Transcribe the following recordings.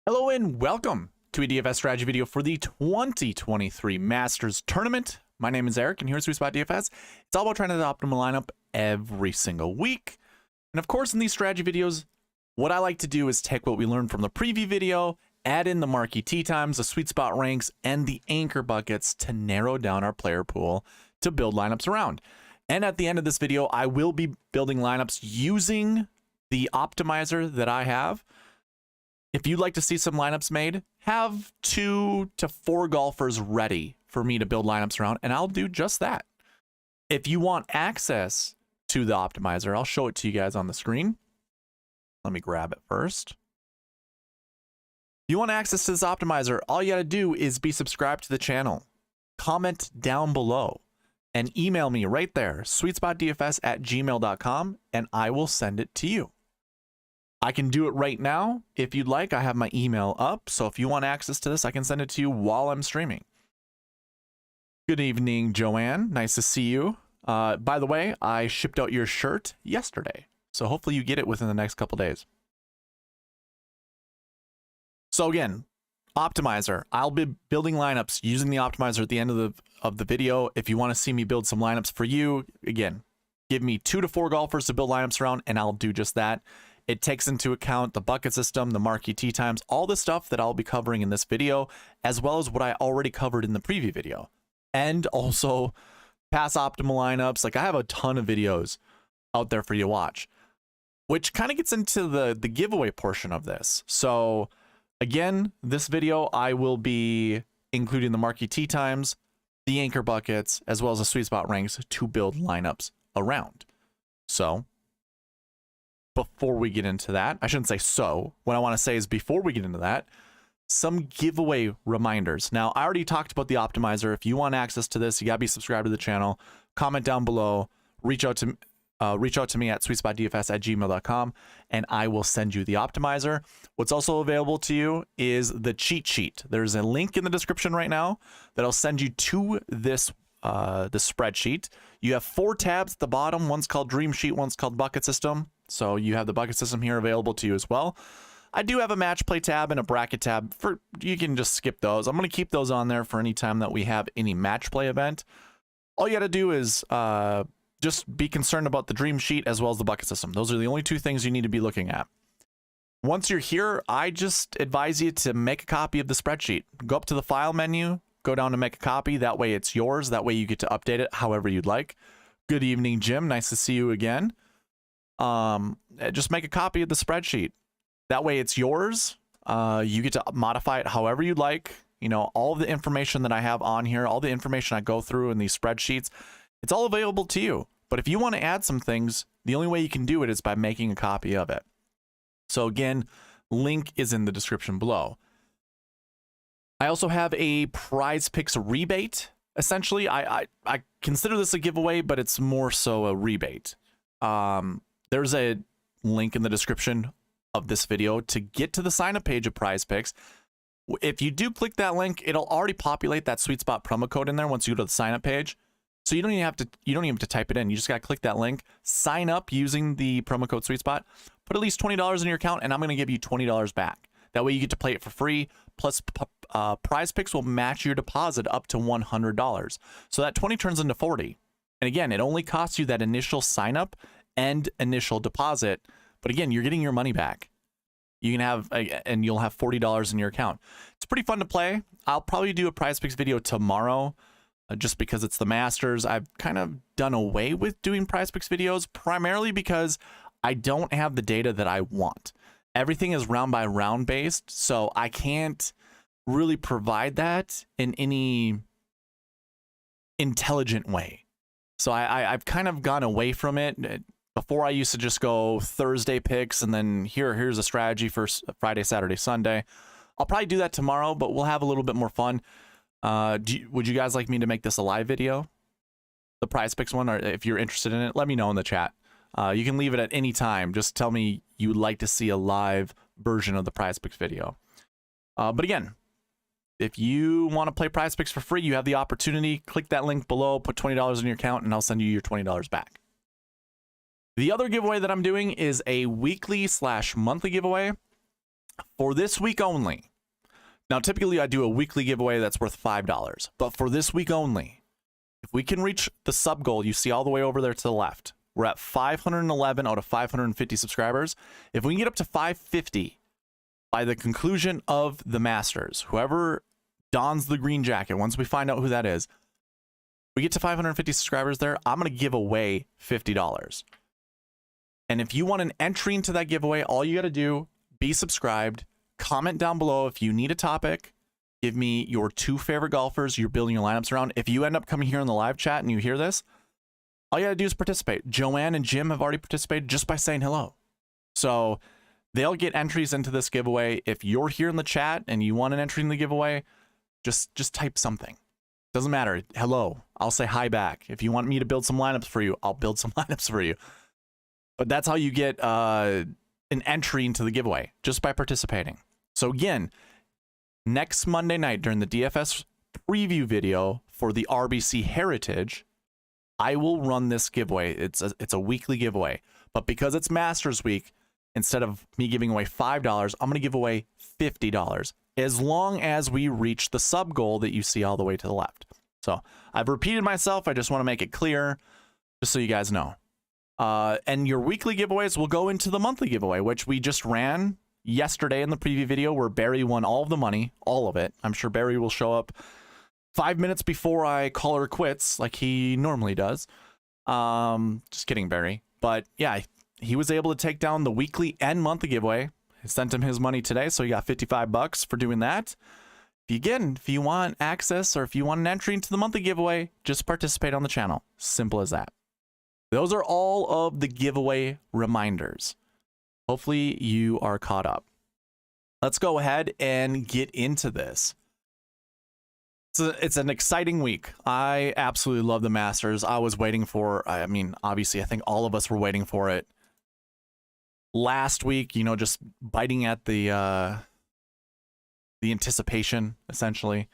Hello and welcome to a DFS strategy video for the 2023 Masters Tournament. My name is Eric and here's SweetSpotDFS. It's all about trying to optimal lineup every single week. And of course, in these strategy videos, what I like to do is take what we learned from the preview video, add in the Marquee Tee Times, the SweetSpot ranks, and the anchor buckets to narrow down our player pool to build lineups around. And at the end of this video, I will be building lineups using the optimizer that I have. If you'd like to see some lineups made, have 2 to 4 golfers ready for me to build lineups around, and I'll do just that. If you want access to the optimizer, I'll show it to you guys on the screen. Let me grab it first. If you want access to this optimizer, all you got to do is be subscribed to the channel, comment down below, and email me right there, SweetSpotDFS@gmail.com, and I will send it to you. I can do it right now if you'd like. I have my email up, so if you want access to this, I can send it to you while I'm streaming. Good evening, Joanne. Nice to see you. By the way, I shipped out your shirt yesterday, so hopefully you get it within the next couple days. So again, optimizer. I'll be building lineups using the optimizer at the end of the video. If you want to see me build some lineups for you, again, give me 2 to 4 golfers to build lineups around, and I'll do just that. It takes into account the bucket system, the Marquee Tee Times, all the stuff that I'll be covering in this video, as well as what I already covered in the preview video. And also pass optimal lineups. Like I have a ton of videos out there for you to watch, which kind of gets into the giveaway portion of this. So again, this video, I will be including the Marquee Tee Times, the anchor buckets, as well as the SweetSpot ranks to build lineups around. So before we get into that, I shouldn't say so. What I want to say is before we get into that, some giveaway reminders. Now, I already talked about the optimizer. If you want access to this, you got to be subscribed to the channel. Comment down below. Reach out to me at SweetSpotDFS@gmail.com, and I will send you the optimizer. What's also available to you is the cheat sheet. There's a link in the description right now that'll send you to this spreadsheet. You have 4 tabs at the bottom. One's called Dream Sheet, one's called Bucket System. So you have the bucket system here available to you as well. I do have a match play tab and a bracket tab. You can just skip those. I'm going to keep those on there for any time that we have any match play event. All you got to do is just be concerned about the Dream Sheet as well as the bucket system. Those are the only 2 things you need to be looking at. Once you're here, I just advise you to make a copy of the spreadsheet. Go up to the file menu, go down to make a copy. That way it's yours. That way you get to update it however you'd like. Good evening, Jim. Nice to see you again. Just make a copy of the spreadsheet. That way it's yours. You get to modify it however you'd like. You know, all the information that I have on here, all the information I go through in these spreadsheets, it's all available to you. But if you want to add some things, the only way you can do it is by making a copy of it. So again, link is in the description below. I also have a Prize Picks rebate. Essentially, I consider this a giveaway, but it's more so a rebate. There's a link in the description of this video to get to the sign up page of Prize Picks. If you do click that link, it'll already populate that SweetSpot promo code in there once you go to the sign up page. So you don't even have to type it in. You just got to click that link, sign up using the promo code SweetSpot, put at least $20 in your account, and I'm going to give you $20 back. That way you get to play it for free. Plus, Prize Picks will match your deposit up to $100. So that 20 turns into 40. And again, it only costs you that initial sign up and initial deposit, but again, you're getting your money back. You can have, and you'll have $40 in your account. It's pretty fun to play. I'll probably do a Prize Picks video tomorrow, just because it's the Masters. I've kind of done away with doing Prize Picks videos, primarily because I don't have the data that I want. Everything is round by round based, so I can't really provide that in any intelligent way. So I've kind of gone away from it. Before I used to just go Thursday picks and then here's a strategy for Friday, Saturday, Sunday. I'll probably do that tomorrow, but we'll have a little bit more fun. Would you guys like me to make this a live video? The Prize Picks one, or if you're interested in it, let me know in the chat. You can leave it at any time. Just tell me you would like to see a live version of the Prize Picks video. But again, if you want to play Prize Picks for free, you have the opportunity. Click that link below, put $20 in your account, and I'll send you your $20 back. The other giveaway that I'm doing is a weekly/monthly giveaway. For this week only, now typically I do a weekly giveaway that's worth $5, but for this week only, if we can reach the sub goal you see all the way over there to the left, we're at 511 out of 550 subscribers. If we can get up to 550 by the conclusion of the Masters, whoever dons the green jacket, once we find out who that is, we get to 550 subscribers there, I'm going to give away $50. And if you want an entry into that giveaway, all you got to do, be subscribed, comment down below if you need a topic, give me your 2 favorite golfers you're building your lineups around. If you end up coming here in the live chat and you hear this, all you got to do is participate. Joanne and Jim have already participated just by saying hello. So they'll get entries into this giveaway. If you're here in the chat and you want an entry in the giveaway, just type something. Doesn't matter. Hello. I'll say hi back. If you want me to build some lineups for you, I'll build some lineups for you. But that's how you get an entry into the giveaway, just by participating. So again, next Monday night during the DFS preview video for the RBC Heritage, I will run this giveaway. It's a weekly giveaway. But because it's Masters Week, instead of me giving away $5, I'm going to give away $50, as long as we reach the sub goal that you see all the way to the left. So I've repeated myself. I just want to make it clear, just so you guys know. And your weekly giveaways will go into the monthly giveaway, which we just ran yesterday in the preview video, where Barry won all of the money, all of it. I'm sure Barry will show up 5 minutes before I call her quits, like he normally does. Just kidding, Barry. But yeah, he was able to take down the weekly and monthly giveaway. I sent him his money today, so he got $55 for doing that. If you want access or if you want an entry into the monthly giveaway, just participate on the channel. Simple as that. Those are all of the giveaway reminders. Hopefully you are caught up. Let's go ahead and get into this. It's an exciting week. I absolutely love the Masters. I was waiting for, I mean, obviously, I think all of us were waiting for it. Last week, you know, just biting at the anticipation, essentially.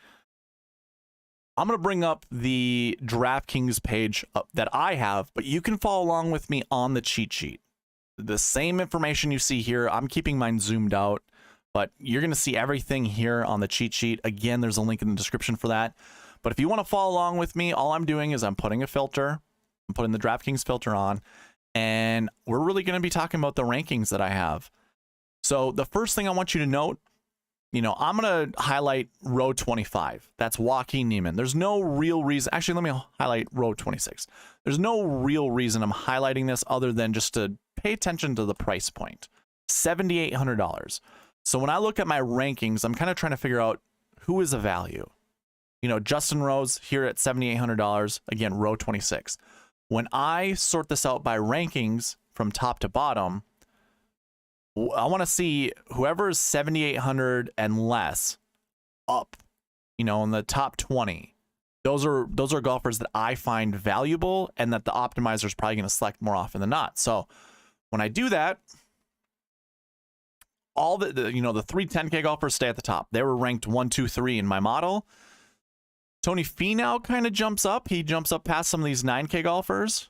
I'm going to bring up the DraftKings page that I have, but you can follow along with me on the cheat sheet. The same information you see here, I'm keeping mine zoomed out, but you're going to see everything here on the cheat sheet. Again, there's a link in the description for that. But if you want to follow along with me, all I'm doing is I'm putting a filter. I'm putting the DraftKings filter on, and we're really going to be talking about the rankings that I have. So the first thing I want you to note, you know, I'm going to highlight row 25. That's Joaquin Niemann. There's no real reason. Actually, let me highlight row 26. There's no real reason I'm highlighting this other than just to pay attention to the price point. $7,800. So when I look at my rankings, I'm kind of trying to figure out who is a value. You know, Justin Rose here at $7,800. Again, row 26. When I sort this out by rankings from top to bottom, I want to see whoever is 7,800 and less up, you know, in the top 20. Those are golfers that I find valuable and that the optimizer is probably going to select more often than not. So when I do that, all the 3 10K golfers stay at the top. They were ranked 1, 2, 3 in my model. Tony Finau kind of jumps up. He jumps up past some of these 9K golfers.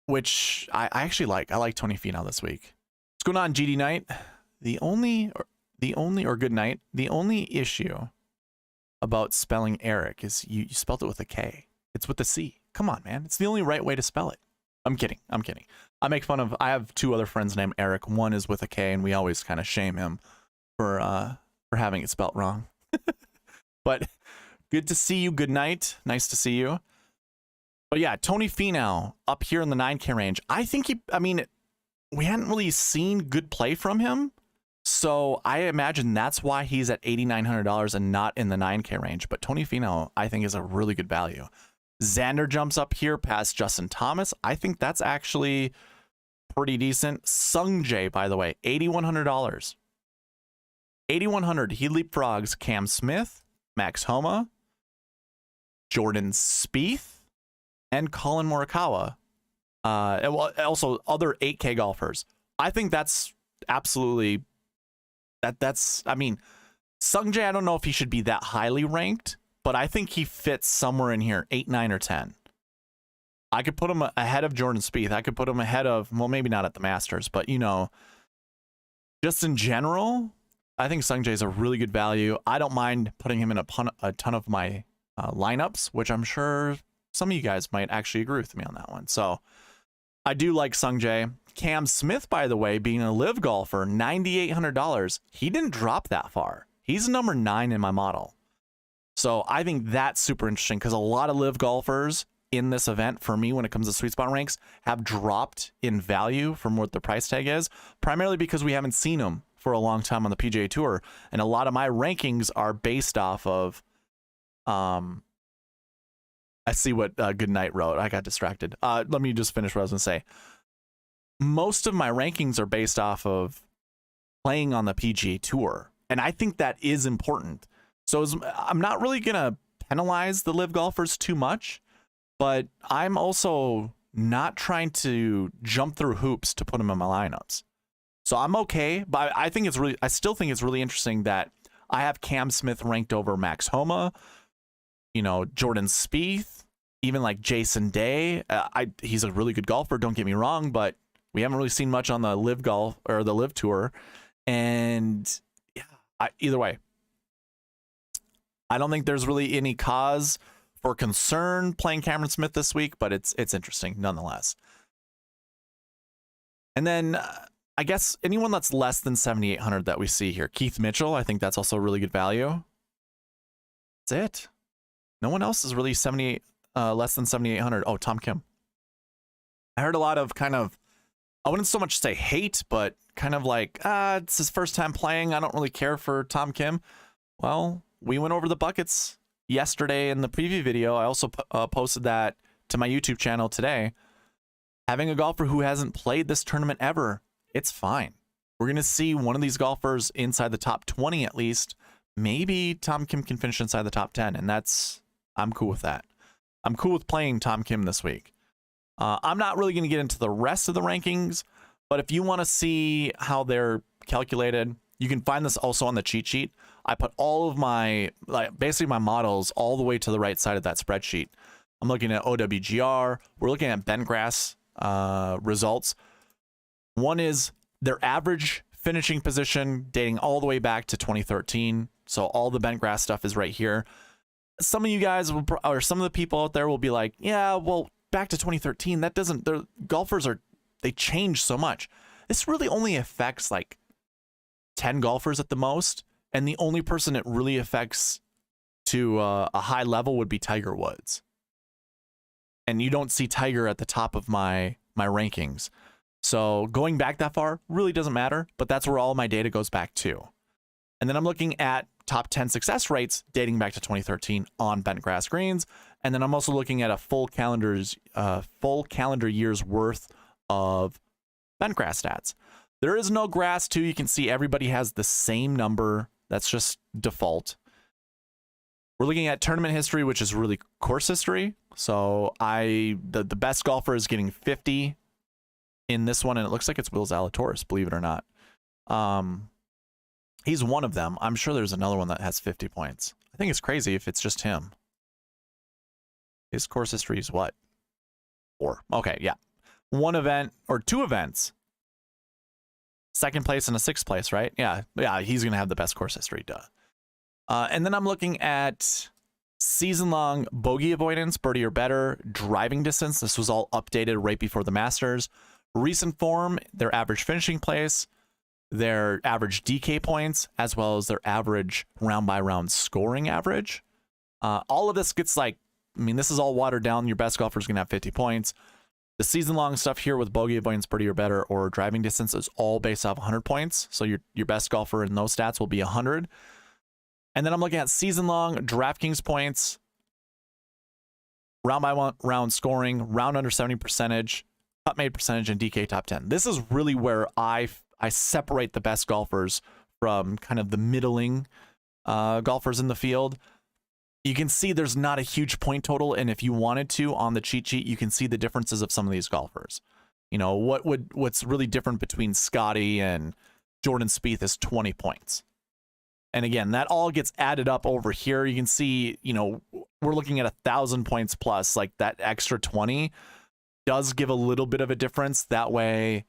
Which I actually like. I like Tony Finau this week. What's going on, GD Knight? The only issue about spelling Eric is you spelled it with a K. It's with a C. Come on, man. It's the only right way to spell it. I'm kidding. I make fun of, I have 2 other friends named Eric. One is with a K, and we always kind of shame him for having it spelt wrong. But good to see you. Good night. Nice to see you. But yeah, Tony Finau up here in the 9K range. I think we hadn't really seen good play from him. So I imagine that's why he's at $8,900 and not in the 9K range. But Tony Finau, I think, is a really good value. Xander jumps up here past Justin Thomas. I think that's actually pretty decent. Sung Jae, by the way, $8,100. $8,100. He leapfrogs Cam Smith, Max Homa, Jordan Spieth, and Colin Morikawa, and also other 8K golfers. I think that's absolutely, I mean, Sung Jae, I don't know if he should be that highly ranked, but I think he fits somewhere in here, 8, 9, or 10. I could put him ahead of Jordan Spieth. I could put him ahead of, well, maybe not at the Masters, but, you know, just in general, I think Sungjae is a really good value. I don't mind putting him in a ton of my lineups, which I'm sure some of you guys might actually agree with me on that one. So I do like Sungjae. Cam Smith, by the way, being a live golfer, $9,800. He didn't drop that far. He's number 9 in my model. So I think that's super interesting because a lot of live golfers in this event, for me, when it comes to sweet spot ranks, have dropped in value from what the price tag is, primarily because we haven't seen them for a long time on the PGA Tour. And a lot of my rankings are based off of, I see what Good Night wrote. I got distracted. Let me just finish what I was going to say. Most of my rankings are based off of playing on the PGA Tour. And I think that is important. So I'm not really going to penalize the live golfers too much, but I'm also not trying to jump through hoops to put them in my lineups. So I'm okay, but I still think it's really interesting that I have Cam Smith ranked over Max Homa, Jordan Spieth, even like Jason Day. He's a really good golfer, don't get me wrong, but we haven't really seen much on the live golf or the live tour. And yeah, either way, I don't think there's really any cause for concern playing Cameron Smith this week, but it's interesting nonetheless. And then I guess anyone that's less than 7,800 that we see here, Keith Mitchell, I think that's also a really good value. That's it. No one else is really less than 7,800. Oh, Tom Kim. I heard a lot of kind of, I wouldn't so much say hate, but kind of like, it's his first time playing. I don't really care for Tom Kim. Well, we went over the buckets yesterday in the preview video. I also posted that to my YouTube channel today. Having a golfer who hasn't played this tournament ever, it's fine. We're going to see one of these golfers inside the top 20 at least. Maybe Tom Kim can finish inside the top 10, and I'm cool with that. I'm cool with playing Tom Kim this week. I'm not really going to get into the rest of the rankings, but if you want to see how they're calculated, you can find this also on the cheat sheet. I put all of my, basically my models all the way to the right side of that spreadsheet. I'm looking at OWGR. We're looking at Bentgrass results. One is their average finishing position dating all the way back to 2013. So all the Bentgrass stuff is right here. Some of you guys or some of the people out there will be like, yeah, well, back to 2013, that doesn't, their golfers they change so much. This really only affects like 10 golfers at the most. And the only person it really affects to a high level would be Tiger Woods. And you don't see Tiger at the top of my rankings. So going back that far really doesn't matter, but that's where all my data goes back to. And then I'm looking at top 10 success rates dating back to 2013 on Bentgrass greens. And then I'm also looking at a full calendar year's worth of Bentgrass stats. There is no grass too. You can see everybody has the same number. That's just default. We're looking at tournament history, which is really course history. So the best golfer is getting 50 in this one, and it looks like it's Will Zalatoris, believe it or not. He's one of them. I'm sure there's another one that has 50 points. I think it's crazy if it's just him. His course history is what? 4. Okay, yeah. 1 event or 2 events. 2nd place and a 6th place, right? Yeah, he's going to have the best course history, duh. And then I'm looking at season-long bogey avoidance, birdie or better, driving distance. This was all updated right before the Masters. Recent form, their average finishing place, their average DK points, as well as their average round-by-round scoring average. All of this gets this is all watered down. Your best golfer is going to have 50 points. The season-long stuff here with bogey avoidance, birdie or better, or driving distance is all based off 100 points. So your best golfer in those stats will be 100. And then I'm looking at season-long DraftKings points, round-by-round scoring, round under 70 percentage, cut made percentage, and DK top 10. This is really where I separate the best golfers from kind of the middling golfers in the field. You can see there's not a huge point total, and if you wanted to on the cheat sheet, you can see the differences of some of these golfers. What's really different between Scotty and Jordan Spieth is 20 points. And again, that all gets added up over here. You can see, we're looking at 1,000 points plus. Like that extra 20 does give a little bit of a difference. That way,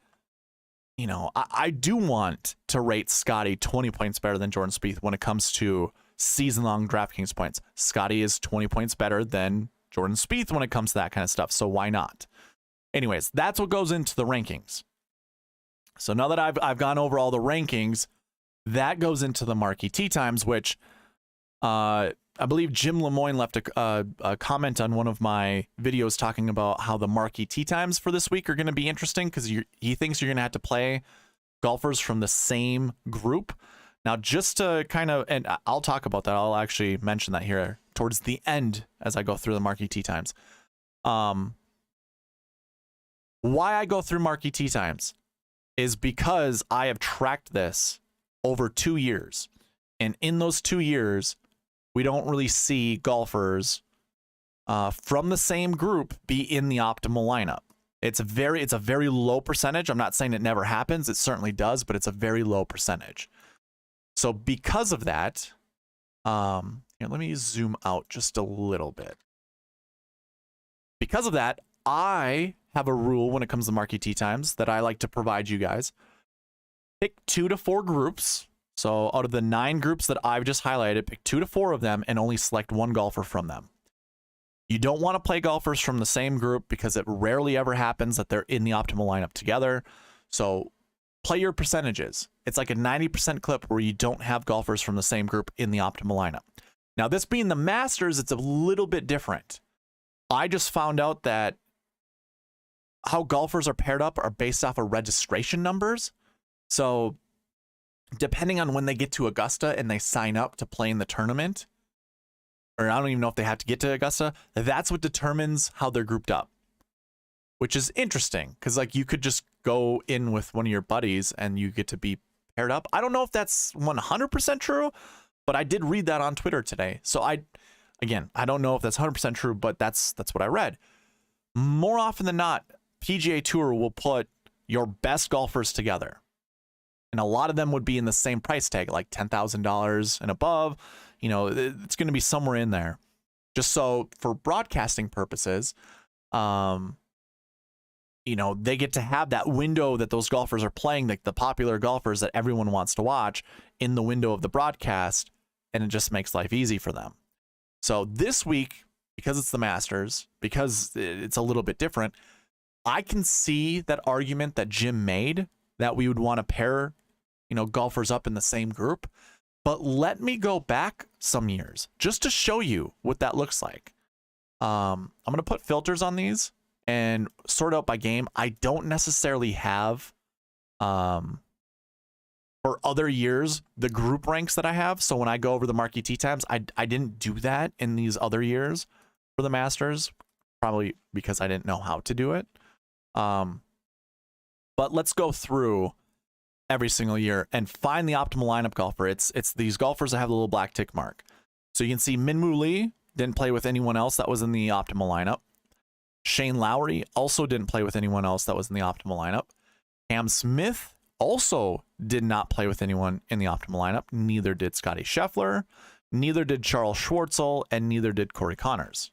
you know, I do want to rate Scotty 20 points better than Jordan Spieth when it comes to season-long DraftKings points. Scotty is 20 points better than Jordan Spieth when it comes to that kind of stuff, so why not? Anyways, that's what goes into the rankings. So now that I've gone over all the rankings, that goes into the Marquee Tee Times, which I believe Jim Lemoyne left a comment on one of my videos talking about how the Marquee Tee Times for this week are going to be interesting because he thinks you're going to have to play golfers from the same group. Now, just to kind of, and I'll talk about that. I'll actually mention that here towards the end as I go through the Marquee Tee Times. Why I go through Marquee Tee Times is because I have tracked this over 2 years. And in those 2 years, we don't really see golfers from the same group be in the optimal lineup. It's a very low percentage. I'm not saying it never happens. It certainly does, but it's a very low percentage. So because of that, here, let me zoom out just a little bit. Because of that, I have a rule when it comes to Marquee Tee Times that I like to provide you guys. Pick 2 to 4 groups. So out of the 9 groups that I've just highlighted, pick 2 to 4 of them and only select 1 golfer from them. You don't want to play golfers from the same group because it rarely ever happens that they're in the optimal lineup together. So play your percentages. It's like a 90% clip where you don't have golfers from the same group in the optimal lineup. Now, this being the Masters, it's a little bit different. I just found out that how golfers are paired up are based off of registration numbers. So depending on when they get to Augusta and they sign up to play in the tournament, or I don't even know if they have to get to Augusta, that's what determines how they're grouped up, which is interesting because like you could just go in with one of your buddies and you get to be paired up. I don't know if that's 100% true, but I did read that on Twitter today. So I don't know if that's 100% true, but that's what I read. More often than not, PGA Tour will put your best golfers together. And a lot of them would be in the same price tag, like $10,000 and above. You know, it's going to be somewhere in there. Just so for broadcasting purposes, you know, they get to have that window that those golfers are playing, like the popular golfers that everyone wants to watch in the window of the broadcast, and it just makes life easy for them. So this week, because it's the Masters, because it's a little bit different, I can see that argument that Jim made that we would want to pair, you know, golfers up in the same group. But let me go back some years just to show you what that looks like. I'm going to put filters on these and sort out by game. I don't necessarily have, for other years, the group ranks that I have. So when I go over the Marquee Tee Times, I didn't do that in these other years for the Masters, probably because I didn't know how to do it. But let's go through every single year and find the optimal lineup golfer. It's these golfers that have the little black tick mark. So you can see Minwoo Lee didn't play with anyone else that was in the optimal lineup. Shane Lowry also didn't play with anyone else that was in the optimal lineup. Cam Smith also did not play with anyone in the optimal lineup. Neither did Scotty Scheffler, neither did Charles Schwartzel, and neither did Corey Connors.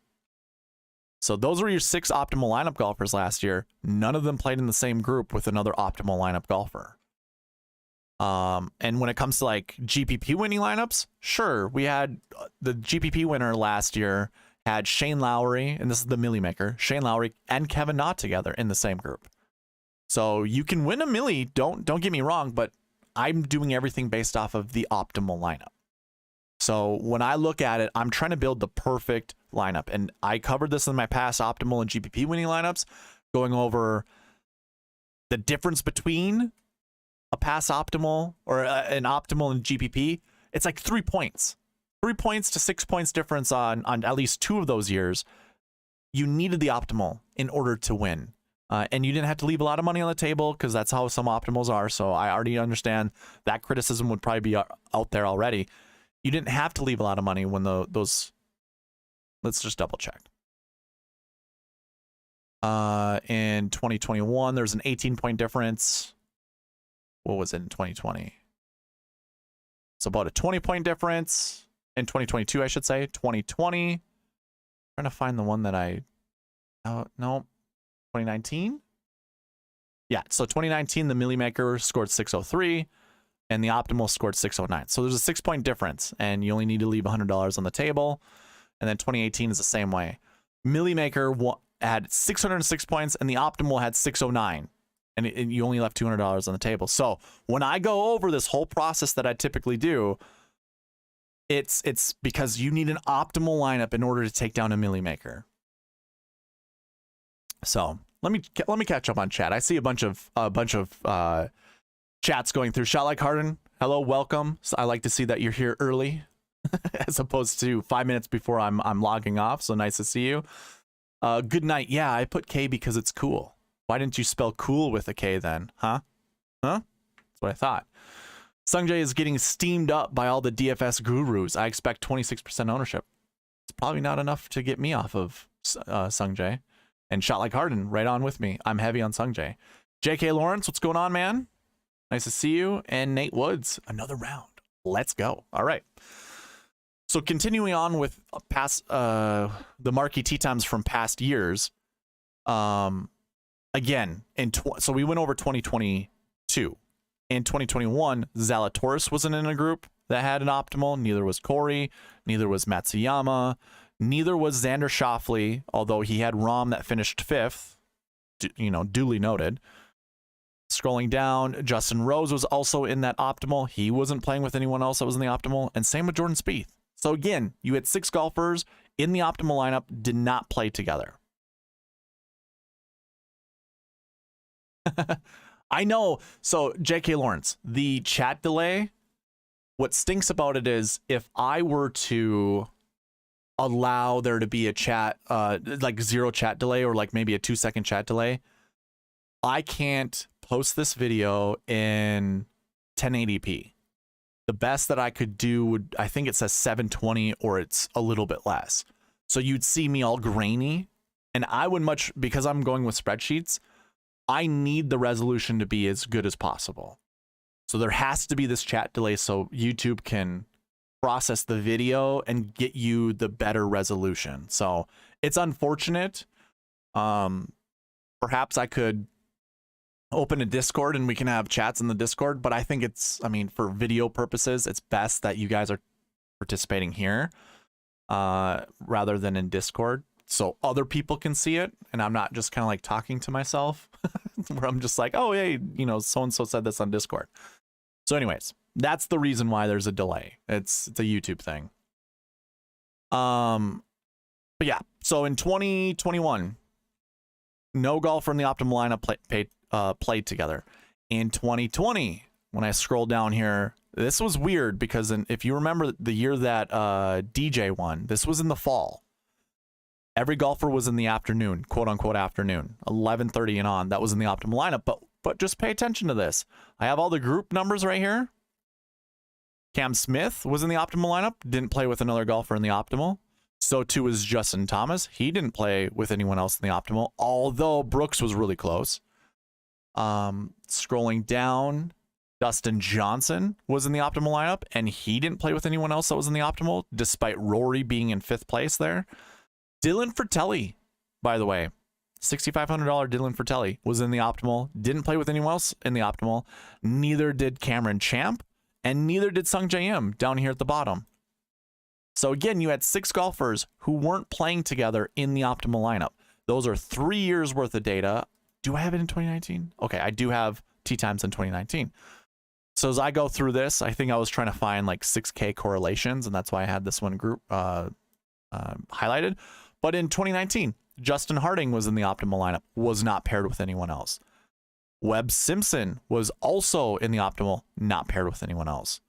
So those were your 6 optimal lineup golfers last year. None of them played in the same group with another optimal lineup golfer. And when it comes to like GPP winning lineups, sure, we had the GPP winner last year had Shane Lowry, and this is the Millie Maker, Shane Lowry and Kevin Na together in the same group. So you can win a Millie, don't get me wrong, but I'm doing everything based off of the optimal lineup. So when I look at it, I'm trying to build the perfect lineup. And I covered this in my past optimal and GPP winning lineups, going over the difference between a pass optimal or an optimal and GPP. It's like 3 points. 3 points to 6 points difference on at least 2 of those years. You needed the optimal in order to win. And you didn't have to leave a lot of money on the table because that's how some optimals are. So I already understand that criticism would probably be out there already. You didn't have to leave a lot of money when those. Let's just double check. In 2021, there's an 18-point difference. What was it in 2020? It's about a 20-point difference. In 2022, I should say. 2020. I'm trying to find the one that I. Oh, no. 2019? Yeah, so 2019, the Millie Maker scored 603, and the Optimal scored 609. So there's a 6-point difference, and you only need to leave $100 on the table. And then 2018 is the same way. Millie Maker had 606 points, and the Optimal had 609, and you only left $200 on the table. So when I go over this whole process that I typically do, it's because you need an optimal lineup in order to take down a Millie Maker. So let me catch up on chat. I see a bunch of chats going through. Shot Like Harden, hello, welcome. So I like to see that you're here early, as opposed to 5 minutes before I'm logging off. So nice to see you. Good night. Yeah, I put K because it's cool. Why didn't you spell cool with a K then? Huh? That's what I thought. Sungjae is getting steamed up by all the DFS gurus. I expect 26% ownership. It's probably not enough to get me off of Sungjae. And Shot Like Harden, right on with me. I'm heavy on Sungjae. JK Lawrence, what's going on, man? Nice to see you. And Nate Woods, another round. Let's go. All right. So continuing on with past the Marquee Tee Times from past years. Again, so we went over 2022. In 2021, Zalatoris wasn't in a group that had an optimal. Neither was Corey. Neither was Matsuyama. Neither was Xander Schauffele, although he had Rahm that finished 5th. Duly noted. Scrolling down, Justin Rose was also in that optimal. He wasn't playing with anyone else that was in the optimal. And same with Jordan Spieth. So again, you had 6 golfers in the optimal lineup, did not play together. I know. So JK Lawrence, the chat delay, what stinks about it is if I were to allow there to be a chat, like 0 chat delay or like maybe a 2-second chat delay, I can't post this video in 1080p. The best that I could do would, I think it says 720 or it's a little bit less. So you'd see me all grainy, and I would because I'm going with spreadsheets, I need the resolution to be as good as possible. So there has to be this chat delay so YouTube can process the video and get you the better resolution. So it's unfortunate. Perhaps I could open a Discord and we can have chats in the Discord, but I think for video purposes, it's best that you guys are participating here rather than in Discord, so other people can see it and I'm not just kind of like talking to myself where I'm just like, oh, hey, so-and-so said this on Discord. So anyways, that's the reason why there's a delay. It's a YouTube thing. But yeah, so in 2021, no golfer in the optimal lineup played together. In 2020, when I scroll down here, this was weird because if you remember the year that DJ won, this was in the fall. Every golfer was in the afternoon, quote unquote afternoon, 11:30 and on. That was in the optimal lineup. But just pay attention to this. I have all the group numbers right here. Cam Smith was in the optimal lineup, didn't play with another golfer in the optimal. So too was Justin Thomas. He didn't play with anyone else in the optimal, although Brooks was really close. Scrolling down, Dustin Johnson was in the optimal lineup, and he didn't play with anyone else that was in the optimal, despite Rory being in 5th place there. Dylan Fratelli, by the way, $6,500 Dylan Fratelli was in the optimal, didn't play with anyone else in the optimal. Neither did Cameron Champ, and neither did Sungjae Im down here at the bottom. So again, you had 6 golfers who weren't playing together in the optimal lineup. Those are 3 years worth of data. Do I have it in 2019? Okay, I do have Tee Times in 2019. So as I go through this, I think I was trying to find like 6K correlations, and that's why I had this one group highlighted. But in 2019, Justin Harding was in the optimal lineup, was not paired with anyone else. Webb Simpson was also in the optimal, not paired with anyone else.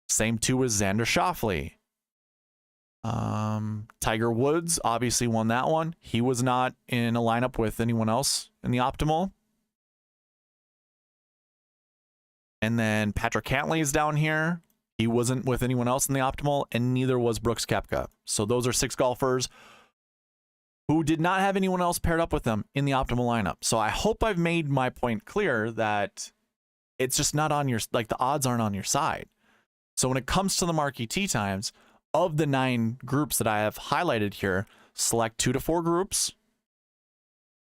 Same too with Xander Schauffele. Tiger Woods obviously won that one. He was not in a lineup with anyone else in the optimal. And then Patrick Cantlay is down here. He wasn't with anyone else in the optimal, and neither was Brooks Koepka. So those are 6 golfers who did not have anyone else paired up with them in the optimal lineup. So I hope I've made my point clear that it's just not on your, like the odds aren't on your side. So when it comes to the Marquee Tee Times, of the 9 groups that I have highlighted here, select 2 to 4 groups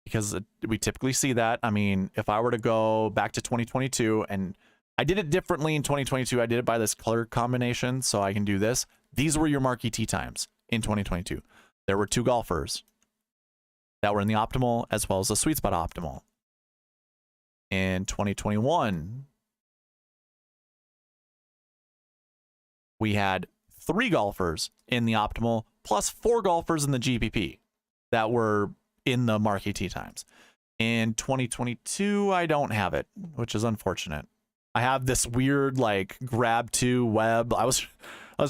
because we typically see that. I mean, if I were to go back to 2022, and I did it differently in 2022, I did it by this color combination, so I can do this. These were your Marquee Tee Times in 2022. There were 2 golfers that were in the optimal as well as the sweet spot optimal. In 2021, we had 3 golfers in the optimal plus 4 golfers in the GPP that were in the Marquee Tee Times. In 2022, I don't have it, which is unfortunate. I have this weird like grab to Webb. I was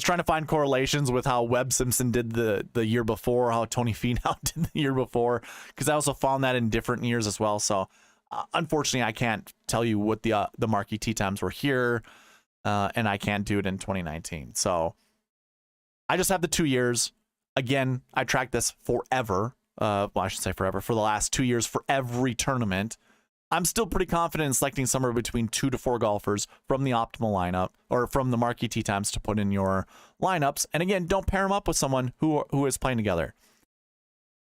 trying to find correlations with how Webb Simpson did the year before, how Tony Finau did the year before, because I also found that in different years as well. So unfortunately, I can't tell you what the Marquee Tee Times were here, and I can't do it in 2019. So I just have the 2 years. Again, I tracked this forever. Well, I should say forever, for the last 2 years for every tournament. I'm still pretty confident in selecting somewhere between 2 to 4 golfers from the optimal lineup or from the Marquee Tee Times to put in your lineups. And again, don't pair them up with someone who is playing together.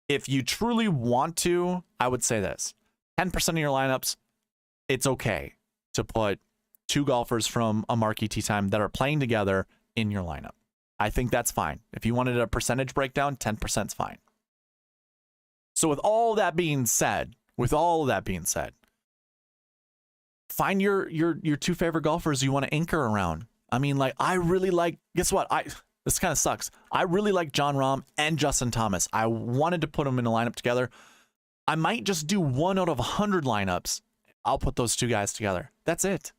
If you truly want to, I would say this: 10% of your lineups, it's okay to put 2 golfers from a Marquee Tee Time that are playing together in your lineup. I think that's fine. If you wanted a percentage breakdown, 10% is fine. So with all that being said, find your 2 favorite golfers you want to anchor around. I mean, like, I really like, guess what? This kind of sucks. I really like Jon Rahm and Justin Thomas. I wanted to put them in a lineup together. I might just do 1 out of 100 lineups. I'll put those 2 guys together. That's it.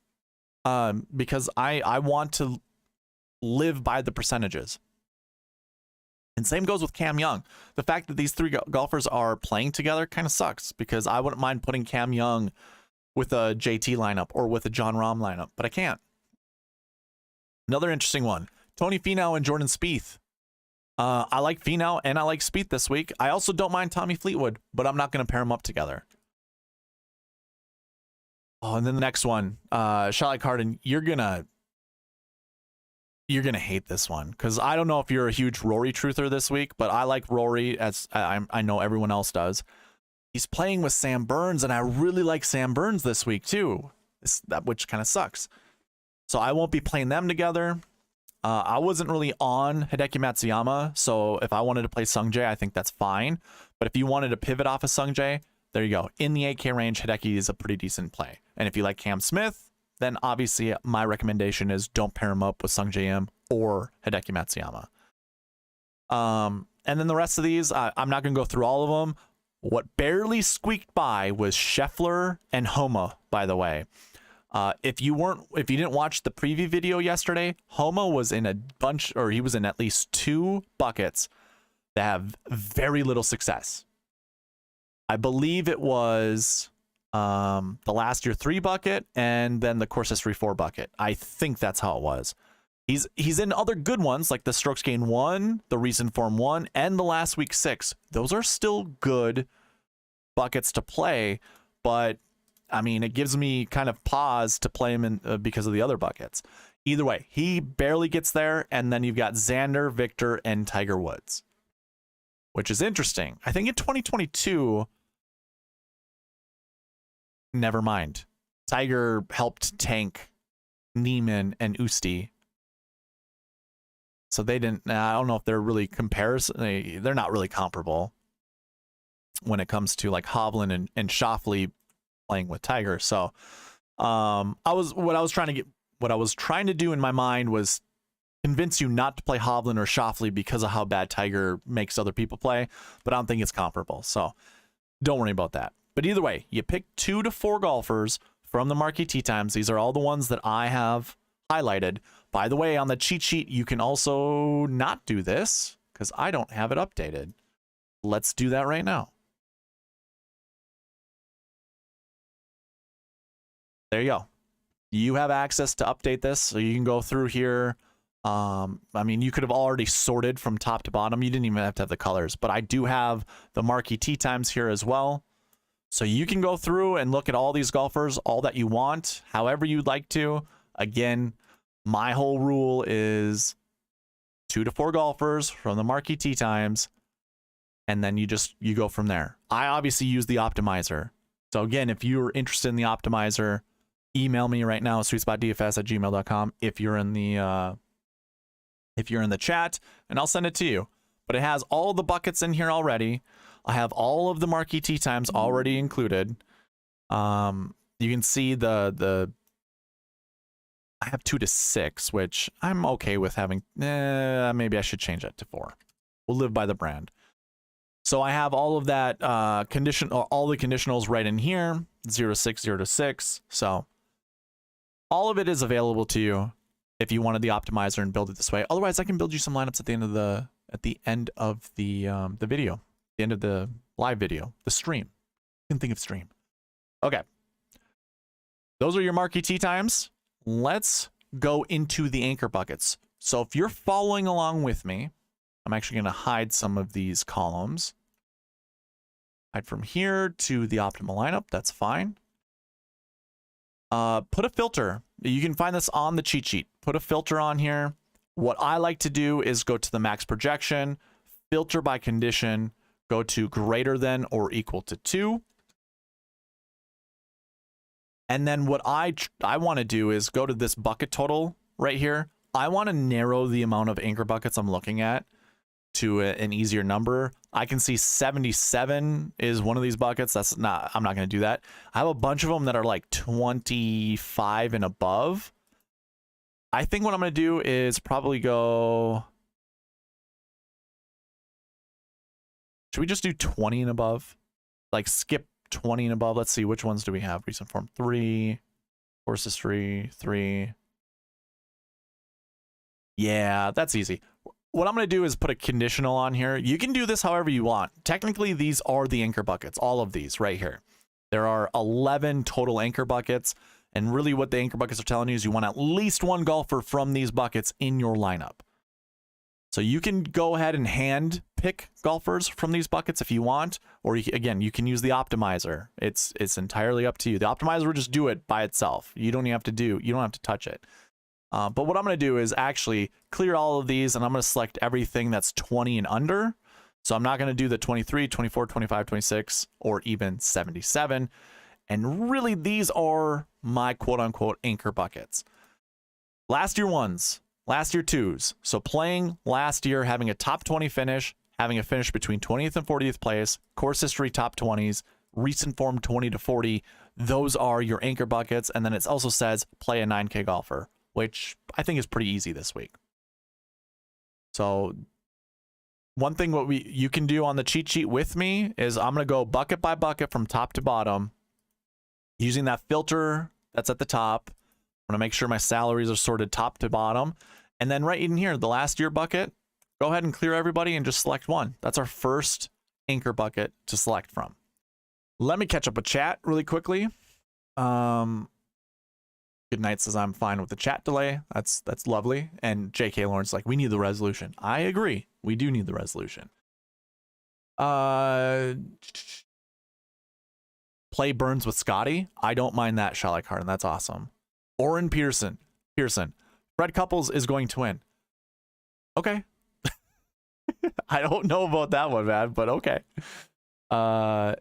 Because I want to live by the percentages. And same goes with Cam Young. The fact that these 3 golfers are playing together kind of sucks, because I wouldn't mind putting Cam Young with a JT lineup or with a Jon Rahm lineup, but I can't. Another interesting one: Tony Finau and Jordan Spieth. I like Finau and I like Spieth this week. I also don't mind Tommy Fleetwood, but I'm not going to pair them up together. Oh, and then the next one, Charlotte Cardin, you're gonna hate this one, because I don't know if you're a huge Rory truther this week, but I like Rory, as I know everyone else does. He's playing with Sam Burns, and I really like Sam Burns this week too, which kind of sucks. So I won't be playing them together. I wasn't really on Hideki Matsuyama, so if I wanted to play Sungjae, I think that's fine. But if you wanted to pivot off of Sungjae, there you go. In the 8K range, Hideki is a pretty decent play. And if you like Cam Smith, then obviously my recommendation is don't pair him up with Sungjae Im or Hideki Matsuyama. And then the rest of these, I'm not going to go through all of them. What barely squeaked by was Scheffler and Homa, by the way. If you didn't watch the preview video yesterday, Homa was in he was in at least 2 buckets that have very little success. I believe it was the last year 3 bucket and then the course history 4 bucket. I think that's how it was. He's in other good ones like the strokes gain 1, the recent form 1, and the last week 6. Those are still good buckets to play, but I mean, it gives me kind of pause to play him in because of the other buckets. Either way, he barely gets there, and then you've got Xander, Victor, and Tiger Woods, which is interesting. I think in 2022, never mind. Tiger helped tank Neiman and Usti. So they didn't, I don't know if they're really they're not really comparable when it comes to like Hovland and Schauffele playing with Tiger. So what I was trying to do in my mind was convince you not to play Hovland or Schauffele because of how bad Tiger makes other people play, but I don't think it's comparable. So don't worry about that. But either way, you pick 2 to 4 golfers from the Marquee Tee Times. These are all the ones that I have highlighted. By the way, on the cheat sheet, you can also not do this because I don't have it updated. Let's do that right now. There you go. You have access to update this, so you can go through here. I mean, you could have already sorted from top to bottom. You didn't even have to have the colors, but I do have the Marquee Tee Times here as well. So you can go through and look at all these golfers, all that you want, however you'd like to. Again, my whole rule is 2 to 4 golfers from the Marquee Tee Times. and then you go from there. I obviously use the optimizer. So again, if you're interested in the optimizer, email me right now, SweetSpotDFS@gmail.com if you're in the chat, and I'll send it to you. But it has all the buckets in here already. I have all of the Marquee Tee Times already included. You can see I have 2 to 6, which I'm okay with having. Maybe I should change that to 4. We'll live by the brand. So I have all of that all the conditionals right in here, 0 to 6, 0 to 6. So all of it is available to you if you wanted the optimizer and build it this way. Otherwise, I can build you some lineups at the end of the video, the end of the live video, the stream. You can think of stream. Okay. Those are your Marquee Tee Times. Let's go into the anchor buckets. So if you're following along with me, I'm actually going to hide some of these columns. Hide from here to the optimal lineup. That's fine. Put a filter. You can find this on the cheat sheet. Put a filter on here. What I like to do is go to the max projection, filter by condition, go to greater than or equal to 2. And then what I want to do is go to this bucket total right here. I want to narrow the amount of anchor buckets I'm looking at to an easier number. I can see 77 is one of these buckets. I'm not going to do that. I have a bunch of them that are like 25 and above. I think what I'm going to do is probably go. Should we just do 20 and above? Like skip 20 and above. Let's see, which ones do we have? Recent form 3, course history 3. Yeah, that's easy. What I'm going to do is put a conditional on here. You can do this however you want. Technically, these are the anchor buckets, all of these right here. There are 11 total anchor buckets. And really what the anchor buckets are telling you is you want at least one golfer from these buckets in your lineup. So you can go ahead and hand pick golfers from these buckets if you want, or again, you can use the optimizer. It's entirely up to you. The optimizer will just do it by itself. You don't have to touch it. But what I'm going to do is actually clear all of these, and I'm going to select everything that's 20 and under. So I'm not going to do the 23, 24, 25, 26, or even 77. And really, these are my quote-unquote anchor buckets. Last year ones, last year twos. So playing last year, having a top 20 finish, having a finish between 20th and 40th place, course history top 20s, recent form 20 to 40. Those are your anchor buckets. And then it also says play a 9K golfer, which I think is pretty easy this week. So one thing you can do on the cheat sheet with me is I'm going to go bucket by bucket from top to bottom using that filter that's at the top. I'm going to make sure my salaries are sorted top to bottom. And then right in here, the last year bucket, go ahead and clear everybody and just select one. That's our first anchor bucket to select from. Let me catch up a chat really quickly. Good Night says I'm fine with the chat delay. That's lovely. And JK Lawrence like, we need the resolution. I agree. We do need the resolution. Play Burns with Scotty. I don't mind that, Shalak Harden. That's awesome. Oren Pearson. Fred Couples is going to win. Okay. I don't know about that one, man, but okay.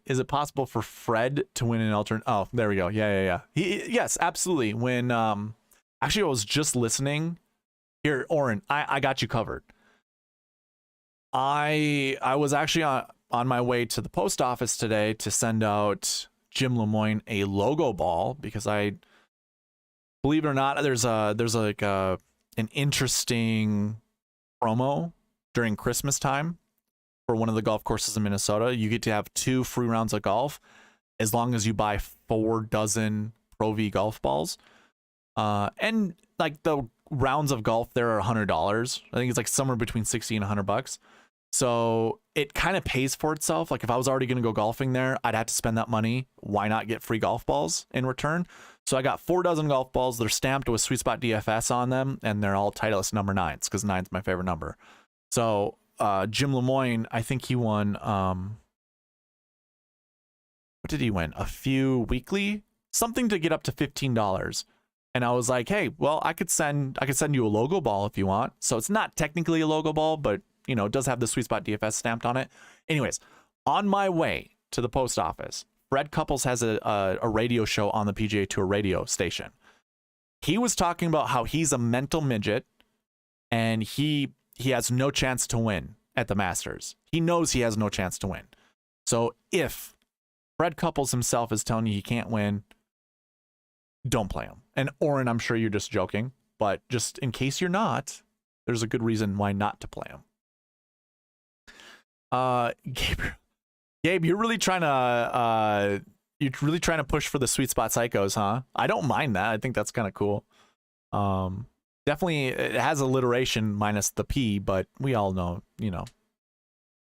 Is it possible for Fred to win an alternate? Oh, there we go. Yeah. Yes, absolutely. When actually I was just listening. Here, Oren, I got you covered. I was actually on my way to the post office today to send out Jim Lemoyne a logo ball because believe it or not, there's like an interesting promo during Christmas time for one of the golf courses in Minnesota. You get to have 2 free rounds of golf as long as you buy 4 dozen Pro V golf balls. And like the rounds of golf there are $100. I think it's like somewhere between $60 and $100. So it kind of pays for itself. Like if I was already going to go golfing there, I'd have to spend that money. Why not get free golf balls in return? So I got 4 dozen golf balls. They're stamped with SweetSpotDFS on them, and they're all Titleist number 9s because 9's my favorite number. So Jim Lemoyne, I think he won. What did he win? A few weekly, something to get up to $15. And I was like, hey, well, I could send you a logo ball if you want. So it's not technically a logo ball, but you know, it does have the SweetSpot DFS stamped on it. Anyways, on my way to the post office, Fred Couples has a radio show on the PGA Tour radio station. He was talking about how he's a mental midget and he has no chance to win at the Masters. He knows he has no chance to win. So if Fred Couples himself is telling you he can't win, don't play him. And Oren, I'm sure you're just joking, but just in case you're not, there's a good reason why not to play him. Gabe, you're really trying to push for the SweetSpot Psychos, huh? I don't mind that. I think that's kind of cool. Definitely, it has alliteration minus the P, but we all know, you know,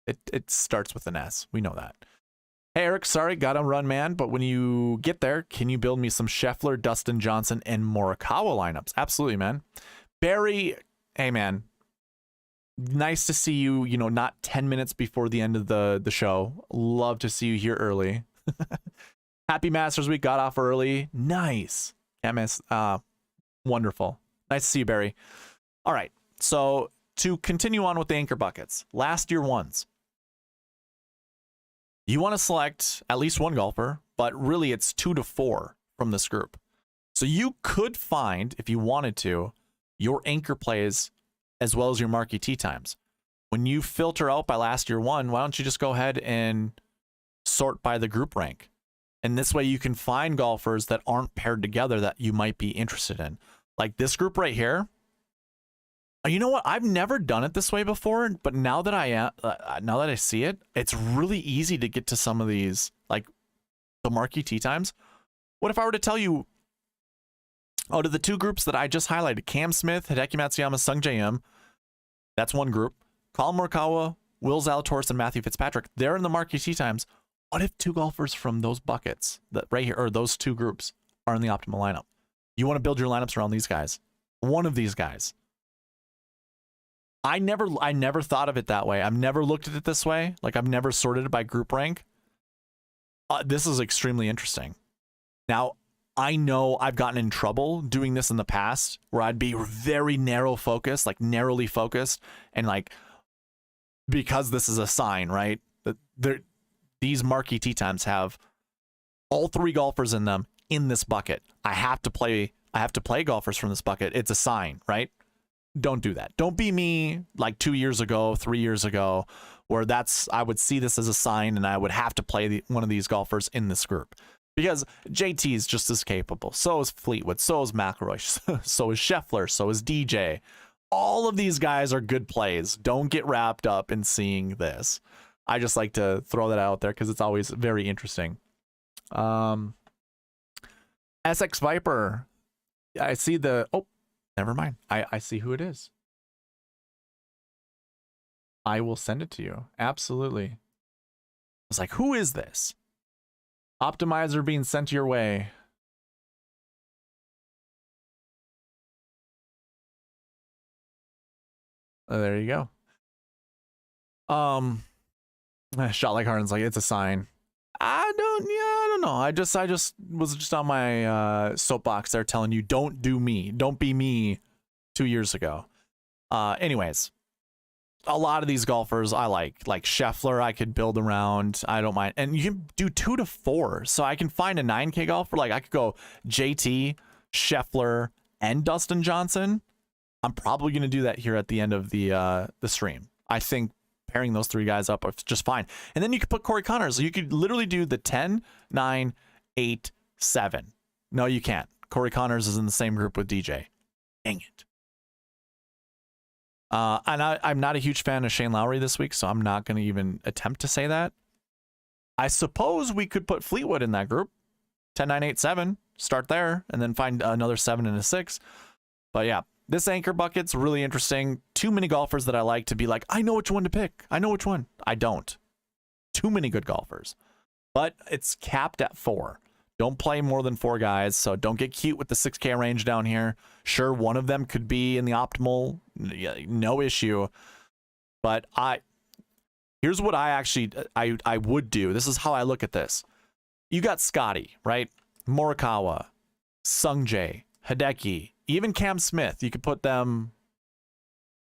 it starts with an S. We know that. Hey, Eric, sorry, gotta run, man. But when you get there, can you build me some Scheffler, Dustin Johnson, and Morikawa lineups? Absolutely, man. Barry, hey, man. Nice to see you, you know, not 10 minutes before the end of the show. Love to see you here early. Happy Masters Week. Got off early. Nice. MS. Wonderful. Nice to see you, Barry. All right. So to continue on with the anchor buckets, last year ones. You want to select at least one golfer, but really it's 2 to 4 from this group. So you could find, if you wanted to, your anchor plays as well as your marquee tee times. When you filter out by last year one, why don't you just go ahead and sort by the group rank? And this way you can find golfers that aren't paired together that you might be interested in. Like this group right here. You know what? I've never done it this way before, but now that I see it, it's really easy to get to some of these, like the marquee tee times. What if I were to tell you, out of the 2 groups that I just highlighted, Cam Smith, Hideki Matsuyama, Sung J M, that's one group. Colin Morikawa, Will Zalatoris, and Matthew Fitzpatrick, they're in the marquee tee times. What if 2 golfers from those buckets, that right here, or those 2 groups, are in the optimal lineup? You want to build your lineups around these guys. One of these guys. I never thought of it that way. I've never looked at it this way. Like I've never sorted it by group rank. This is extremely interesting. Now, I know I've gotten in trouble doing this in the past where I'd be very narrow focused, like narrowly focused, and like because this is a sign, right? That these marquee tee times have all 3 golfers in them in this bucket. I have to play golfers from this bucket. It's a sign, right? Don't do that. Don't be me like 2 years ago, 3 years ago, where I would see this as a sign and I would have to play one of these golfers in this group. Because JT is just as capable. So is Fleetwood. So is McIlroy. So is Scheffler. So is DJ. All of these guys are good plays. Don't get wrapped up in seeing this. I just like to throw that out there because it's always very interesting. SX Viper. I see the... Oh, never mind. I see who it is. I will send it to you. Absolutely. I was like, who is this? Optimizer being sent your way. Oh, there you go. Shot like Harden's like, it's a sign. I don't know. I just was just on my soapbox there telling you, don't be me 2 years ago. Anyways, a lot of these golfers I like Scheffler, I could build around. I don't mind. And you can do 2 to 4. So I can find a 9K golfer. Like I could go JT, Scheffler, and Dustin Johnson. I'm probably going to do that here at the end of the stream. I think pairing those 3 guys up is just fine. And then you could put Corey Connors. You could literally do the 10, 9, 8, 7. No, you can't. Corey Connors is in the same group with DJ. Dang it. And I'm not a huge fan of Shane Lowry this week, so I'm not going to even attempt to say that. I suppose we could put Fleetwood in that group. 10, 9, 8, 7. Start there, and then find another 7 and a 6. But yeah, this anchor bucket's really interesting. Too many golfers that I like to be like, I know which one to pick. I know which one. I don't. Too many good golfers. But it's capped at 4. Don't play more than 4 guys, so don't get cute with the 6K range down here. Sure, one of them could be in the optimal, no issue. But here's what I would do. This is how I look at this. You got Scotty, right? Morikawa, Sungjae, Hideki, even Cam Smith. You could put them.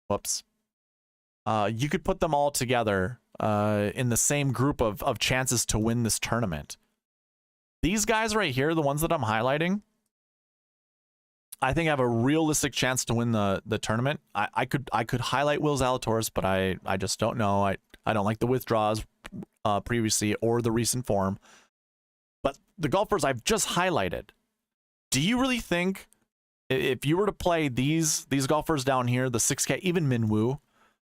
Whoops. you could put them all together in the same group of chances to win this tournament. These guys right here, the ones that I'm highlighting, I think have a realistic chance to win the tournament. I could highlight Will Zalatoris, but I just don't know. I don't like the withdrawals previously or the recent form. But the golfers I've just highlighted, do you really think if you were to play these golfers down here, the 6K, even Minwoo,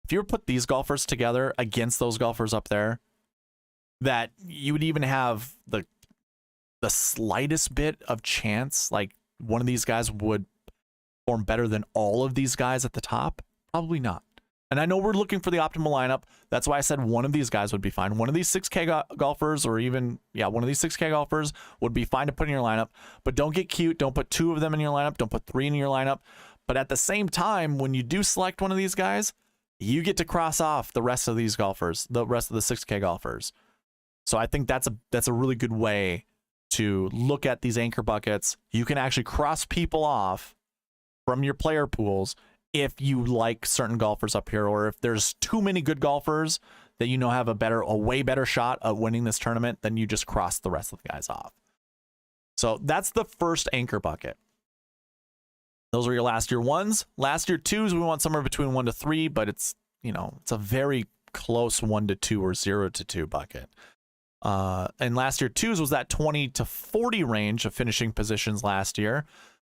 if you were to put these golfers together against those golfers up there, that you would even have the slightest bit of chance, like one of these guys would perform better than all of these guys at the top? Probably not. And I know we're looking for the optimal lineup. That's why I said one of these guys would be fine. One of these 6K golfers, or even, one of these 6K golfers would be fine to put in your lineup. But don't get cute. Don't put 2 of them in your lineup. Don't put 3 in your lineup. But at the same time, when you do select one of these guys, you get to cross off the rest of these golfers, the rest of the 6K golfers. So I think that's a really good way to look at these anchor buckets. You can actually cross people off from your player pools if you like certain golfers up here, or if there's too many good golfers that you know have a way better shot of winning this tournament, then you just cross the rest of the guys off. So that's the first anchor bucket. Those are your last year 1s. Last year 2s, we want somewhere between 1 to 3, but it's a very close 1 to 2 or 0 to 2 bucket. And last year 2s was that 20 to 40 range of finishing positions last year,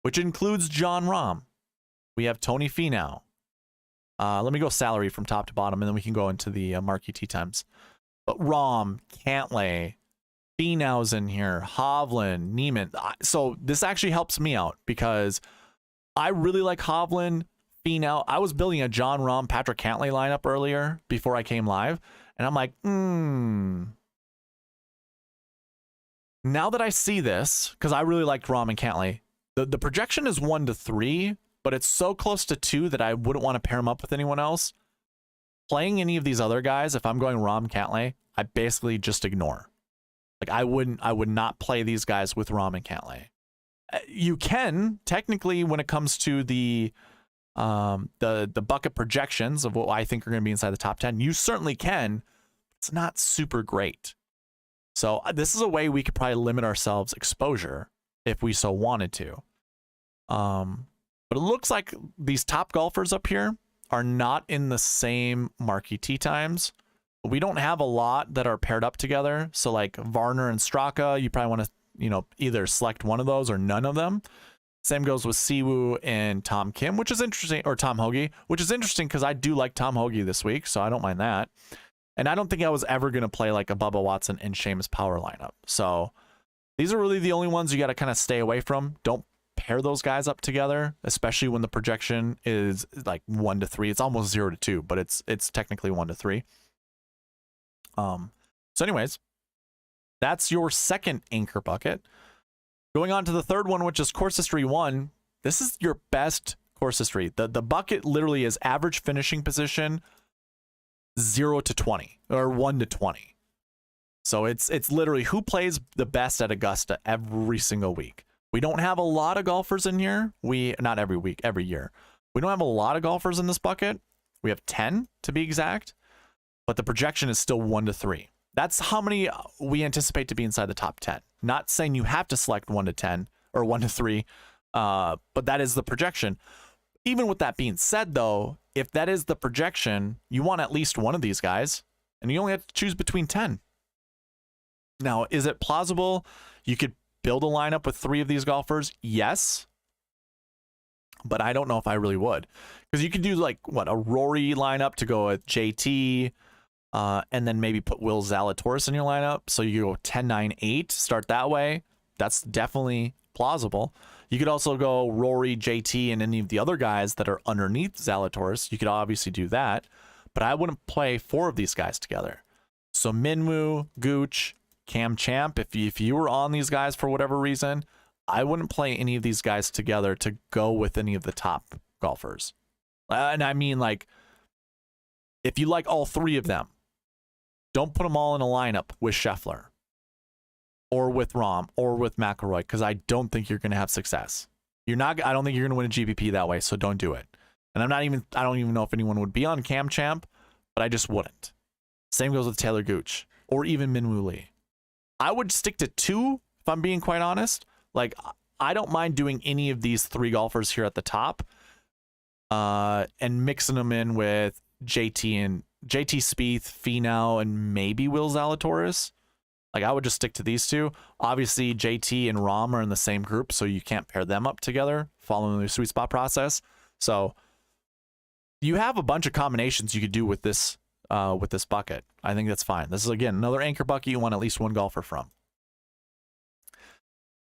which includes Jon Rahm. We have Tony Finau. Let me go salary from top to bottom, and then we can go into the Marquee Tee Times. But Rahm, Cantlay, Finau's in here, Hovland, Neiman. So this actually helps me out because I really like Hovland, Finau. I was building a Jon Rahm, Patrick Cantlay lineup earlier before I came live, and I'm like, Now that I see this, because I really liked Rahm and Cantlay, the projection is 1 to 3, but it's so close to 2 that I wouldn't want to pair them up with anyone else. Playing any of these other guys, if I'm going Rahm, Cantlay, I basically just ignore. Like I would not play these guys with Rahm and Cantlay. You can technically, when it comes to the bucket projections of what I think are going to be inside the top 10, you certainly can. It's not super great. So this is a way we could probably limit ourselves exposure if we so wanted to. But it looks like these top golfers up here are not in the same Marquee Tee Times. We don't have a lot that are paired up together. So like Varner and Straka, you probably want to, either select one of those or none of them. Same goes with Siwoo and Tom Kim, which is interesting, or Tom Hoagie, which is interesting because I do like Tom Hoagie this week, so I don't mind that. And I don't think I was ever going to play like a Bubba Watson and Seamus Power lineup. So these are really the only ones you got to kind of stay away from. Don't pair those guys up together, especially when the projection is like 1 to 3. It's almost 0 to 2, but it's technically 1 to 3. So anyways, that's your second anchor bucket. Going on to the third one, which is course history 1. This is your best course history. The bucket literally is average finishing position 0 to 20 or 1 to 20. So it's literally who plays the best at Augusta every single week. We don't have a lot of golfers in here. Not every week, every year. We don't have a lot of golfers in this bucket. We have 10 to be exact, but the projection is still 1 to 3. That's how many we anticipate to be inside the top 10. Not saying you have to select 1 to 10 or 1 to 3, but that is the projection. Even with that being said, though, if that is the projection, you want at least one of these guys, and you only have to choose between 10. Now, is it plausible you could build a lineup with 3 of these golfers? Yes, but I don't know if I really would, because you could do like a Rory lineup to go with JT, and then maybe put Will Zalatoris in your lineup, so you go 10-9-8, start that way. That's definitely plausible. You could also go Rory, JT, and any of the other guys that are underneath Zalatoris. You could obviously do that, but I wouldn't play 4 of these guys together. So Minwoo, Gooch, Cam Champ, if you were on these guys for whatever reason, I wouldn't play any of these guys together to go with any of the top golfers. And I mean, like, if you like all 3 of them, don't put them all in a lineup with Scheffler or with Rahm or with McIlroy, because I don't think you're going to have success. I don't think you're going to win a GPP that way, so don't do it. And I don't even know if anyone would be on Cam Champ, but I just wouldn't. Same goes with Taylor Gooch or even Minwoo Lee. I would stick to 2 if I'm being quite honest. Like, I don't mind doing any of these 3 golfers here at the top and mixing them in with JT Spieth, Finau, and maybe Will Zalatoris. Like, I would just stick to these 2. Obviously, JT and Rahm are in the same group, so you can't pair them up together following the sweet spot process. So you have a bunch of combinations you could do with this bucket. I think that's fine. This is, again, another anchor bucket you want at least 1 golfer from.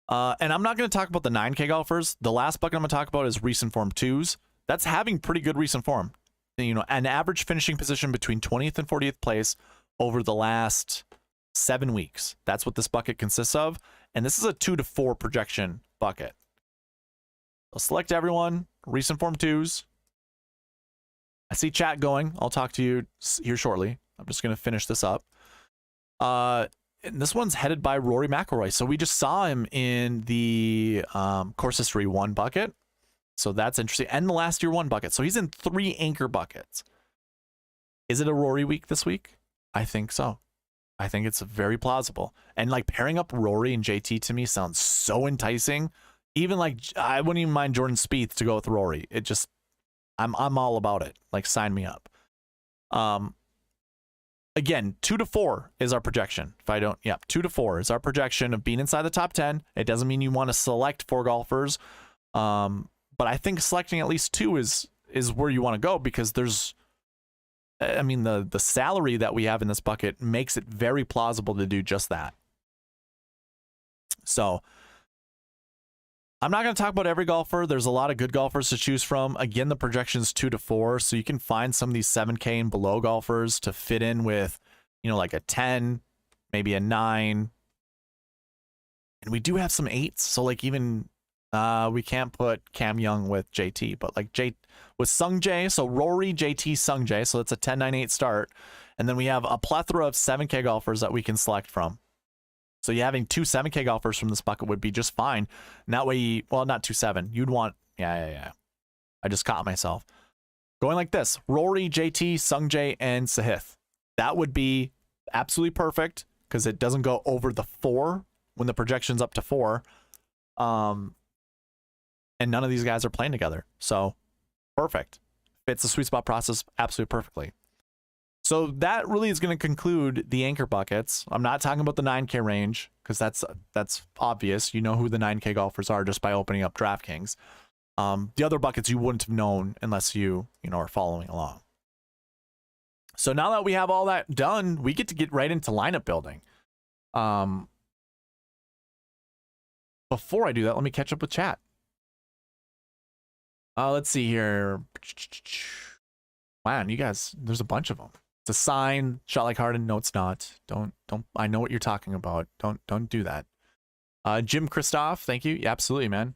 And I'm not going to talk about the 9K golfers. The last bucket I'm going to talk about is recent form 2s. That's having pretty good recent form. You know, an average finishing position between 20th and 40th place over the last 7 weeks. That's what this bucket consists of. And this is a 2 to 4 projection bucket. I'll select everyone, recent form 2s. I see chat going. I'll talk to you here shortly. I'm just going to finish this up. And this one's headed by Rory McIlroy. So we just saw him in the course history 1 bucket. So that's interesting. And the last year 1 bucket. So he's in 3 anchor buckets. Is it a Rory week this week? I think so. I think it's very plausible. And like pairing up Rory and JT to me sounds so enticing. Even like, I wouldn't even mind Jordan Spieth to go with Rory. It just, I'm all about it. Like, sign me up. Again, 2 to 4 is our projection. If I don't, 2 to 4 is our projection of being inside the top 10. It doesn't mean you want to select 4 golfers. But I think selecting at least 2 is where you want to go, because there's, I mean, the salary that we have in this bucket makes it very plausible to do just that. So I'm not going to talk about every golfer. There's a lot of good golfers to choose from. Again, the projection's 2 to 4, so you can find some of these 7K and below golfers to fit in with, you know, like a 10, maybe a 9. And we do have some 8s, so like even we can't put Cam Young with JT, but like with Sung Jae, so Rory, JT, Sung Jae, so it's a 10, 9, 8 start. And then we have a plethora of 7K golfers that we can select from. So you having 2 7K golfers from this bucket would be just fine. And that way, well, not 2 7. You'd want, yeah. I just caught myself. Going like this: Rory, JT, Sungjae, and Sahith. That would be absolutely perfect because it doesn't go over the 4 when the projection's up to 4. And none of these guys are playing together. So perfect. Fits the sweet spot process absolutely perfectly. So that really is going to conclude the anchor buckets. I'm not talking about the 9K range because that's obvious. You know who the 9K golfers are just by opening up DraftKings. The other buckets you wouldn't have known unless you are following along. So now that we have all that done, we get to get right into lineup building. Before I do that, let me catch up with chat. Let's see here. Man, you guys, there's a bunch of them. It's a sign. Shot like Harden. No, it's not. Don't. I know what you're talking about. Don't do that. Jim Christoph, thank you. Yeah, absolutely, man.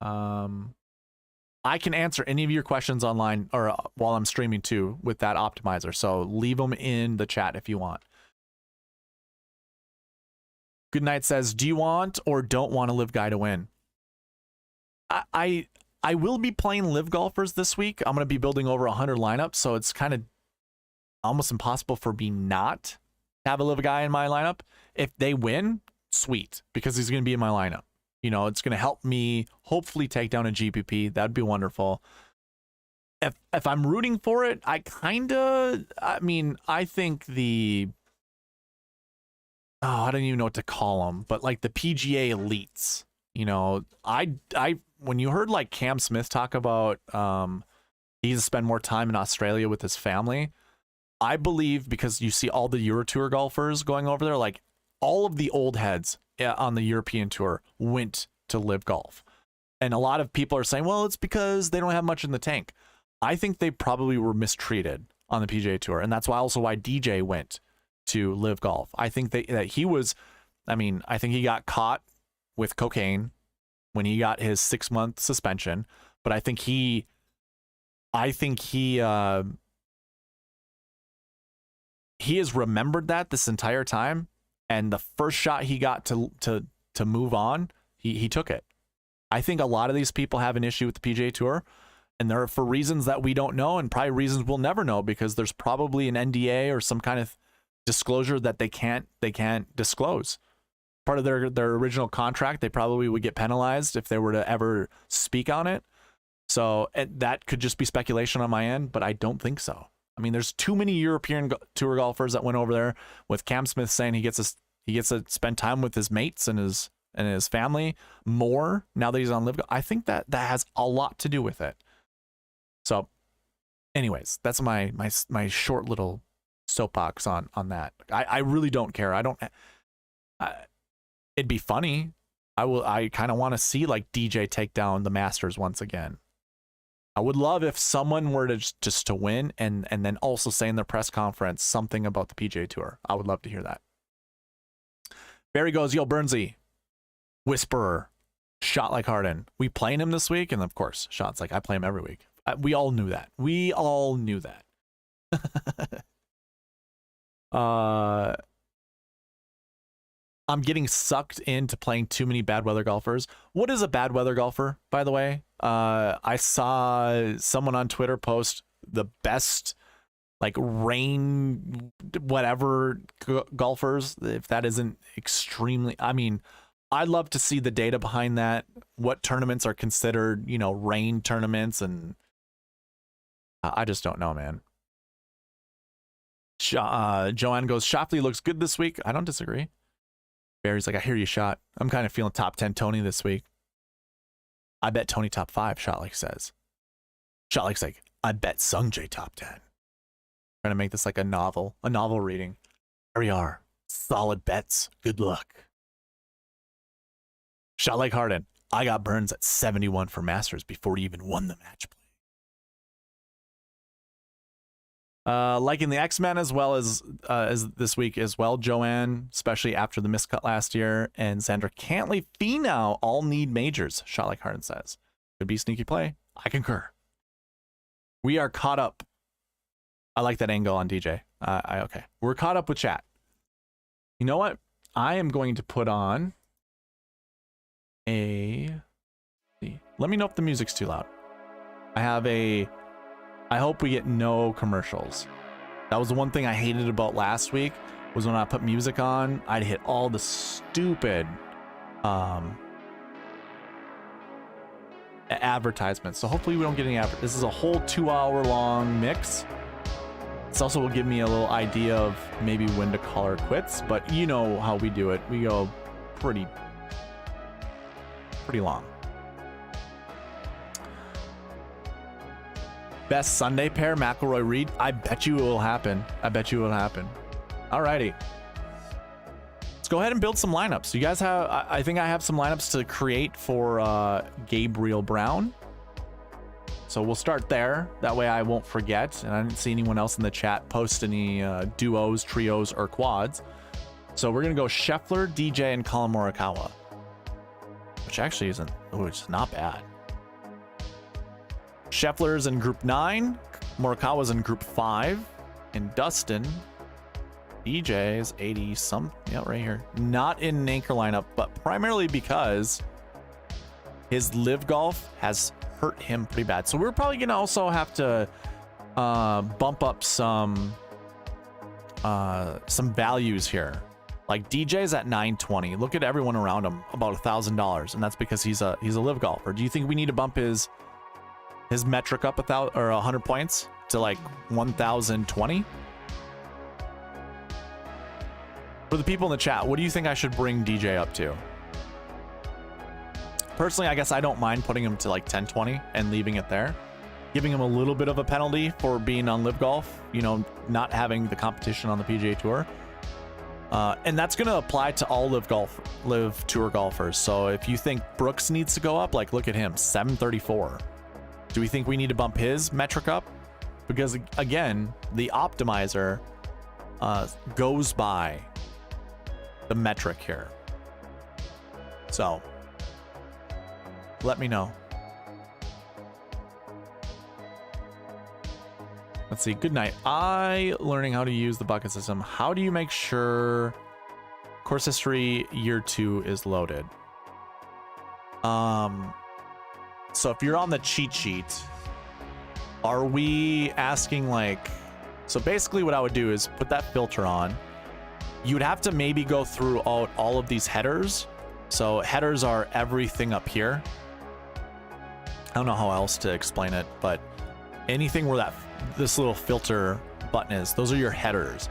I can answer any of your questions online or while I'm streaming too with that optimizer. So leave them in the chat if you want. Good Night says, do you want or don't want a live guy to win? I will be playing live golfers this week. I'm going to be building over 100 lineups, so it's kind of almost impossible for me not to have a live guy in my lineup. If they win, sweet, because he's going to be in my lineup. You know, it's going to help me hopefully take down a GPP. That'd be wonderful. If I'm rooting for it, I think the, I don't even know what to call them, but like the PGA elites, you know, when you heard like Cam Smith talk about he needs to spend more time in Australia with his family, I believe because you see all the Euro Tour golfers going over there, like all of the old heads on the European Tour went to live golf. And a lot of people are saying, well, it's because they don't have much in the tank. I think they probably were mistreated on the PGA Tour. And that's why DJ went to live golf. I think that he was, I think he got caught with cocaine when he got his 6-month suspension, but I think he has remembered that this entire time, and the first shot he got to move on, he took it. I think a lot of these people have an issue with the PGA Tour, And they're for reasons that we don't know, and probably reasons we'll never know, because there's probably an NDA or some kind of disclosure that they can't disclose. Part of their original contract, they probably would get penalized if they were to ever speak on it. So that could just be speculation on my end, but I don't think so. I mean, there's too many European tour golfers that went over there, with Cam Smith saying he gets to spend time with his mates and his family more now that he's on Live Golf. I think that has a lot to do with it. So anyways, that's my short little soapbox on that. I really don't care. It'd be funny. I kind of want to see like DJ take down the Masters once again. I would love if someone were to just to win and then also say in their press conference something about the PGA Tour. I would love to hear that. Barry goes, yo, Burnsy, Whisperer, shot like Harden. We playing him this week? And of course, Shot's like, I play him every week. We all knew that. We all knew that. I'm getting sucked into playing too many bad weather golfers. What is a bad weather golfer, by the way? I saw someone on Twitter post the best like rain whatever golfers, if that isn't extremely, I mean, I'd love to see the data behind that. What tournaments are considered, rain tournaments, and I just don't know, man. Joanne goes, Shoffley looks good this week. I don't disagree. Barry's like, I hear you, Shot. I'm kind of feeling top 10 Tony this week. I bet Tony top 5, Shot like says. Shot like's like, I bet Sungjae top 10. Trying to make this like a novel reading. There we are. Solid bets. Good luck. Shot like Harden. I got Burns at 71 for Masters before he even won the match play. Liking the X-Men as well as this week as well, Joanne, especially after the miscut last year, and Sandra Cantley, Finau all need majors. Shot like Harden says, could be sneaky play. I concur. We are caught up. I like that angle on DJ. Okay, we're caught up with chat. You know what? I am going to put on a. Let me know if the music's too loud. I hope we get no commercials. That was the one thing I hated about last week, was when I put music on, I'd hit all the stupid advertisements. So hopefully we don't get any This is a whole 2-hour-long mix. This also will give me a little idea of maybe when to call her quits, but you know how we do it. We go pretty long. Best Sunday pair, McIlroy Reed. I bet you it will happen. Alrighty. Let's go ahead and build some lineups. You guys have, I think I have some lineups to create for Gabriel Brown. So we'll start there. That way I won't forget. And I didn't see anyone else in the chat post any duos, trios, or quads. So we're going to go Scheffler, DJ, and Colin Morikawa. Which actually isn't, it's not bad. Scheffler's in group 9, Morikawa's in group 5, and Dustin, DJ's 80 some, yeah, right here. Not in an anchor lineup, but primarily because his live golf has hurt him pretty bad. So we're probably gonna also have to bump up some values here. Like DJ's at 920. Look at everyone around him, about $1,000, and that's because he's a live golfer. Do you think we need to bump his metric up 100 points to like 1,020? For the people in the chat, what do you think I should bring DJ up to? Personally, I guess I don't mind putting him to like 1020 and leaving it there, giving him a little bit of a penalty for being on live golf, not having the competition on the PGA Tour. And that's going to apply to all live tour golfers. So if you think Brooks needs to go up, like look at him, 734. Do we think we need to bump his metric up? Because again, the optimizer goes by the metric here. So let me know. Let's see. Good night. Learning how to use the bucket system. How do you make sure course history year 2 is loaded? So if you're on the cheat sheet, Are we asking like, so basically what I would do is put that filter on. You would have to maybe go through all of these headers. So headers are everything up here. I don't know how else to explain it, but anything where this little filter button is, those are your headers.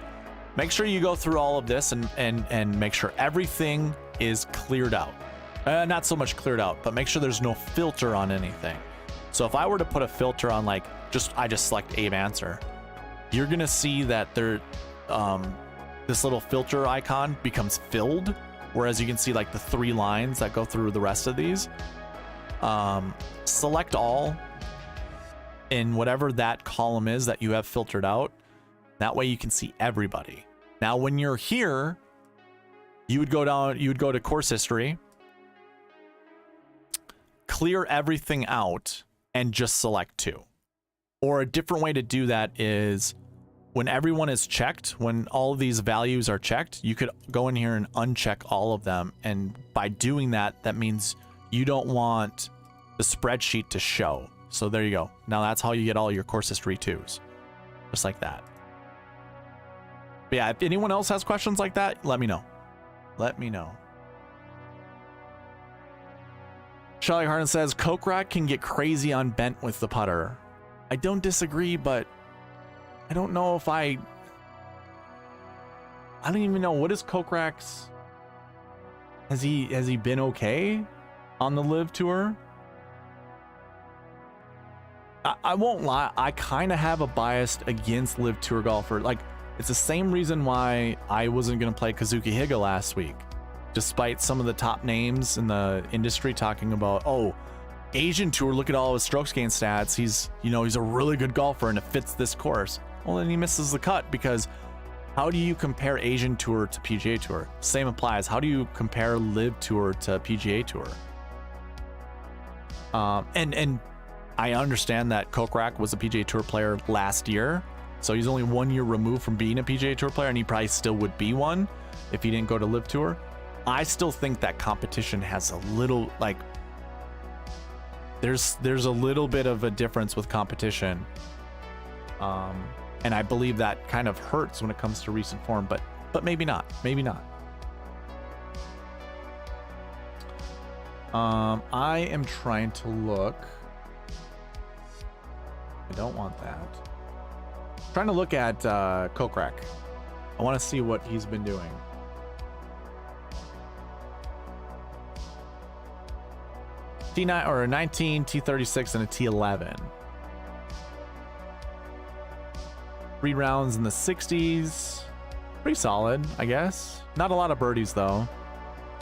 Make sure you go through all of this and make sure everything is cleared out. Not so much cleared out, but make sure there's no filter on anything. So if I were to put a filter on, like, I just select Abe Answer, you're gonna see that this little filter icon becomes filled, whereas you can see like the 3 lines that go through the rest of these. Select all in whatever that column is that you have filtered out. That way you can see everybody. Now, when you're here, you would go to course history, clear everything out, and just select 2. Or a different way to do that is when everyone is checked, when all of these values are checked, you could go in here and uncheck all of them. And by doing that, that means you don't want the spreadsheet to show. So there you go. Now that's how you get all your course history 2s. Just like that. But yeah, if anyone else has questions like that, let me know. Let me know. Charlie Harden says, Coke Rack can get crazy on bent with the putter. I don't disagree, but I don't know if I don't even know, what is Coke Rack's, has he been okay on the Live Tour? I won't lie, I kind of have a bias against Live Tour golfer. Like, it's the same reason why I wasn't going to play Kazuki Higa last week, despite some of the top names in the industry talking about, oh, Asian Tour, look at all his strokes gain stats. He's a really good golfer and it fits this course. Well, then he misses the cut, because how do you compare Asian Tour to PGA Tour? Same applies. How do you compare Live Tour to PGA Tour? And I understand that Coke Rack was a PGA Tour player last year, so he's only 1 year removed from being a PGA Tour player, and he probably still would be one if he didn't go to Live Tour. I still think that competition has a little, like, there's a little bit of a difference with competition, and I believe that kind of hurts when it comes to recent form, but maybe not. I am trying to look. I don't want that. I'm trying to look at Coke Rack. I want to see what he's been doing. T9 or a 19, T36, and a T11. 3 rounds in the 60s. Pretty solid, I guess. Not a lot of birdies though.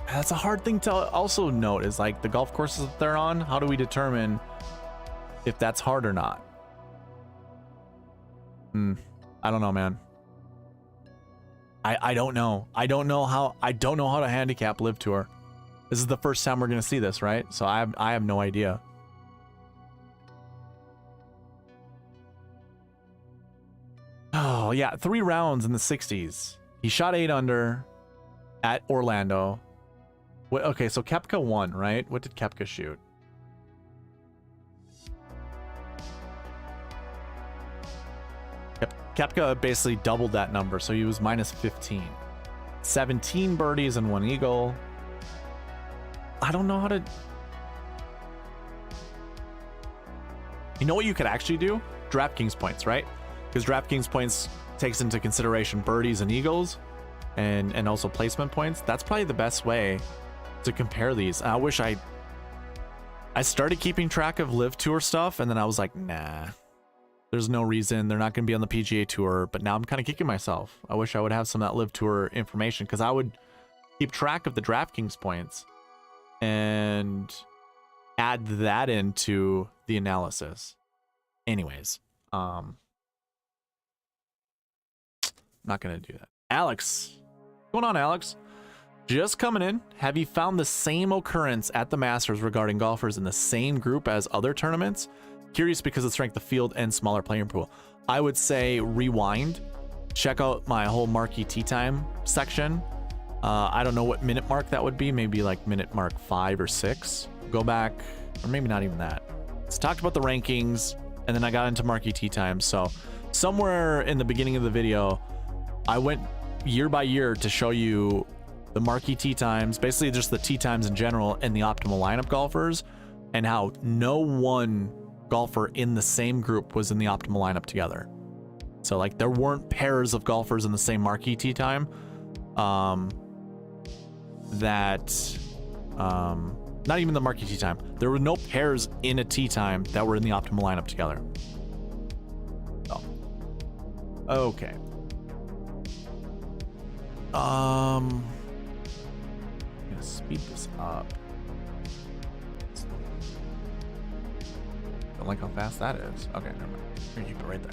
That's a hard thing to also note, is like the golf courses that they're on. How do we determine if that's hard or not? I don't know, man. I don't know. I don't know how to handicap Live Tour. This is the first time we're gonna see this, right? So I have no idea. Oh yeah, 3 rounds in the 60s. He shot 8 under at Orlando. Okay, so Koepka won, right? What did Koepka shoot? Koepka basically doubled that number, so he was minus 15. 17 birdies and 1 eagle. I don't know how to... You know what you could actually do? DraftKings points, right? Because DraftKings points takes into consideration birdies and eagles, and also placement points. That's probably the best way to compare these. I wish I started keeping track of Live Tour stuff, and then I was like, nah, there's no reason. They're not going to be on the PGA Tour. But now I'm kind of kicking myself. I wish I would have some of that Live Tour information, because I would keep track of the DraftKings points and add that into the analysis. Anyways, I'm not going to do that. Alex, what's going on, Alex? Just coming in. Have you found the same occurrence at the Masters regarding golfers in the same group as other tournaments? Curious because of the strength of field and smaller player pool. I would say rewind. Check out my whole Marquee Tee Time section. I don't know what minute mark that would be. Maybe like minute mark 5 or 6. Go back, or maybe not even that. It's talked about the rankings. and then I got into Marquee Tee Times. So somewhere in the beginning of the video, I went year by year to show you the Marquee Tee Times, basically just the tee times in general, and the optimal lineup golfers, and how no one golfer in the same group was in the optimal lineup together. So like there weren't pairs of golfers in the same Marquee Tee Time. Not even the Marquee Tee Time. There were no pairs in a tee time that were in the optimal lineup together. So, okay. I'm gonna speed this up. Don't like how fast that is. Okay, never mind. I'm gonna keep it right there.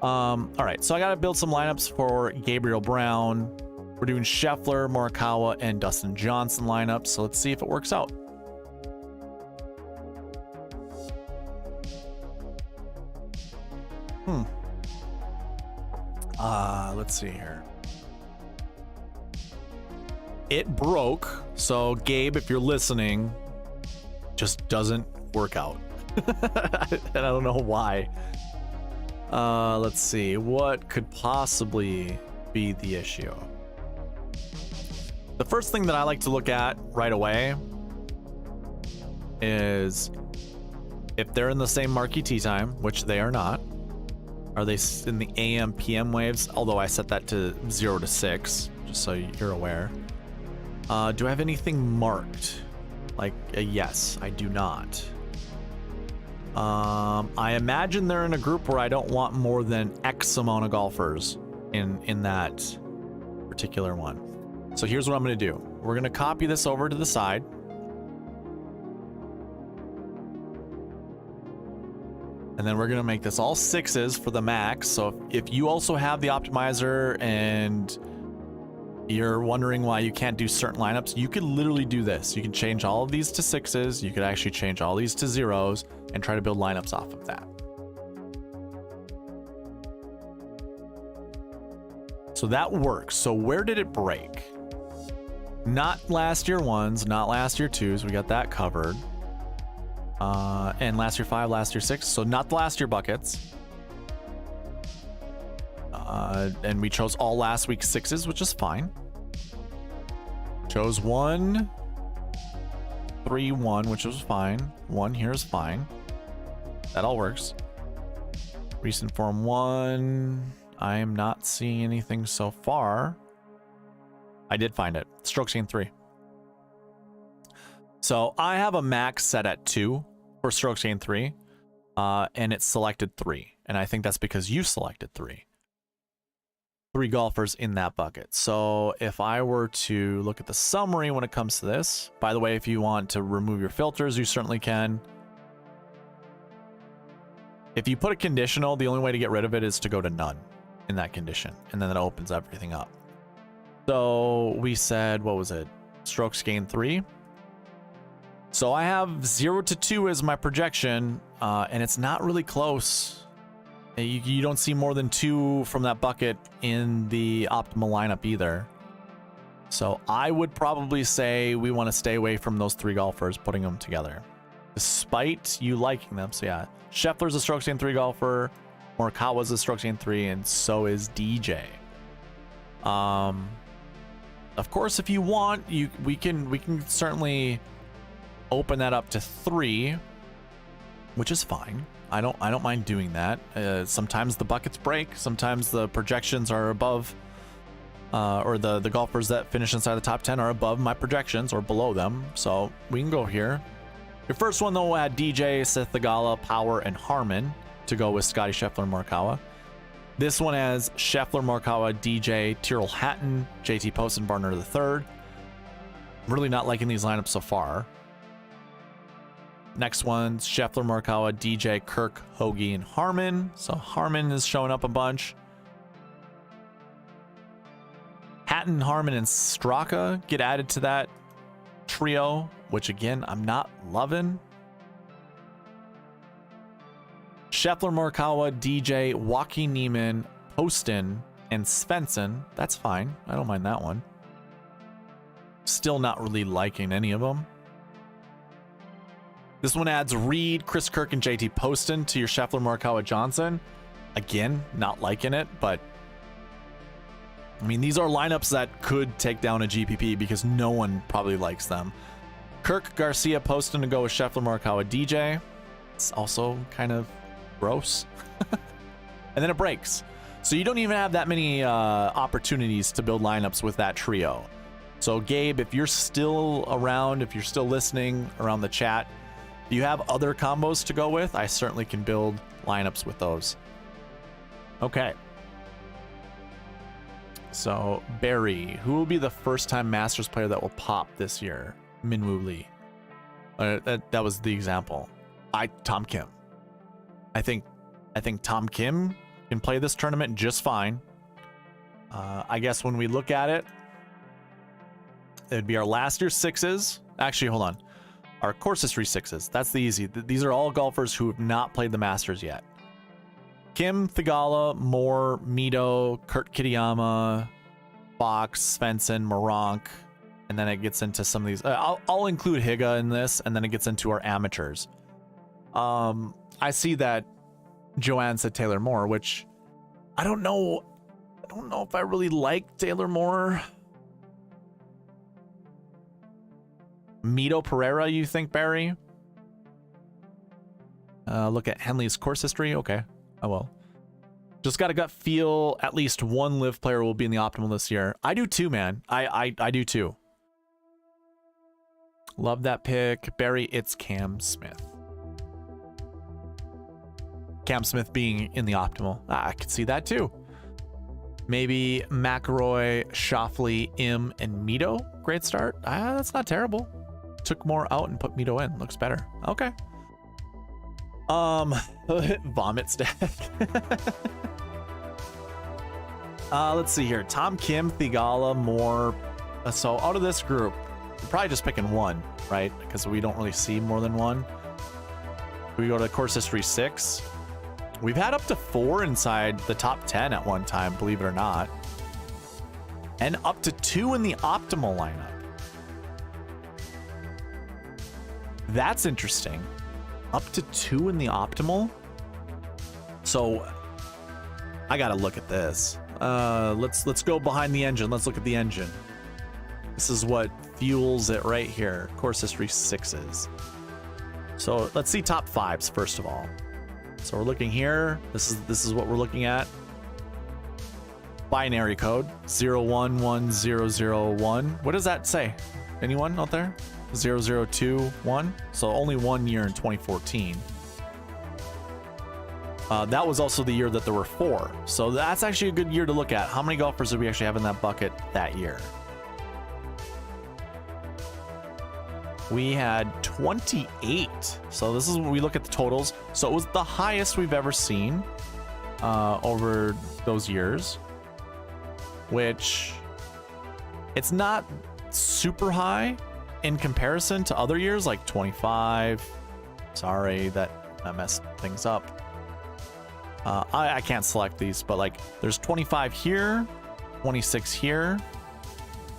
All right, so I gotta build some lineups for Gabriel Brown. We're doing Scheffler, Morikawa, and Dustin Johnson lineups. So let's see if it works out. Let's see here. It broke. So Gabe, if you're listening, just doesn't work out. And I don't know why. Let's see. What could possibly be the issue? The first thing that I like to look at right away is if they're in the same Marquee Tee Time, which they are not. Are they in the AM PM waves? Although I set that to 0 to 6, just so you're aware. Do I have anything marked? Like a yes, I do not. I imagine they're in a group where I don't want more than X amount of golfers in that particular one. So here's what I'm going to do. We're going to copy this over to the side. And then we're going to make this all 6s for the max. So if you also have the optimizer and you're wondering why you can't do certain lineups, you could literally do this. You can change all of these to 6s. You could actually change all these to 0s and try to build lineups off of that. So that works. So where did it break? Not last year 1s, not last year 2s. We got that covered. And last year 5, last year 6. So not the last year buckets. And we chose all last week's 6s, which is fine. Chose 1, 3, 1, which was fine. 1 here is fine. That all works. Recent form 1. I am not seeing anything so far. I did find it. Strokes gained 3. So I have a max set at 2 for strokes gained 3. And it's selected 3. And I think that's because you selected 3. 3 golfers in that bucket. So if I were to look at the summary when it comes to this, by the way, if you want to remove your filters, you certainly can. If you put a conditional, the only way to get rid of it is to go to none in that condition. And then it opens everything up. So we said, what was it? Strokes gained 3. So I have 0 to 2 as my projection, and it's not really close. You don't see more than 2 from that bucket in the optimal lineup either. So I would probably say we want to stay away from those 3 golfers, putting them together, despite you liking them. So yeah, Scheffler's a strokes gained 3 golfer, Morikawa's a strokes gained 3, and so is DJ. Of course, if you want, we can certainly open that up to 3, which is fine. I don't mind doing that. Sometimes the buckets break. Sometimes the projections are above, or the golfers that finish inside the top 10 are above my projections or below them. So we can go here. Your first one though had DJ, Seth Theegala, Power, and Harmon to go with Scotty Scheffler and Morikawa. This one has Scheffler, Morikawa, DJ, Tyrrell Hatton, JT Post, and Varner III. Really not liking these lineups so far. Next one's Scheffler, Morikawa, DJ, Kirk, Hoagie, and Harmon. So Harmon is showing up a bunch. Hatton, Harmon, and Straka get added to that trio, which again, I'm not loving. Scheffler, Morikawa, DJ, Joaquin Niemann, Poston, and Svensson. That's fine. I don't mind that one. Still not really liking any of them. This one adds Reed, Chris Kirk, and JT Poston to your Scheffler, Morikawa, Johnson. Again, not liking it, but I mean, these are lineups that could take down a GPP because no one probably likes them. Kirk, Garcia, Poston to go with Scheffler, Morikawa, DJ. It's also kind of gross. And then it breaks. So you don't even have that many opportunities to build lineups with that trio. So Gabe, if you're still around, if you're still listening around the chat, if you have other combos to go with, I certainly can build lineups with those. Okay. So Barry, who will be the first-time Masters player that will pop this year? Minwoo Lee. That was the example. Tom Kim. I think Tom Kim can play this tournament just fine. I guess when we look at it, it'd be our last year's sixes. Actually, hold on. Our course history sixes. That's the easy. These are all golfers who have not played the Masters yet. Kim, Thigala, Moore, Mito, Kurt Kitayama, Fox, Svensson, Moronk, and then it gets into some of these. I'll include Higa in this, and then it gets into our amateurs. I see that Joanne said Taylor Moore, which I don't know. I don't know if I really like Taylor Moore. Mito Pereira, you think, Barry? Look at Henley's course history. Okay, I will. Just got a gut feel at least one live player will be in the optimal this year. I do too, man. I do too. Love that pick. Barry, it's Cam Smith. Cam Smith being in the optimal. I could see that too. Maybe McElroy, Schauffele, Im, and Mito. Great start. That's not terrible. Took more out and put Mito in. Looks better. Okay. Vomit stack. Let's see here. Tom Kim, Thigala, Moore. So out of this group, we're probably just picking one, right? Because we don't really see more than one. We go to course history 6. We've had up to 4 inside the top 10 at one time, believe it or not. And up to 2 in the optimal lineup. That's interesting. Up to 2 in the optimal. So I gotta look at this. Let's go behind the engine. Let's look at the engine. This is what fuels it right here. Course history 6s. So let's see top 5s first of all. So we're looking here. This is what we're looking at. Binary code 011001. What does that say? Anyone out there? 0021. So only 1 year in 2014. That was also the year that there were 4. So that's actually a good year to look at. How many golfers did we actually have in that bucket that year? We had 28. So this is when we look at the totals. So it was the highest we've ever seen over those years, which it's not super high in comparison to other years like 25. Sorry, that messed things up. I can't select these, but like there's 25 here, 26 here,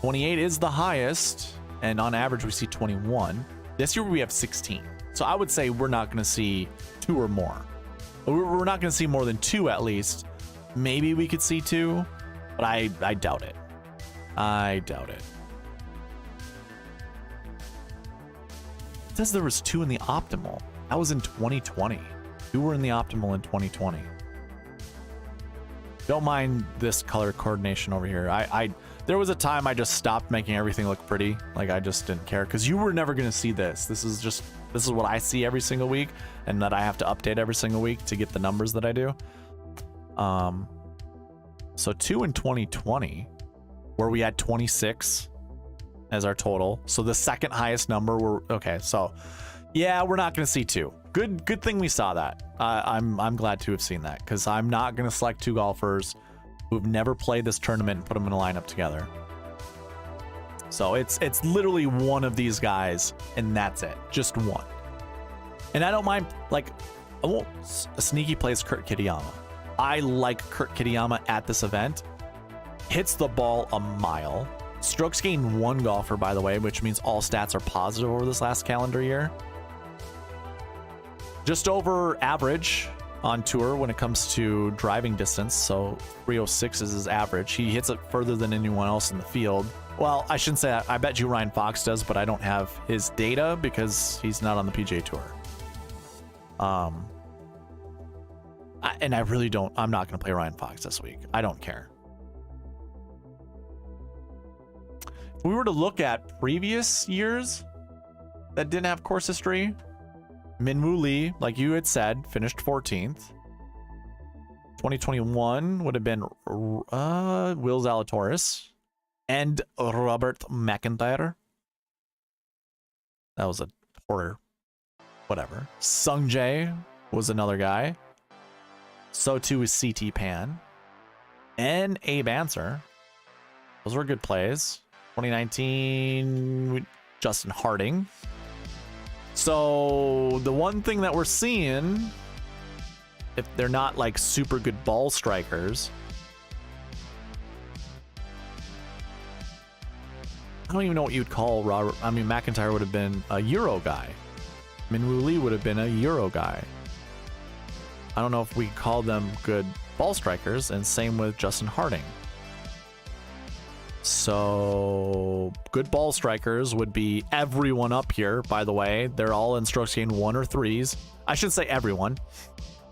28 is the highest, and on average we see 21. This year we have 16. So I would say we're not going to see 2 or more. We're not going to see more than 2 at least. Maybe we could see 2, but I doubt it. I doubt it. It says there was 2 in the optimal. That was in 2020. 2 were in the optimal in 2020. Don't mind this color coordination over here. There was a time I just stopped making everything look pretty. Like I just didn't care because you were never gonna see this. This is what I see every single week, and that I have to update every single week to get the numbers that I do. So 2 in 2020, where we had 26 as our total. So the second highest number were okay. So yeah, we're not gonna see 2. Good thing we saw that. I'm glad to have seen that because I'm not gonna select 2 golfers who've never played this tournament and put them in a lineup together. So it's literally one of these guys, and that's it, just one. And I don't mind, like, I won't sneaky plays Kurt Kitayama. I like Kurt Kitayama at this event. Hits the ball a mile. Strokes gained 1 golfer, by the way, which means all stats are positive over this last calendar year. Just over average on tour when it comes to driving distance. So 306 is his average. He hits it further than anyone else in the field. Well, I shouldn't say that. I bet you Ryan Fox does, but I don't have his data because he's not on the PGA Tour. And I really don't. I'm not going to play Ryan Fox this week. I don't care. If we were to look at previous years that didn't have course history, Minwoo Lee, like you had said, finished 14th. 2021 would have been Will Zalatoris and Robert McIntyre. That was a porter. Whatever. Sung Jae was another guy. So too is CT Pan. And Abe Answer. Those were good plays. 2019, Justin Harding. So the one thing that we're seeing, if they're not like super good ball strikers, I don't even know what you'd call Robert. I mean, McIntyre would have been a Euro guy. Minwoo Lee would have been a Euro guy. I don't know if we call them good ball strikers, and same with Justin Harding. So good ball strikers would be everyone up here, by the way. They're all in strokes gained 1 or 3s. I should say everyone.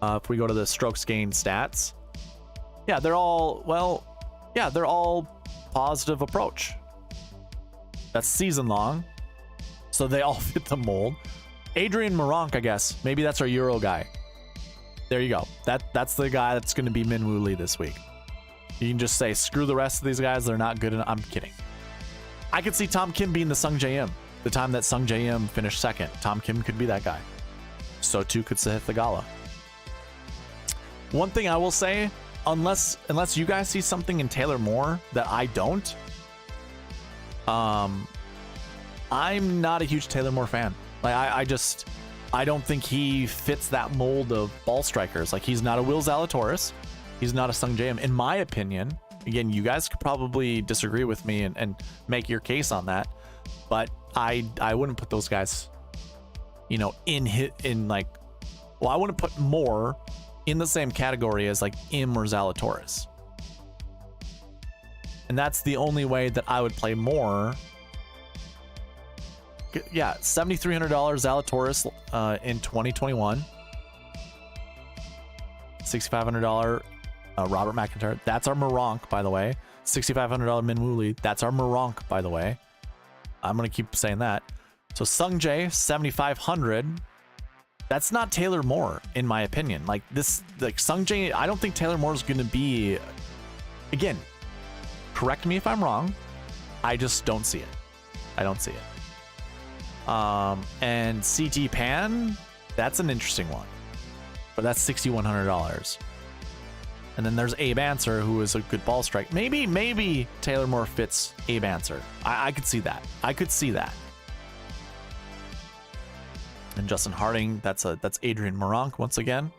If we go to the strokes gained stats. Yeah, they're all, well, yeah, they're all positive approach. That's season long. So they all fit the mold. Adrian Moronk, I guess. Maybe that's our Euro guy. There you go. That's the guy that's going to be Minwoo Lee this week. You can just say, screw the rest of these guys. They're not good enough. I'm kidding. I could see Tom Kim being the Sung Jae-im. The time that Sung Jae-im finished second, Tom Kim could be that guy. So too could Sahith Theegala. One thing I will say, unless you guys see something in Taylor Moore that I don't, I'm not a huge Taylor Moore fan. Like I don't think he fits that mold of ball strikers. Like, he's not a Will Zalatoris. He's not a Sung Jae-im. In my opinion, again, you guys could probably disagree with me and make your case on that, but I wouldn't put those guys, you know, I wouldn't put Moore in the same category as like Im or Zalatoris. And that's the only way that I would play Moore. Yeah, $7,300 Zalatoris in 2021. $6,500 Robert McIntyre. That's our Moronk, by the way. $6,500 Minwoo Lee. That's our Moronk, by the way. I'm going to keep saying that. So Sung Jae, $7,500. That's not Taylor Moore, in my opinion. Like Sung Jae, I don't think Taylor Moore is going to be, again, correct me if I'm wrong. I just don't see it. I don't see it. And CT Pan, that's an interesting one, but that's $6,100. And then there's Abe Answer, who is a good ball strike. Maybe Taylor Moore fits Abe Answer. I could see that. I could see that. And Justin Harding, that's Adrian Moronk once again.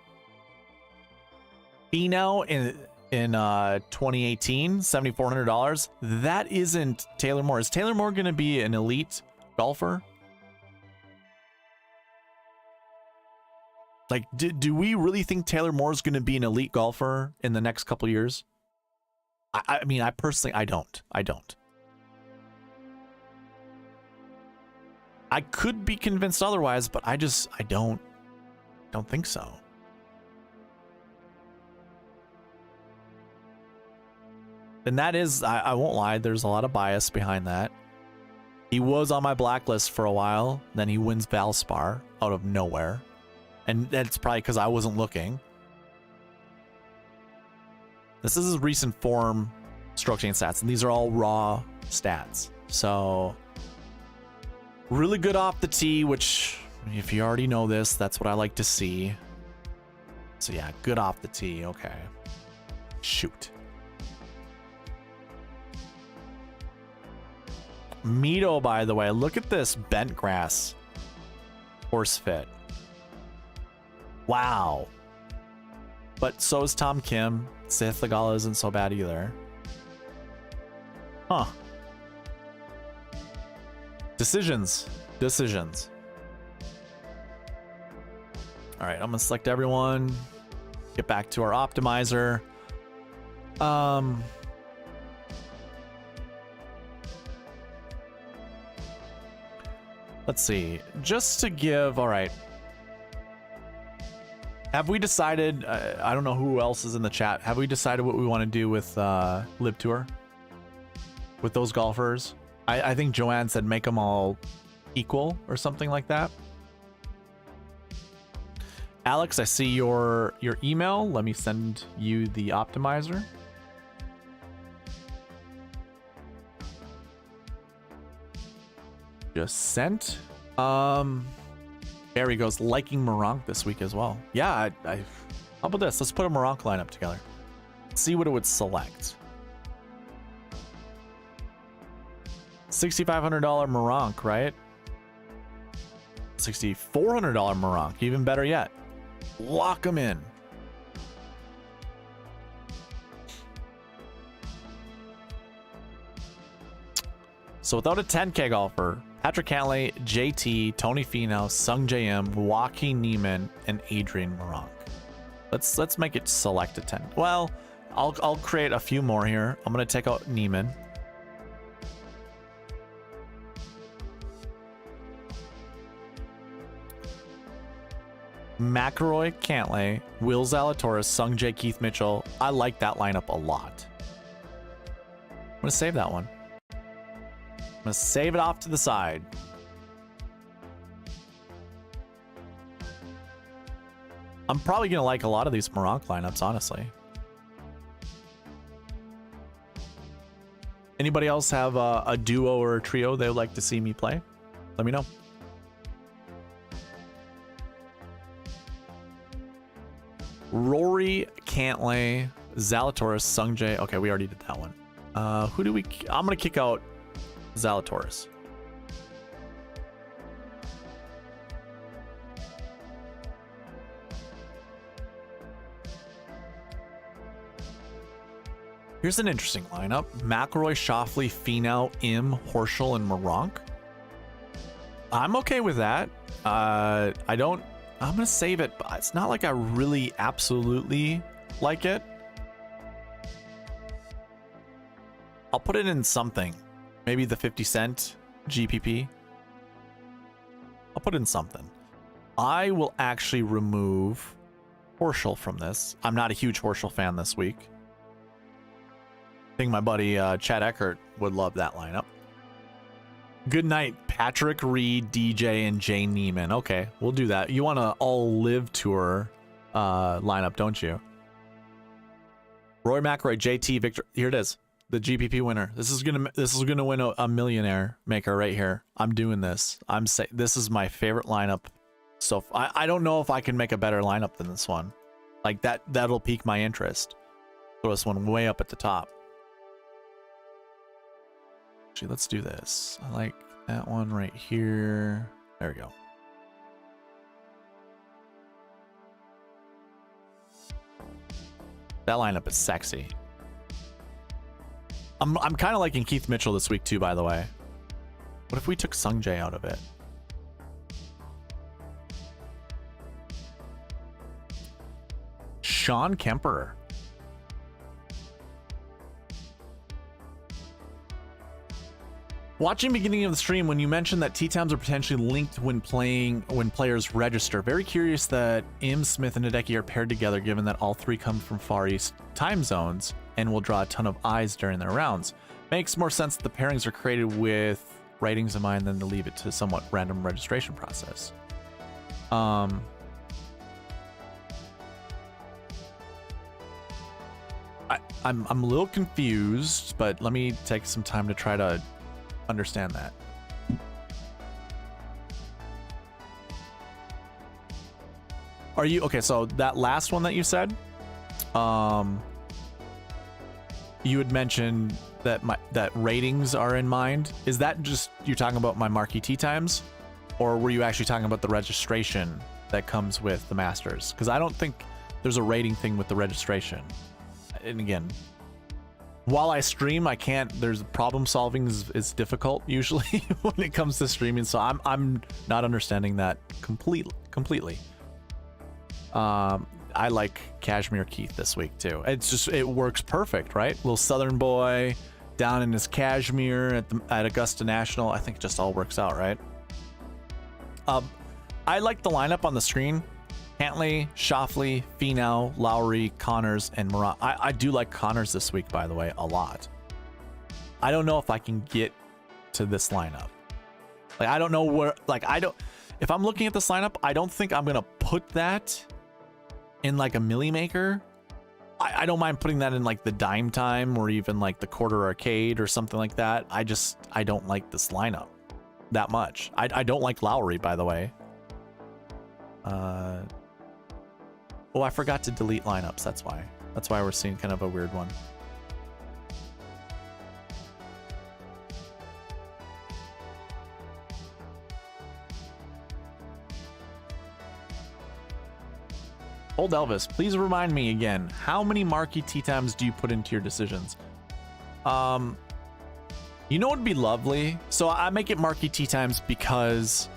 Finau in 2018, $7,400. That isn't Taylor Moore. Is Taylor Moore going to be an elite golfer? Like, do we really think Taylor Moore is going to be an elite golfer in the next couple years? I mean, I personally, I don't. I could be convinced otherwise, but I don't think so. And that is, I won't lie, there's a lot of bias behind that. He was on my blacklist for a while, then he wins Valspar out of nowhere. And that's probably because I wasn't looking. This is his recent form stroke chain stats, and these are all raw stats. So really good off the tee, which if you already know this, that's what I like to see. So yeah, good off the tee. Okay. Shoot. Mito, by the way, look at this bent grass horse fit. Wow. But so is Tom Kim. Sahith Theegala isn't so bad either. Huh. Decisions. All right, I'm gonna select everyone. Get back to our optimizer. Let's see. Just to give, all right. Have we decided? I don't know who else is in the chat. Have we decided what we want to do with Live Tour? With those golfers? I think Joanne said make them all equal or something like that. Alex, I see your email. Let me send you the optimizer. Just sent. Barry goes liking Moronk this week as well. Yeah, how about this? Let's put a Moronk lineup together. See what it would select. $6,500 Moronk, right? $6,400 Moronk, even better yet. Lock them in. So without a 10K golfer, Patrick Cantlay, JT, Tony Finau, Sung JM, Joaquin Niemann, and Adrian Moronk. Let's make it select a 10. Well, I'll create a few more here. I'm gonna take out Niemann. McIlroy, Cantlay, Will Zalatoris, Sung Jae, Keith Mitchell. I like that lineup a lot. I'm gonna save that one. I'm gonna save it off to the side. I'm probably gonna like a lot of these Moronk lineups, honestly. Anybody else have a duo or a trio they would like to see me play? Let me know. Rory, Cantlay, Zalatoris, Sung Jae. Okay, we already did that one. Who do we? I'm gonna kick out Zalatoris. Here's an interesting lineup: McIlroy, Schauffele, Finau, Im, Horschel, and Moronk. I'm okay with that. I'm gonna save it, but it's not like I really absolutely like it. I'll put it in something. Maybe the 50 cent GPP. I'll put in something. I will actually remove Horschel from this. I'm not a huge Horschel fan this week. I think my buddy Chad Eckert would love that lineup. Good night, Patrick Reed, DJ, and Jay Neiman. Okay, we'll do that. You want to all Live Tour lineup, don't you? Roy McIlroy, JT, Victor. Here it is. The GPP winner. This is gonna win a millionaire maker right here. I'm doing this. This is my favorite lineup. So I don't know if I can make a better lineup than this one. Like that'll pique my interest. Throw this one way up at the top. Actually, let's do this. I like that one right here. There we go. That lineup is sexy. I'm kind of liking Keith Mitchell this week too, by the way. What if we took Sung Jae out of it? Sean Kemper. Watching beginning of the stream when you mentioned that tee times are potentially linked when players register. Very curious that Im, Smith, and Hideki are paired together, given that all three come from Far East time zones and will draw a ton of eyes during their rounds. Makes more sense that the pairings are created with ratings in mind than to leave it to somewhat random registration process. I'm a little confused, but let me take some time to try to understand that. Are you okay? So that last one that you said, you had mentioned that that ratings are in mind. Is that just you're talking about my Marquee Tee Times, or were you actually talking about the registration that comes with the Masters? Because I don't think there's a rating thing with the registration. And again, while I stream, I can't. There's problem solving is difficult usually when it comes to streaming. So I'm not understanding that completely. I like Cashmere Keith this week too. It's just, it works perfect, right? Little Southern boy down in his cashmere at Augusta National. I think it just all works out, right? I like the lineup on the screen. Cantlay, Schauffele, Finau, Lowry, Connors, and Moran. I do like Connors this week, by the way, a lot. I don't know if I can get to this lineup. Like, I don't know where, like, if I'm looking at this lineup, I don't think I'm going to put that in like a Millie Maker. I don't mind putting that in like the Dime Time or even like the Quarter Arcade or something like that. I don't like this lineup that much. I don't like Lowry, by the way. Oh, I forgot to delete lineups. That's why we're seeing kind of a weird one. Old Elvis, please remind me again, how many Marquee Tee Times do you put into your decisions? You know what would be lovely? So I make it Marquee Tee Times because...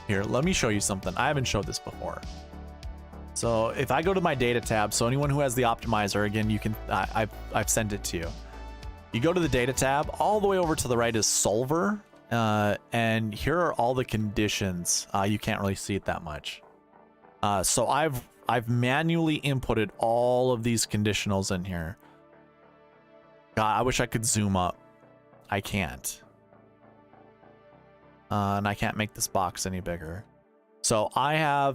Here, let me show you something. I haven't showed this before. So if I go to my data tab, so anyone who has the optimizer, again, you can, I've sent it to you. You go to the data tab, all the way over to the right is Solver, and here are all the conditions. You can't really see it that much. So I've manually inputted all of these conditionals in here. God, I wish I could zoom up. I can't. And I can't make this box any bigger. So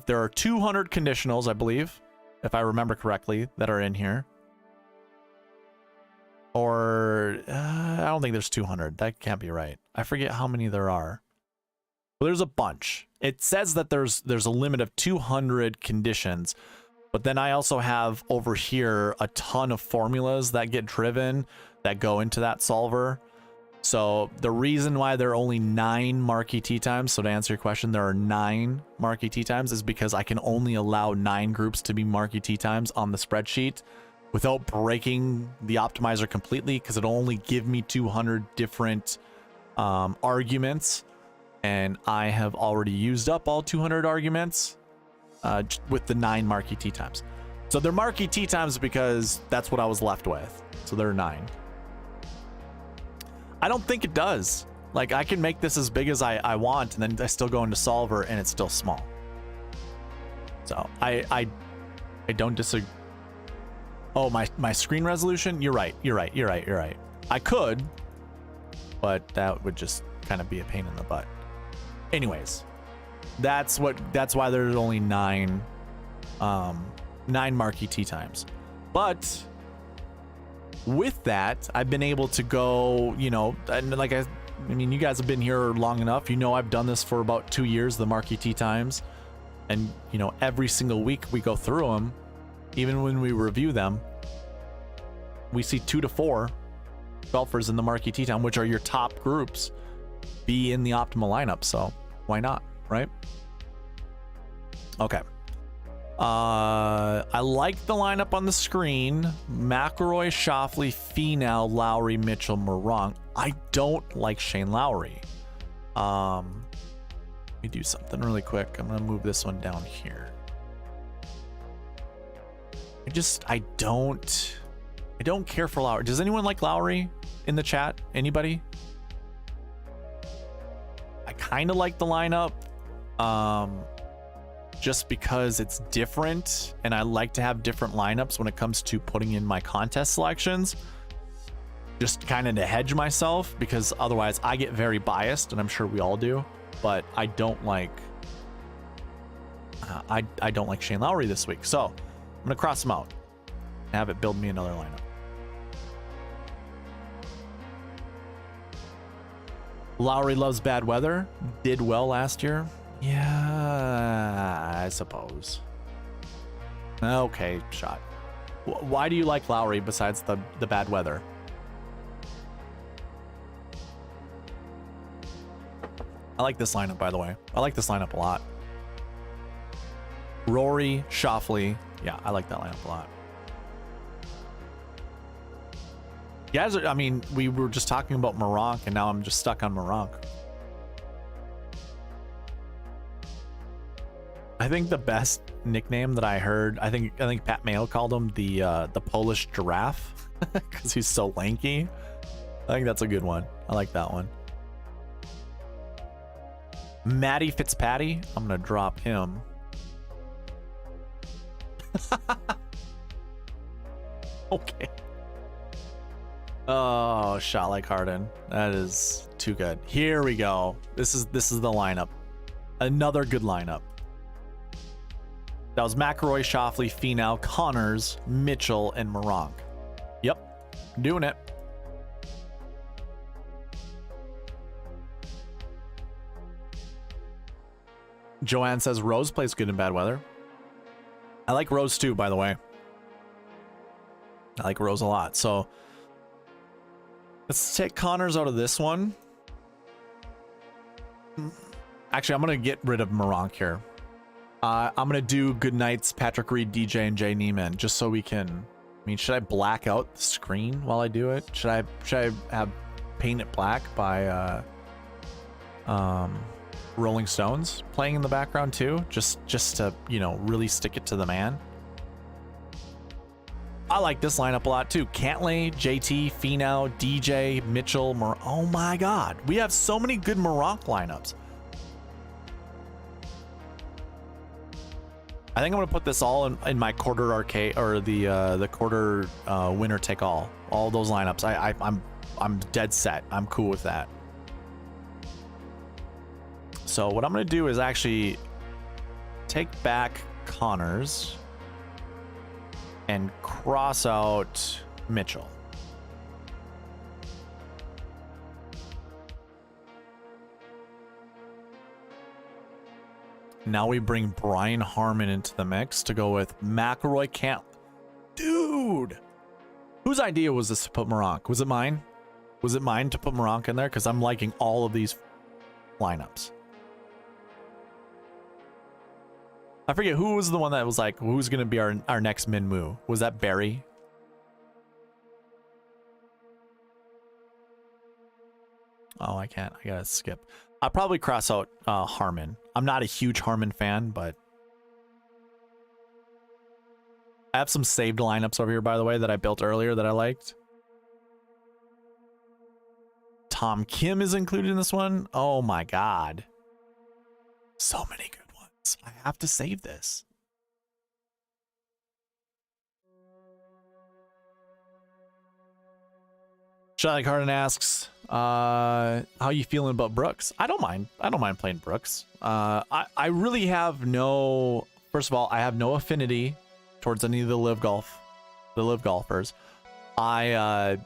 there are 200 conditionals, I believe, if I remember correctly, that are in here. Or, I don't think there's 200. That can't be right. I forget how many there are. Well, there's a bunch. It says that there's a limit of 200 conditions, but then I also have over here a ton of formulas that get driven that go into that solver. So the reason why there are only 9 Marquee Tee Times, so to answer your question, there are 9 Marquee Tee Times, is because I can only allow 9 groups to be Marquee Tee Times on the spreadsheet without breaking the optimizer completely, because it'll only give me 200 different arguments. And I have already used up all 200 arguments with the 9 Marquee Tee Times. So they're Marquee Tee Times because that's what I was left with. So there are 9. I don't think it does. Like, I can make this as big as I want, and then I still go into Solver, and it's still small. So I don't disagree. Oh, my screen resolution? You're right. I could, but that would just kind of be a pain in the butt. Anyways, that's why there's only 9 Marquee Tee Times. But with that, I've been able to go, you know, and like I mean, you guys have been here long enough. You know, I've done this for about 2 years, the Marquee Tee Times, and you know, every single week we go through them. Even when we review them, we see 2 to 4 golfers in the Marquee Tee Time, which are your top groups, be in the optimal lineup. So why not, right? Okay. I like the lineup on the screen. McIlroy, Schauffele, Finau, Lowry, Mitchell, Moran. I don't like Shane Lowry. Let me do something really quick. I'm gonna move this one down here. I don't care for Lowry. Does anyone like Lowry in the chat? Anybody? I kind of like the lineup. Just because it's different, and I like to have different lineups when it comes to putting in my contest selections, just kind of to hedge myself, because otherwise I get very biased, and I'm sure we all do. But I don't like I don't like Shane Lowry this week, so I'm gonna cross him out and have it build me another lineup. Lowry loves bad weather, did well last year. Yeah, I suppose. Okay, shot. Why do you like Lowry besides the bad weather? I like this lineup, by the way. I like this lineup a lot. Rory, Schauffele. Yeah, I like that lineup a lot. You guys, I mean, we were just talking about Moronk, and now I'm just stuck on Moronk. I think the best nickname that I heard, I think Pat Mayo called him the Polish giraffe because he's so lanky. I think that's a good one. I like that one. Matty Fitzpatty, I'm gonna drop him. Okay. Oh, shot like Harden. That is too good. Here we go. This is the lineup. Another good lineup. That was McIlroy, Schauffele, Finau, Connors, Mitchell, and Meronk. Yep, doing it. Joanne says Rose plays good in bad weather. I like Rose too, by the way. I like Rose a lot. So let's take Connors out of this one. Actually, I'm going to get rid of Meronk here. I'm going to do good nights, Patrick Reed, DJ, and Jay Neiman, just so we can... I mean, should I black out the screen while I do it? Should I have paint it black by Rolling Stones playing in the background too? Just to, you know, really stick it to the man. I like this lineup a lot too. Cantlay, JT, Finau, DJ, Mitchell, oh my God. We have so many good Meronk lineups. I think I'm gonna put this all in my quarter arcade, or the quarter winner take all those lineups. I'm dead set. I'm cool with that. So what I'm gonna do is actually take back Connors and cross out Mitchell. Now we bring Brian Harman into the mix to go with McIlroy. Can't, dude. Whose idea was this to put Meronk? Was it mine? Was it mine to put Meronk in there? Because I'm liking all of these lineups. I forget who was the one that was like, who's going to be our next min moo? Was that Barry? Oh, I can't. I gotta skip. I'll probably cross out Harman. I'm not a huge Harman fan, but I have some saved lineups over here, by the way, that I built earlier that I liked. Tom Kim is included in this one. Oh my God. So many good ones. I have to save this. Charlie Carden asks, how you feeling about Brooks? I don't mind playing Brooks. I really have no, first of all, I have no affinity towards any of the live golfers. I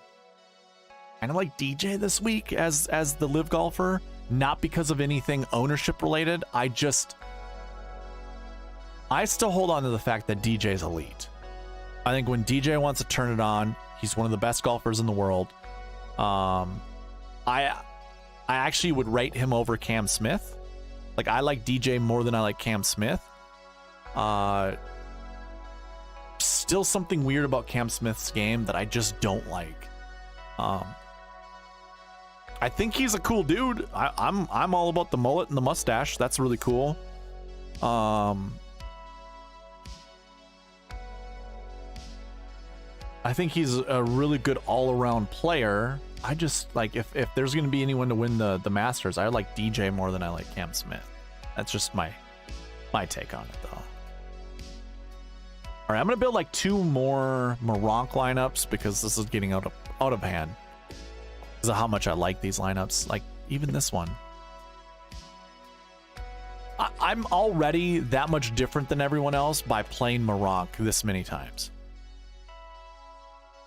kind of like DJ this week as the live golfer, not because of anything ownership related. I still hold on to the fact that DJ is elite. I think when DJ wants to turn it on, he's one of the best golfers in the world. I actually would rate him over Cam Smith. Like, I like DJ more than I like Cam Smith. Still something weird about Cam Smith's game that I just don't like. I think he's a cool dude. I'm all about the mullet and the mustache. That's really cool. I think he's a really good all-around player. I just like, if there's going to be anyone to win the Masters, I like DJ more than I like Cam Smith. That's just my take on it, though. All right, I'm going to build like 2 more Meronk lineups because this is getting out of hand. Because of how much I like these lineups. Like, even this one. I'm already that much different than everyone else by playing Meronk this many times.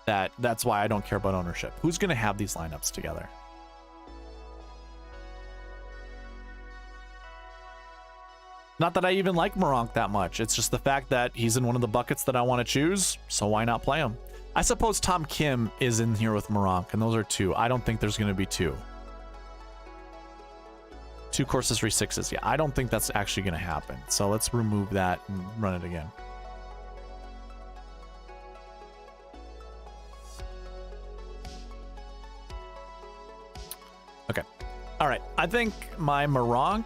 That's why I don't care about ownership. Who's going to have these lineups together? Not that I even like Meronk that much. It's just the fact that he's in one of the buckets that I want to choose, so why not play him? I suppose Tom Kim is in here with Meronk, and those are 2. I don't think there's going to be 2. 2 courses, 3 6s. Yeah, I don't think that's actually going to happen. So let's remove that and run it again. Okay. All right. I think my Meronk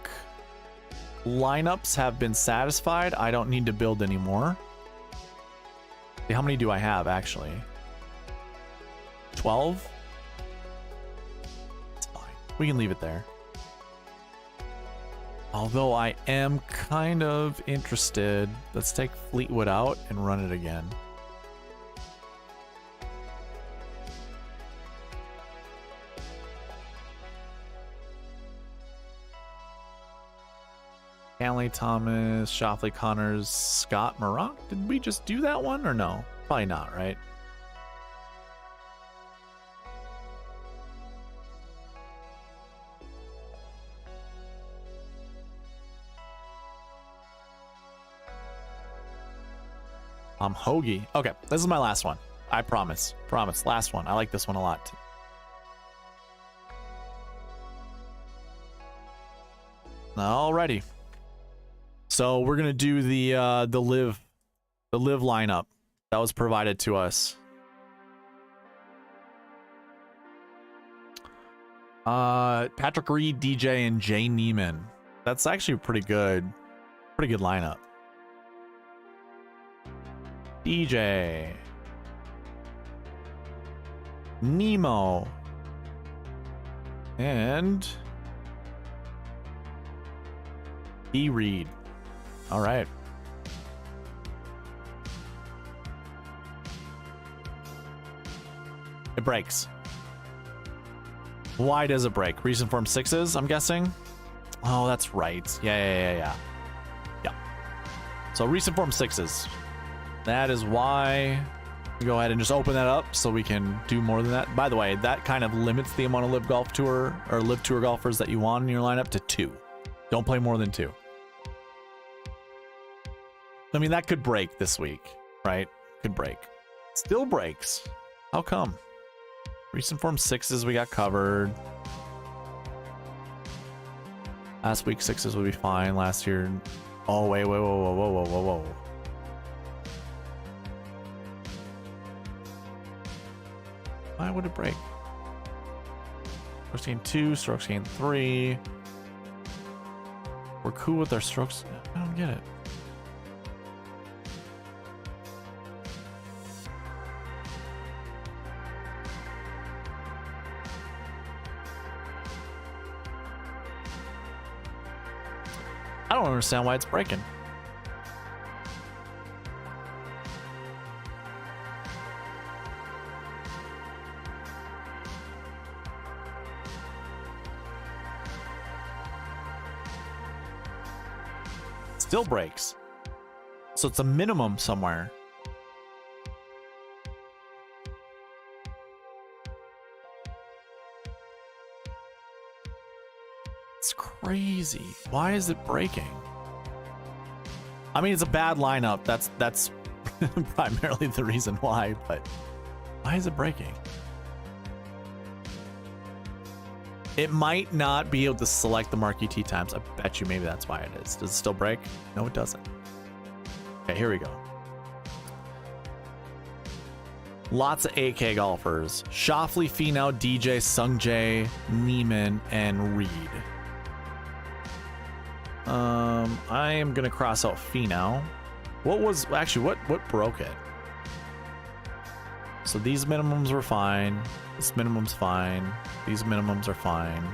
lineups have been satisfied. I don't need to build anymore. How many do I have, actually? 12? It's fine. We can leave it there. Although I am kind of interested. Let's take Fleetwood out and run it again. Hanley, Thomas, Shoffley, Connors, Scott, Maroc. Did we just do that one or no? Probably not, right? Hoagie. Okay, this is my last one. I promise. Promise. Last one. I like this one a lot. Alrighty. So we're gonna do the live lineup that was provided to us. Patrick Reed, DJ, and Jay Neiman. That's actually pretty good lineup. DJ, Nemo, and E. Reed. All right. It breaks. Why does it break? Recent form 6s, I'm guessing? Oh, that's right. Yeah. So recent form 6s. That is why we go ahead and just open that up so we can do more than that. By the way, that kind of limits the amount of Live Golf Tour or Live Tour golfers that you want in your lineup to 2. Don't play more than 2. I mean, that could break this week, right? Could break. Still breaks. How come? Recent form 6s we got covered. Last week 6s would be fine. Last year. Oh, wait, whoa. Why would it break? Strokes gain 2, strokes gain 3. We're cool with our strokes. I don't get it. I don't understand why it's breaking. Still breaks. So it's a minimum somewhere. It's crazy. Why is it breaking? I mean, it's a bad lineup. That's primarily the reason why, but why is it breaking? It might not be able to select the Marquee Tee Times. I bet you maybe that's why it is. Does it still break? No, it doesn't. Okay, here we go. Lots of 8K golfers. Shoffley, Finau, DJ, Sungjae, Neiman, and Reed. I am gonna cross out Finau. What broke it? So these minimums were fine. This minimum's fine. These minimums are fine.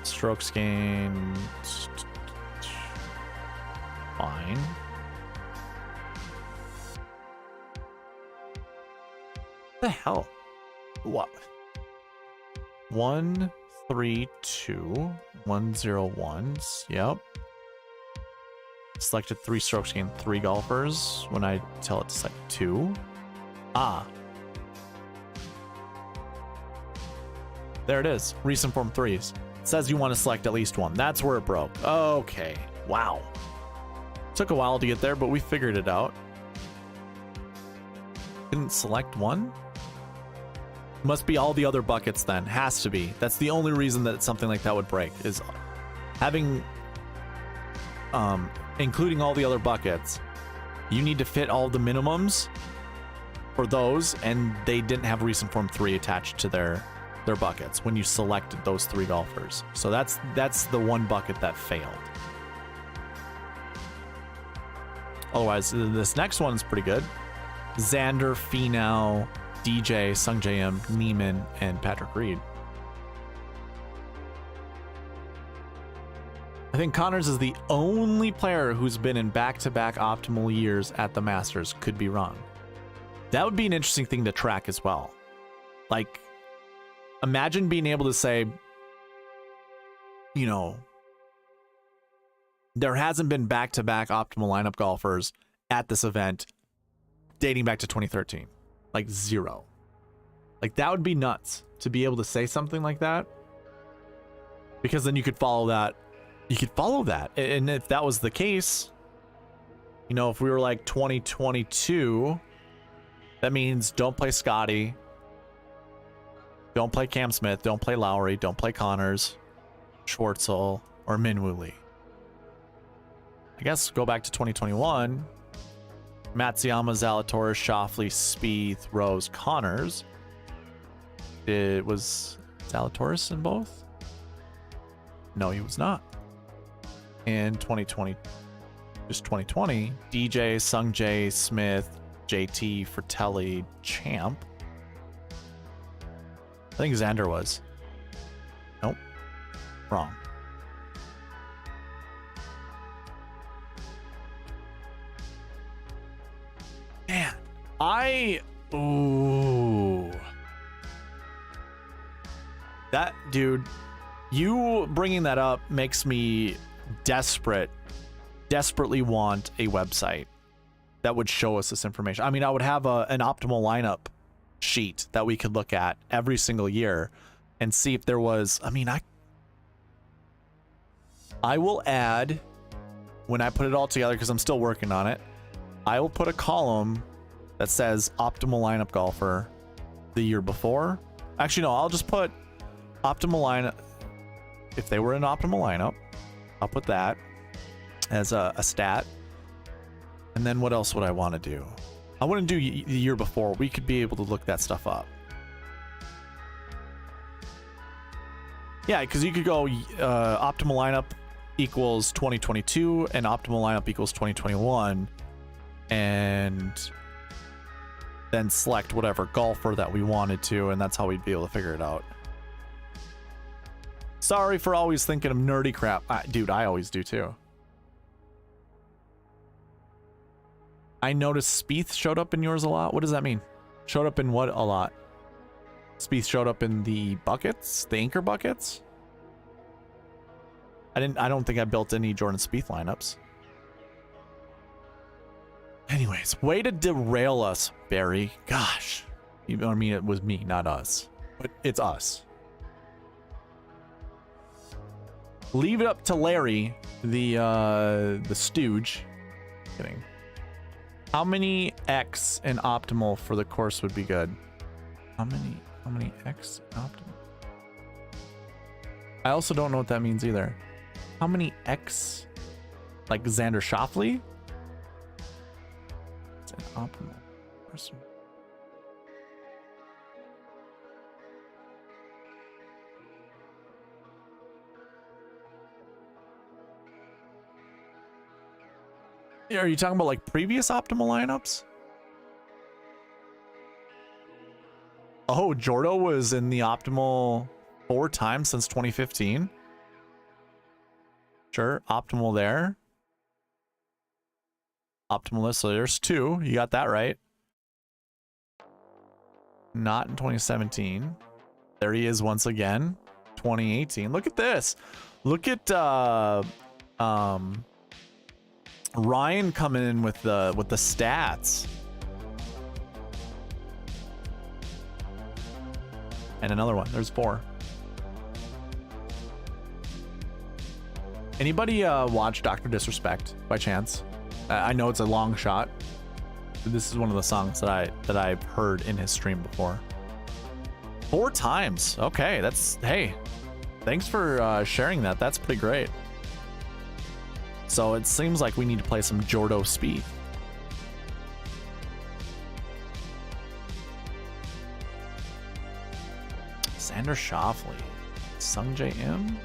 Strokes gained. Fine. What the hell? What? 1, 3, 2, 1, 0, 1s. Yep. Selected 3 strokes gained 3 golfers when I tell it to select 2. Ah. There it is. Recent form 3s. It says you want to select at least 1. That's where it broke. Okay. Wow. Took a while to get there, but we figured it out. Didn't select 1? Must be all the other buckets then. Has to be. That's the only reason that something like that would break, is having including all the other buckets. You need to fit all the minimums for those, and they didn't have recent form 3 attached to their their buckets when you selected those 3 golfers. So that's the one bucket that failed. Otherwise, this next one is pretty good. Xander, Finau, DJ, Sungjae Im, Neiman, and Patrick Reed. I think Connors is the only player who's been in back-to-back optimal years at the Masters. Could be wrong. That would be an interesting thing to track as well. Like, imagine being able to say, you know, there hasn't been back-to-back optimal lineup golfers at this event dating back to 2013. Like, 0. Like, that would be nuts to be able to say something like that. Because then you could follow that. You could follow that. And if that was the case, you know, if we were like 2022, that means don't play Scotty. Don't play Cam Smith. Don't play Lowry. Don't play Connors, Schwartzel, or Minwoo Lee. I guess go back to 2021. Matsuyama, Zalatoris, Schauffele, Spieth, Rose, Connors. It was Zalatoris in both? No, he was not. In 2020, just 2020, DJ, Sungjae, Smith, JT, Fratelli, Champ. I think Xander was. Nope. Wrong. Man, ooh. That, dude, you bringing that up makes me desperately want a website that would show us this information. I mean, I would have an optimal lineup sheet that we could look at every single year and see if there was, I mean, I will add, when I put it all together, because I'm still working on it, I will put a column that says optimal lineup golfer the year before. Actually, no, I'll just put optimal lineup. If they were an optimal lineup, I'll put that as a stat. And then what else would I want to do? I wouldn't do the year before. We could be able to look that stuff up. Yeah, because you could go optimal lineup equals 2022 and optimal lineup equals 2021, and then select whatever golfer that we wanted to, and that's how we'd be able to figure it out. Sorry for always thinking of nerdy crap. Dude, I always do too. I noticed Spieth showed up in yours a lot. What does that mean? Showed up in what a lot? Spieth showed up in the buckets? The anchor buckets? I don't think I built any Jordan Spieth lineups. Anyways, way to derail us, Barry. Gosh. I mean, it was me, not us. But it's us. Leave it up to Larry, the stooge. Kidding. How many X in optimal for the course would be good? How many X in optimal? I also don't know what that means either. How many X, like Xander Schauffele? It's an optimal person. Are you talking about like previous optimal lineups? Oh, Jordo was in the optimal 4 times since 2015. Sure, optimal there. Optimalist, so there's 2. You got that right. Not in 2017. There he is once again. 2018. Look at this. Look at Ryan coming in with the stats. And another one. There's 4. Anybody watch Dr. Disrespect by chance? I know it's a long shot. But this is one of the songs that I've heard in his stream before. 4 times. Okay, hey. Thanks for sharing that. That's pretty great. So it seems like we need to play some Jordo Spieth. Xander Schauffele. Sungjae Im?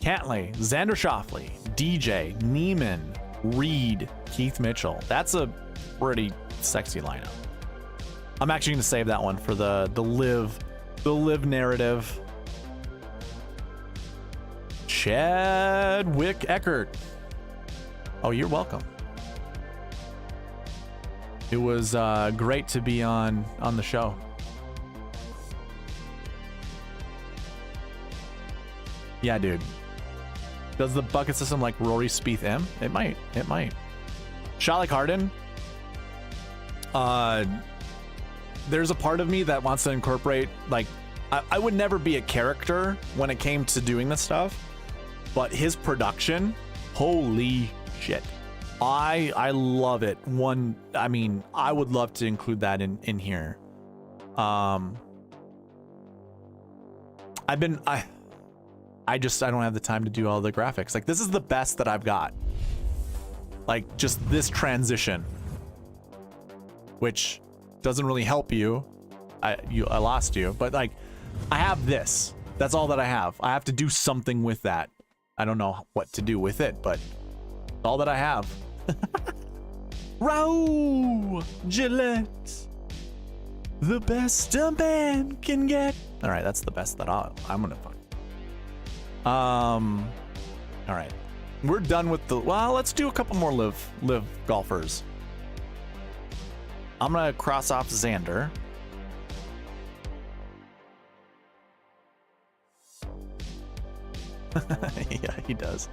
Cantlay, Xander Schauffele, DJ, Neiman, Reed, Keith Mitchell. That's a pretty sexy lineup. I'm actually going to save that one for the live narrative. Chadwick Eckert. Oh, you're welcome. It was great to be on the show. Yeah, dude. Does the bucket system like Rory Spieth M? It might. It might. Shot like Harden. There's a part of me that wants to incorporate, like, I would never be a character when it came to doing this stuff, but his production, holy shit. I love it. I mean, I would love to include that in here. I don't have the time to do all the graphics. Like, this is the best that I've got. Like, just this transition, which doesn't really help you. I lost you, but like, I have this. That's all that I have. I have to do something with that. I don't know what to do with it, but it's all that I have. Raul Gillette, the best a man can get. All right, that's the best that I'm gonna find. All right, we're done with the. Well, let's do a couple more live golfers. I'm gonna cross off Xander. Yeah, he does.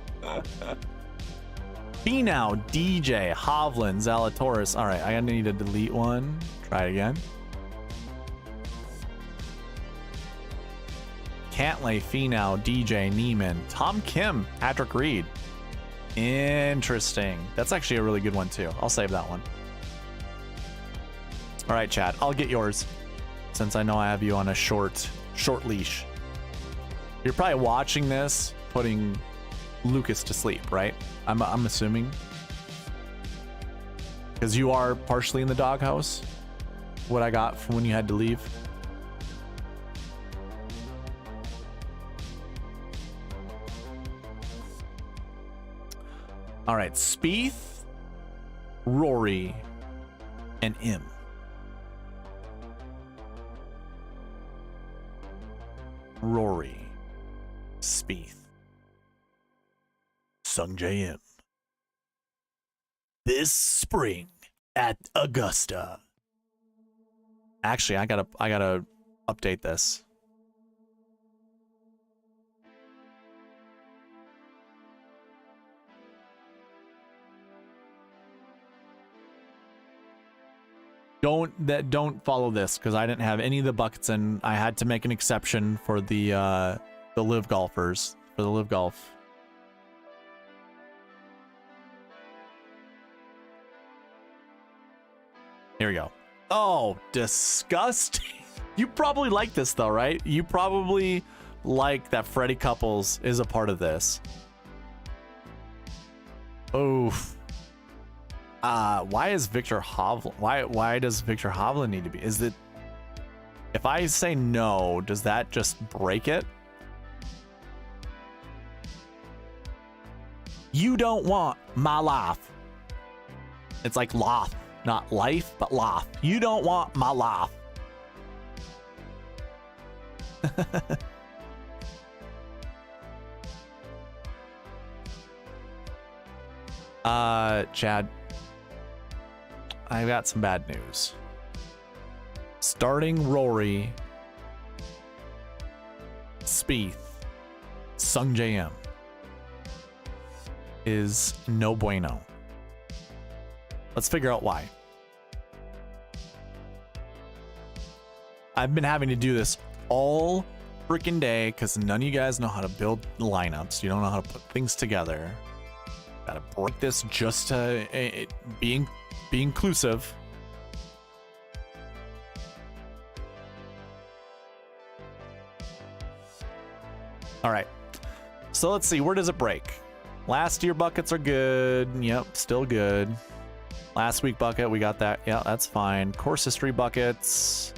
Finau, DJ, Hovland, Zalatoris. All right, I need to delete one. Try it again. Cantlay, Finau, DJ, Neiman, Tom Kim, Patrick Reed. Interesting. That's actually a really good one too. I'll save that one. All right, Chad, I'll get yours since I know I have you on a short leash. You're probably watching this, putting Lucas to sleep, right? I'm assuming. Because you are partially in the doghouse. What I got from when you had to leave. All right, Spieth, Rory, and Im. Rory, Spieth, Sungjae Im. This spring at Augusta. Actually, I gotta update this. Don't follow this because I didn't have any of the buckets and I had to make an exception for the live golfers for the live golf. Here we go. Oh, disgusting. You probably like this though, right? You probably like that Freddie Couples is a part of this. Oof. Why is Victor Hovland? Why does Victor Hovland need to be? Is it? If I say no, does that just break it? You don't want my life. It's like loth, not life, but loth. You don't want my life. Chad, I've got some bad news. Starting Rory, Spieth, Sungjae Im is no bueno. Let's figure out why. I've been having to do this all freaking day because none of you guys know how to build lineups. You don't know how to put things together. Gotta break this just to be inclusive. All right. So let's see, where does it break? Last year buckets are good. Yep, still good. Last week bucket, we got that. Yeah, that's fine. Course history buckets.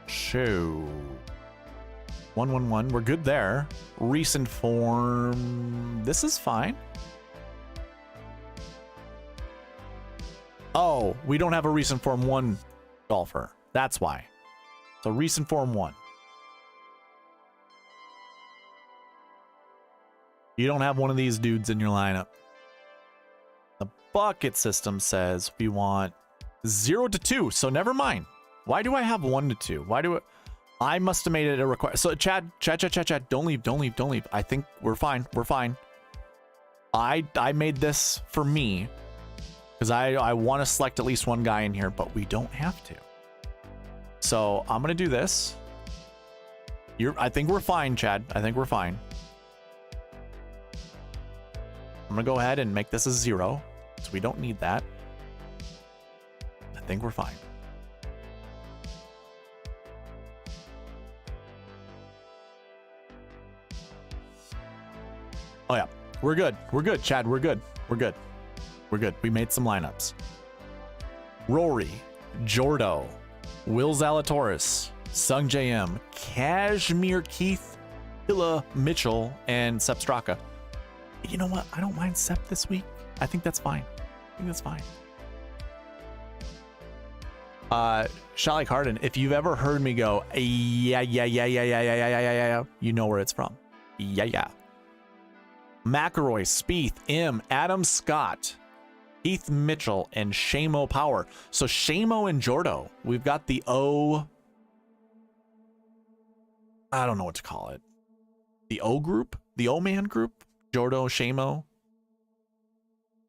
Show. 111. We're good there. Recent form. This is fine. Oh, we don't have a recent form 1 golfer. That's why. So recent form 1. You don't have one of these dudes in your lineup. The bucket system says we want 0 to 2. So never mind. Why do I have 1 to 2? Why do it? I must have made it a request. So Chad, don't leave. I think we're fine. We're fine. I made this for me because I want to select at least one guy in here, but we don't have to. So I'm gonna do this. I think we're fine, Chad. I think we're fine. I'm gonna go ahead and make this a 0, so we don't need that. I think we're fine. Oh yeah, we're good. We're good, Chad. We're good. We're good. We're good. We made some lineups. Rory, Jordo, Will Zalatoris, Sung JM, Kashmir Keith, Hilla Mitchell, and Sepp Straka. You know what? I don't mind Sepp this week. I think that's fine. I think that's fine. Shalik Harden, if you've ever heard me go, yeah, you know where it's from. Yeah. McElroy, Spieth, M, Adam Scott, Heath Mitchell, and Shamo Power. So Shamo and Jordo, we've got the O. I don't know what to call it. The O group? The O man group? Jordo, Shamo.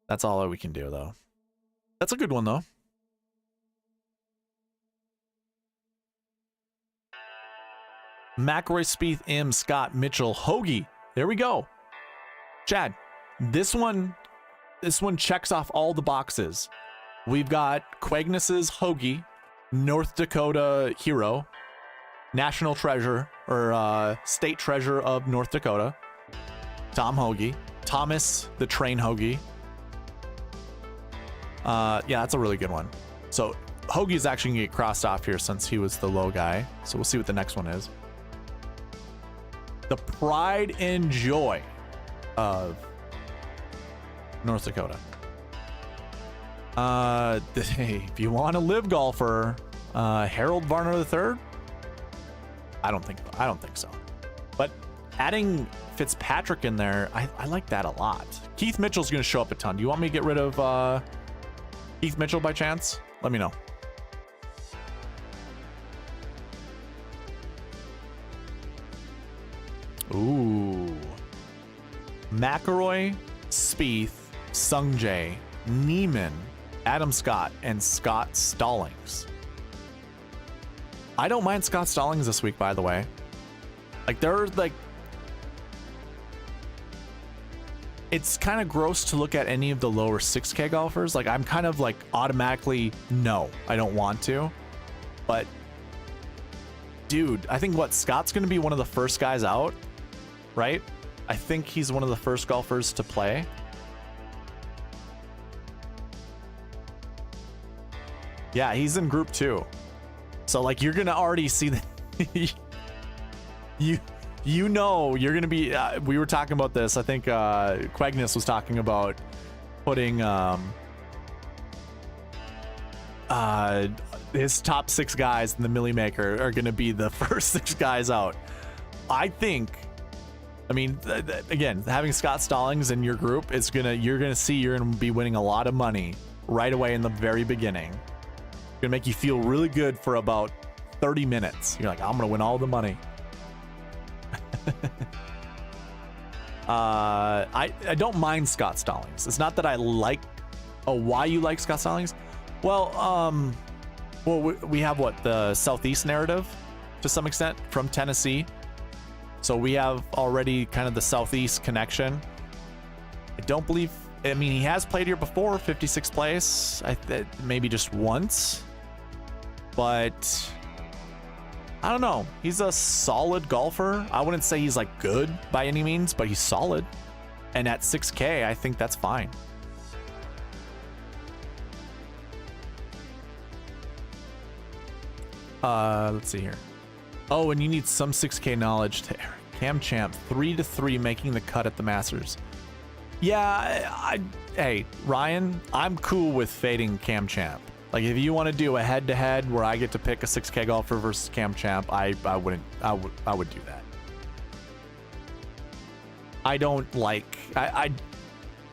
That's all that we can do, though. That's a good one, though. McElroy, Spieth, M, Scott, Mitchell, Hoagie. There we go. Chad, this one checks off all the boxes. We've got Quagnus's Hoagie, North Dakota hero, national treasure, or state treasure of North Dakota, Tom Hoagie, Thomas the Train Hoagie. Yeah, that's a really good one. So Hoagie's actually gonna get crossed off here since he was the low guy. So we'll see what the next one is. The pride and joy of North Dakota. If you want to live golfer, Harold Varner III. I don't think so. But adding Fitzpatrick in there, I like that a lot. Keith Mitchell's going to show up a ton. Do you want me to get rid of Keith Mitchell by chance? Let me know. Ooh. McElroy, Spieth, Sungjae, Neiman, Adam Scott, and Scott Stallings. I don't mind Scott Stallings this week, by the way. Like, there's like... It's kind of gross to look at any of the lower 6K golfers. Like, I'm kind of like automatically, no, I don't want to. But, dude, I think Scott's going to be one of the first guys out, right? I think he's one of the first golfers to play. Yeah, he's in group 2. So like you're going to already see that you know you're going to be we were talking about this. I think Quagnus was talking about putting his top 6 guys in the Millie Maker are going to be the first 6 guys out. I think again, having Scott Stallings in your group, you're gonna be winning a lot of money right away in the very beginning. It's gonna make you feel really good for about 30 minutes. You're like, I'm gonna win all the money. I don't mind Scott Stallings. It's not that I like. Oh, why you like Scott Stallings? Well, we have the Southeast narrative to some extent from Tennessee. So we have already kind of the Southeast connection. He has played here before, 56th place, maybe just once. But I don't know. He's a solid golfer. I wouldn't say he's like good by any means, but he's solid. And at 6K, I think that's fine. Let's see here. Oh, and you need some 6K knowledge to Cam Champ 3-3 making the cut at the Masters. Yeah, hey, Ryan, I'm cool with fading Cam Champ. Like, if you want to do a head-to-head where I get to pick a 6K golfer versus Cam Champ, I would do that. I don't like,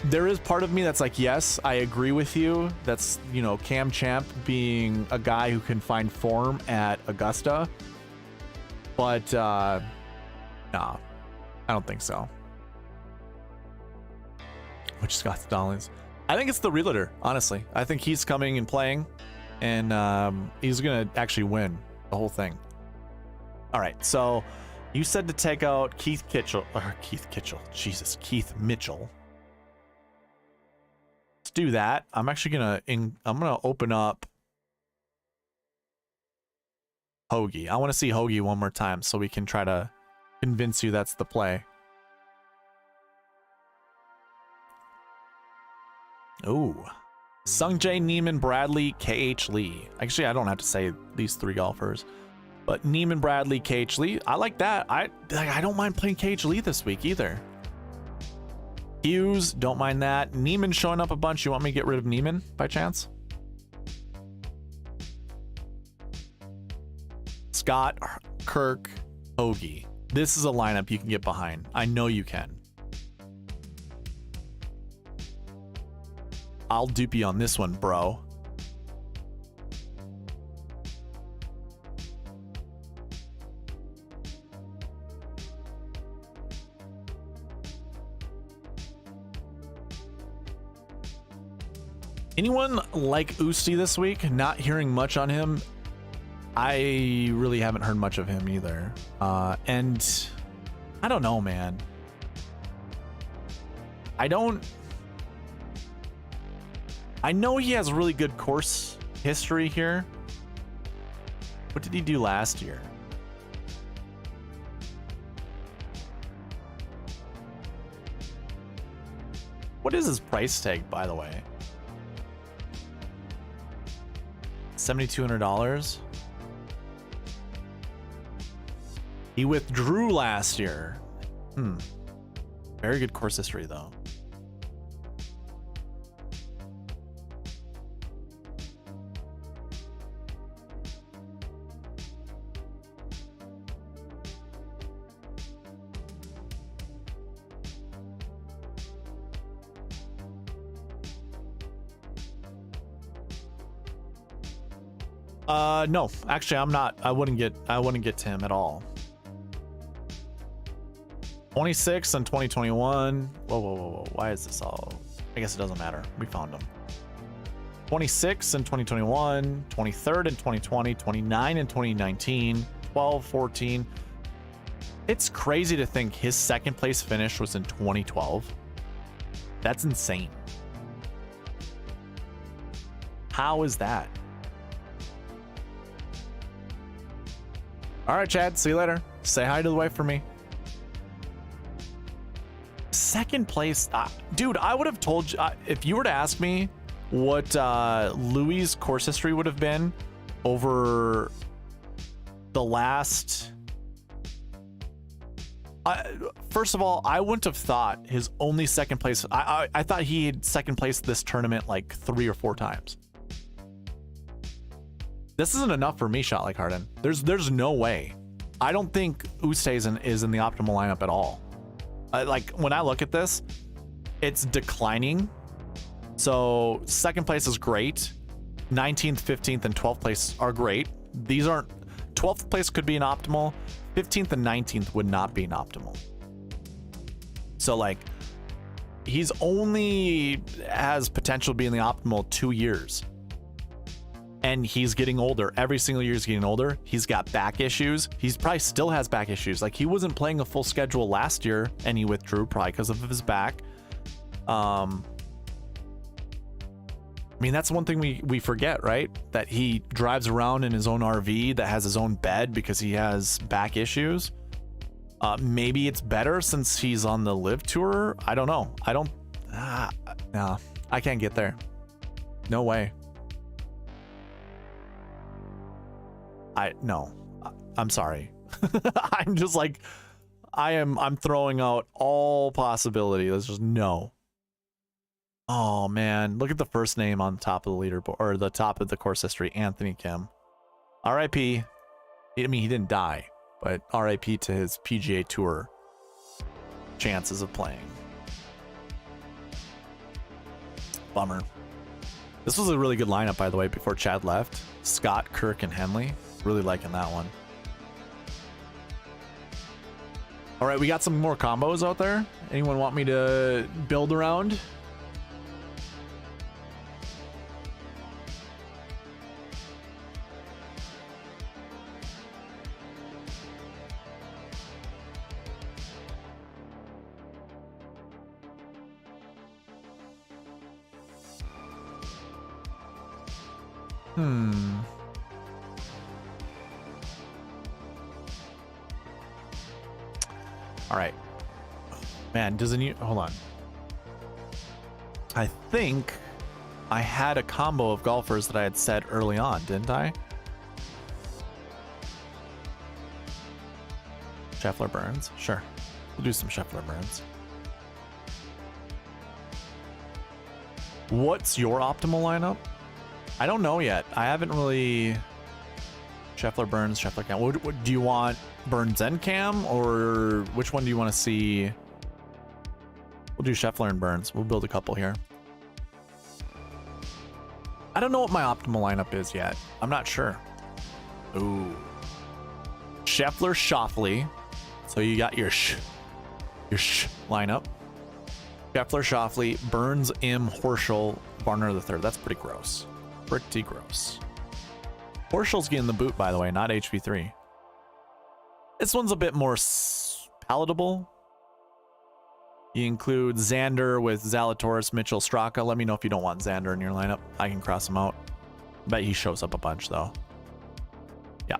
there is part of me that's like, yes, I agree with you. That's, you know, Cam Champ being a guy who can find form at Augusta. But, nah, I don't think so. Which Scott Stallings? I think it's the realtor, honestly. I think he's coming and playing, and he's going to actually win the whole thing. All right, so you said to take out Keith Mitchell. Let's do that. I'm actually I'm gonna open up Hoagie. I want to see Hoagie one more time so we can try to convince you that's the play. Ooh. Sungjae, Neiman, Bradley, KH Lee. Actually, I don't have to say these three golfers. But Neiman, Bradley, KH Lee. I like that. I don't mind playing KH Lee this week either. Hughes, don't mind that. Neiman showing up a bunch. You want me to get rid of Neiman by chance? Scott, Kirk, Hoagie. This is a lineup you can get behind. I know you can. I'll dupe you on this one, bro. Anyone like Usti this week? Not hearing much on him. I really haven't heard much of him either. And I don't know, man. I know he has really good course history here. What did he do last year? What is his price tag, by the way? $7,200. He withdrew last year. Very good course history, though. No, actually, I'm not. I wouldn't get to him at all. 26 and 2021. Whoa. Why is this all? I guess it doesn't matter. We found him. 26 in 2021, 23rd in 2020, 29 in 2019, 12, 14. It's crazy to think his second place finish was in 2012. That's insane. How is that? All right, Chad, see you later. Say hi to the wife for me. Second place, dude, I would have told you, if you were to ask me what Louis' course history would have been over the last... first of all, I wouldn't have thought his only second place... I thought he had second place this tournament like 3 or 4 times. This isn't enough for me, shot like Harden. There's no way. I don't think Ustazen is in the optimal lineup at all. Like, when I look at this, it's declining. So second place is great. 19th, 15th, and 12th place are great. These aren't... 12th place could be an optimal. 15th and 19th would not be an optimal. So, like, he's only has potential to be in the optimal 2 years. And he's getting older. Every single year he's getting older. He's got back issues. He's probably still has back issues. Like, he wasn't playing a full schedule last year and he withdrew probably because of his back. I mean, that's one thing we forget, right? That he drives around in his own RV that has his own bed because he has back issues. Maybe it's better since he's on the live tour. I don't know. No, I can't get there. No way. No, I'm sorry. I'm just like, I'm throwing out all possibility. There's just no. Oh man, look at the first name on top of the leaderboard, or the top of the course history, Anthony Kim. RIP. I mean, he didn't die, but RIP to his PGA Tour chances of playing. Bummer. This was a really good lineup, by the way, before Chad left. Scott, Kirk, and Henley. Really liking that one. All right, we got some more combos out there. Anyone want me to build around? All right, man, doesn't you hold on? I think I had a combo of golfers that I had said early on, didn't I? Scheffler Burns, sure. We'll do some Scheffler Burns. What's your optimal lineup? I don't know yet. I haven't really. Scheffler Burns, Scheffler Cam. What do you want? Burns and Cam, or which one do you want to see? We'll do Scheffler and Burns. We'll build a couple here. I don't know what my optimal lineup is yet. I'm not sure. Ooh. Scheffler, Schauffele. So you got your lineup. Scheffler, Schauffele, Burns, Horschel, Varner the third. That's pretty gross. Pretty gross. Horschel's getting the boot, by the way, not HV3. This one's a bit more palatable. You include Xander with Zalatoris, Mitchell, Straka. Let me know if you don't want Xander in your lineup. I can cross him out. Bet he shows up a bunch, though. Yeah.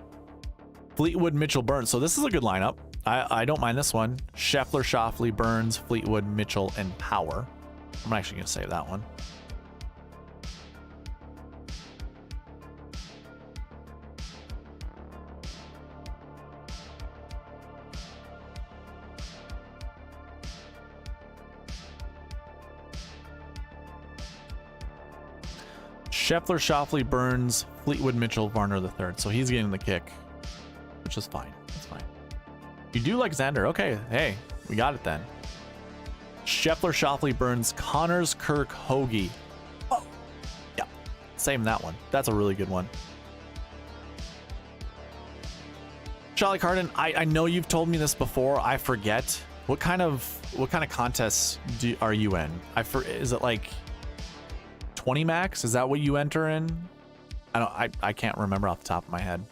Fleetwood, Mitchell, Burns. So this is a good lineup. I don't mind this one. Scheffler, Schauffele, Burns, Fleetwood, Mitchell, and Power. I'm actually going to save that one. Scheffler, Schauffele, Burns, Fleetwood, Mitchell, Varner the third. So he's getting the kick, which is fine. That's fine. You do like Xander. Okay. Hey, we got it then. Scheffler, Schauffele, Burns, Connors, Kirk, Hoagie. Oh, yeah. Same that one. That's a really good one. Charlie Carden, I know you've told me this before. I forget. What kind of contests are you in? Is it like 20 max? Is that what you enter in? I can't remember off the top of my head.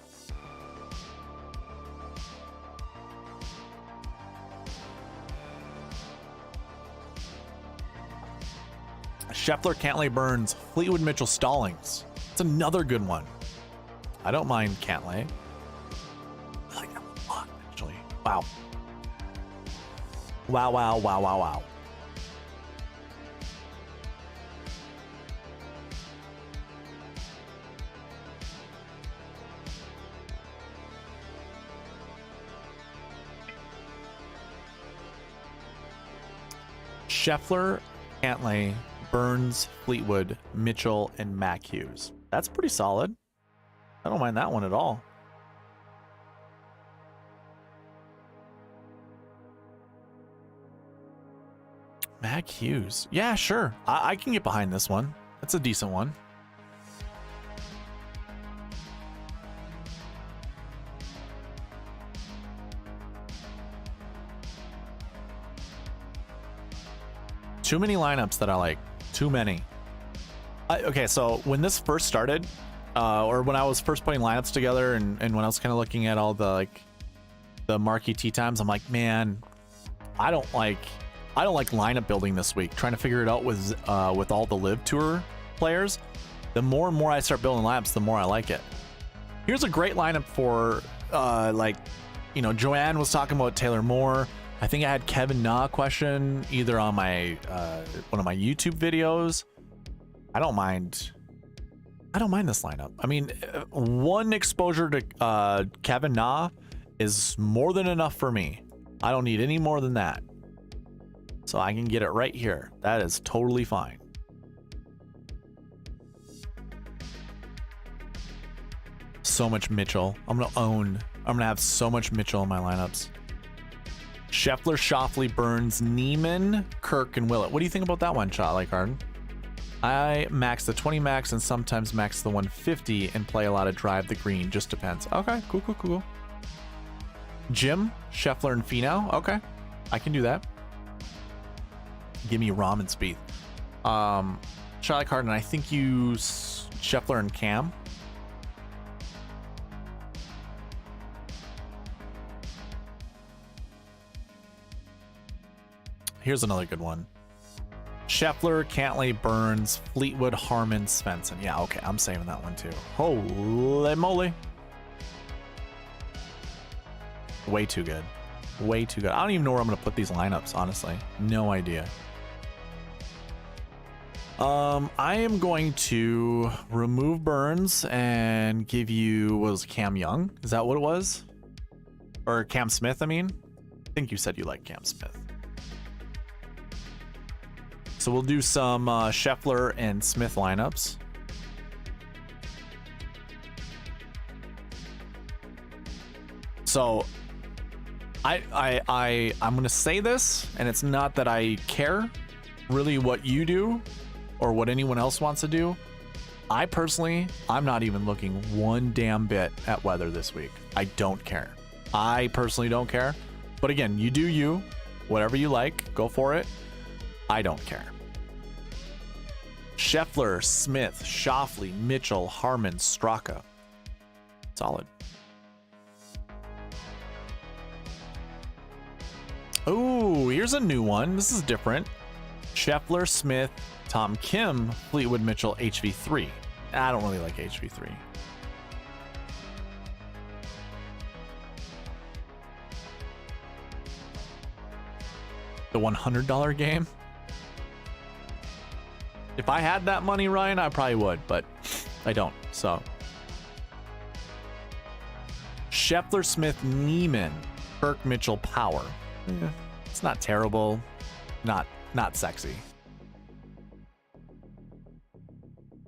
Scheffler, Cantlay, Burns, Fleetwood, Mitchell, Stallings. It's another good one. I don't mind Cantlay. I like that one a lot, actually. Wow. Wow, wow, wow, wow, wow. Scheffler, Cantlay, Burns, Fleetwood, Mitchell, and Mac Hughes. That's pretty solid. I don't mind that one at all. Mac Hughes. Yeah, sure. I can get behind this one. That's a decent one. Too many lineups that I like. Too many. Okay, so when this first started, or when I was first putting lineups together, and when I was kind of looking at all the Marquee Tee Times, I'm like, man, I don't like lineup building this week. Trying to figure it out with all the live tour players, the more and more I start building lineups, the more I like it. Here's a great lineup for, like, you know, Joanne was talking about Taylor Moore. I think I had Kevin Na question either on my one of my YouTube videos. I don't mind this lineup. I mean, one exposure to Kevin Na is more than enough for me. I don't need any more than that. So I can get it right here. That is totally fine. So much Mitchell. I'm gonna have so much Mitchell in my lineups. Scheffler, Schauffele, Burns, Neiman, Kirk, and Willett. What do you think about that one, Charlie Carden? I max the 20 max and sometimes max the 150 and play a lot of drive the green. Just depends. Okay, cool. Jim, Scheffler, and Finau. Okay, I can do that. Give me Rahm and Spieth. Charlie Carden, I think you Scheffler and Cam. Here's another good one. Scheffler, Cantlay, Burns, Fleetwood, Harman, Svensson. Yeah, okay, I'm saving that one too. Holy moly. Way too good. Way too good. I don't even know where I'm going to put these lineups, honestly. No idea. I am going to remove Burns and give you, what was Cam Young? Is that what it was? Or Cam Smith, I mean? I think you said you like Cam Smith. So we'll do some Scheffler and Smith lineups. So I'm gonna say this, and it's not that I care really what you do or what anyone else wants to do. I personally, I'm not even looking one damn bit at weather this week. I don't care. I personally don't care. But again, you do you. Whatever you like, go for it. I don't care. Scheffler, Smith, Schauffele, Mitchell, Harman, Straka. Solid. Oh, here's a new one. This is different. Scheffler, Smith, Tom Kim, Fleetwood, Mitchell, HV3. I don't really like HV3. The $100 game. If I had that money, Ryan, I probably would, but I don't. So Scheffler, Smith, Neiman, Kirk, Mitchell, Power. Yeah, it's not terrible, not sexy.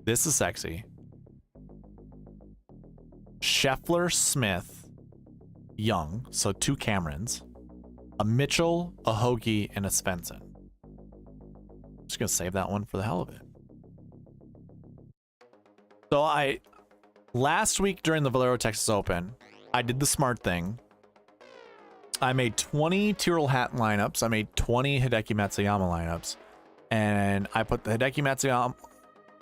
This is sexy. Scheffler, Smith, Young, so 2 Camerons, a Mitchell, a Hoagie, and a Svensson. Just gonna save that one for the hell of it. So last week during the Valero Texas Open, I did the smart thing. I made 20 Tyrrell Hatton lineups. I made 20 Hideki Matsuyama lineups, and I put the Hideki Matsuyama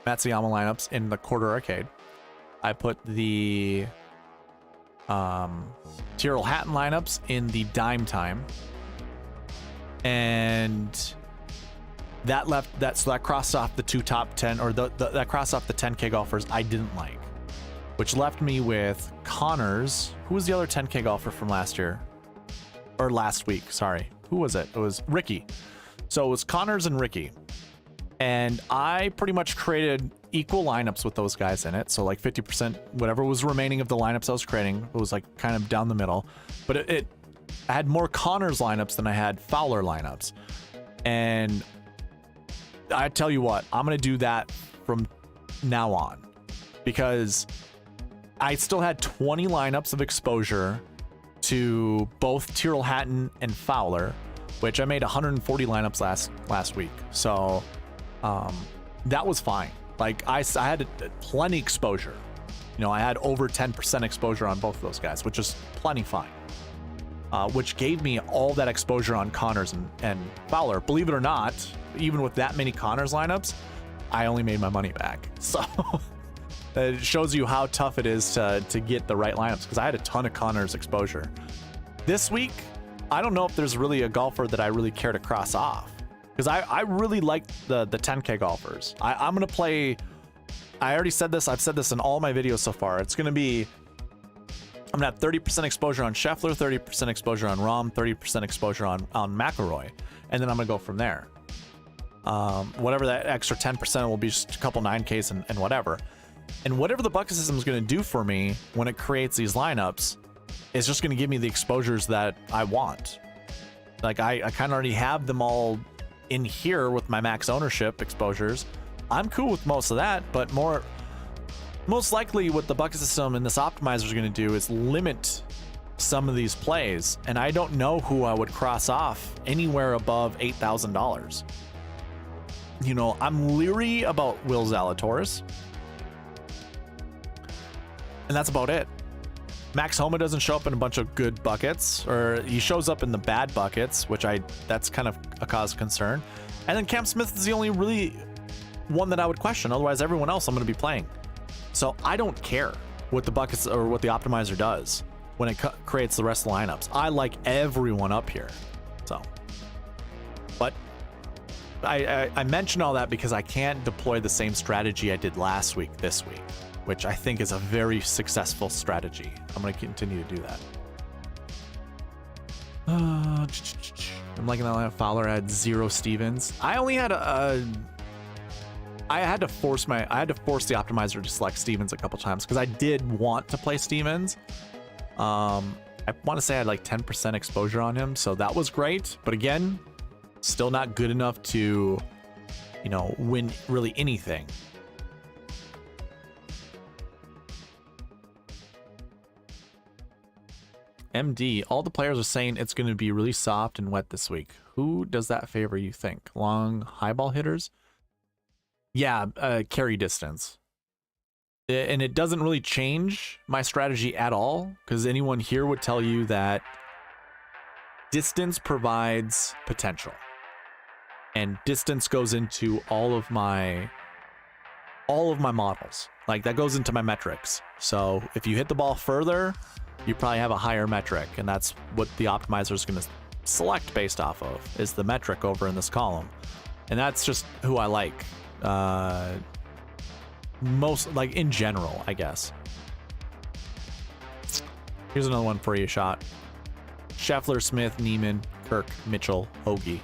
lineups in the quarter arcade. I put the Tyrrell Hatton lineups in the dime time, and that left so that crossed off the 2 top 10, or that crossed off the 10K golfers I didn't like, which left me with Connors. Who was the other 10K golfer from last year? Or last week, sorry. Who was it? It was Ricky. So it was Connors and Ricky. And I pretty much created equal lineups with those guys in it. So like 50%, whatever was remaining of the lineups I was creating, it was like kind of down the middle. But I had more Connors lineups than I had Fowler lineups. And I tell you what, I'm going to do that from now on, because I still had 20 lineups of exposure to both Tyrrell Hatton and Fowler, which I made 140 lineups last week. So that was fine. Like I had plenty exposure. You know, I had over 10% exposure on both of those guys, which is plenty fine. Which gave me all that exposure on Connors and Fowler. Believe it or not, even with that many Connors lineups, I only made my money back. So it shows you how tough it is to get the right lineups, because I had a ton of Connors exposure. This week, I don't know if there's really a golfer that I really care to cross off, because I really like the 10K golfers. I'm going to play I already said this. I've said this in all my videos so far. It's going to be, I'm going to have 30% exposure on Scheffler, 30% exposure on Rahm, 30% exposure on McIlroy. And then I'm going to go from there. Whatever that extra 10% will be, just a couple 9Ks and whatever. And whatever the bucket system is going to do for me when it creates these lineups is just going to give me the exposures that I want. Like I kind of already have them all in here with my max ownership exposures. I'm cool with most of that, but most likely what the bucket system and this optimizer is going to do is limit some of these plays. And I don't know who I would cross off anywhere above $8,000. You know, I'm leery about Will Zalatoris. And that's about it. Max Homa doesn't show up in a bunch of good buckets, or he shows up in the bad buckets, which that's kind of a cause of concern. And then Cam Smith is the only really one that I would question. Otherwise, everyone else I'm going to be playing. So I don't care what the buckets or what the optimizer does when it creates the rest of the lineups. I like everyone up here. So, but I mention all that because I can't deploy the same strategy I did last week this week, which I think is a very successful strategy. I'm going to continue to do that. I'm liking that Fowler had 0 Stevens. I only had I had to force the optimizer to select Stevens a couple times because I did want to play Stevens. I want to say I had like 10% exposure on him, so that was great. But again, still not good enough to, you know, win really anything. MD, all the players are saying it's going to be really soft and wet this week. Who does that favor, you think? Long high ball hitters? Yeah, carry distance. And it doesn't really change my strategy at all, because anyone here would tell you that distance provides potential. And distance goes into all of my models. Like, that goes into my metrics. So if you hit the ball further, you probably have a higher metric, and that's what the optimizer is going to select based off of, is the metric over in this column. And that's just who I like. Most, like, in general, I guess. Here's another one for you, shot. Scheffler, Smith, Neiman, Kirk, Mitchell, Hoagie.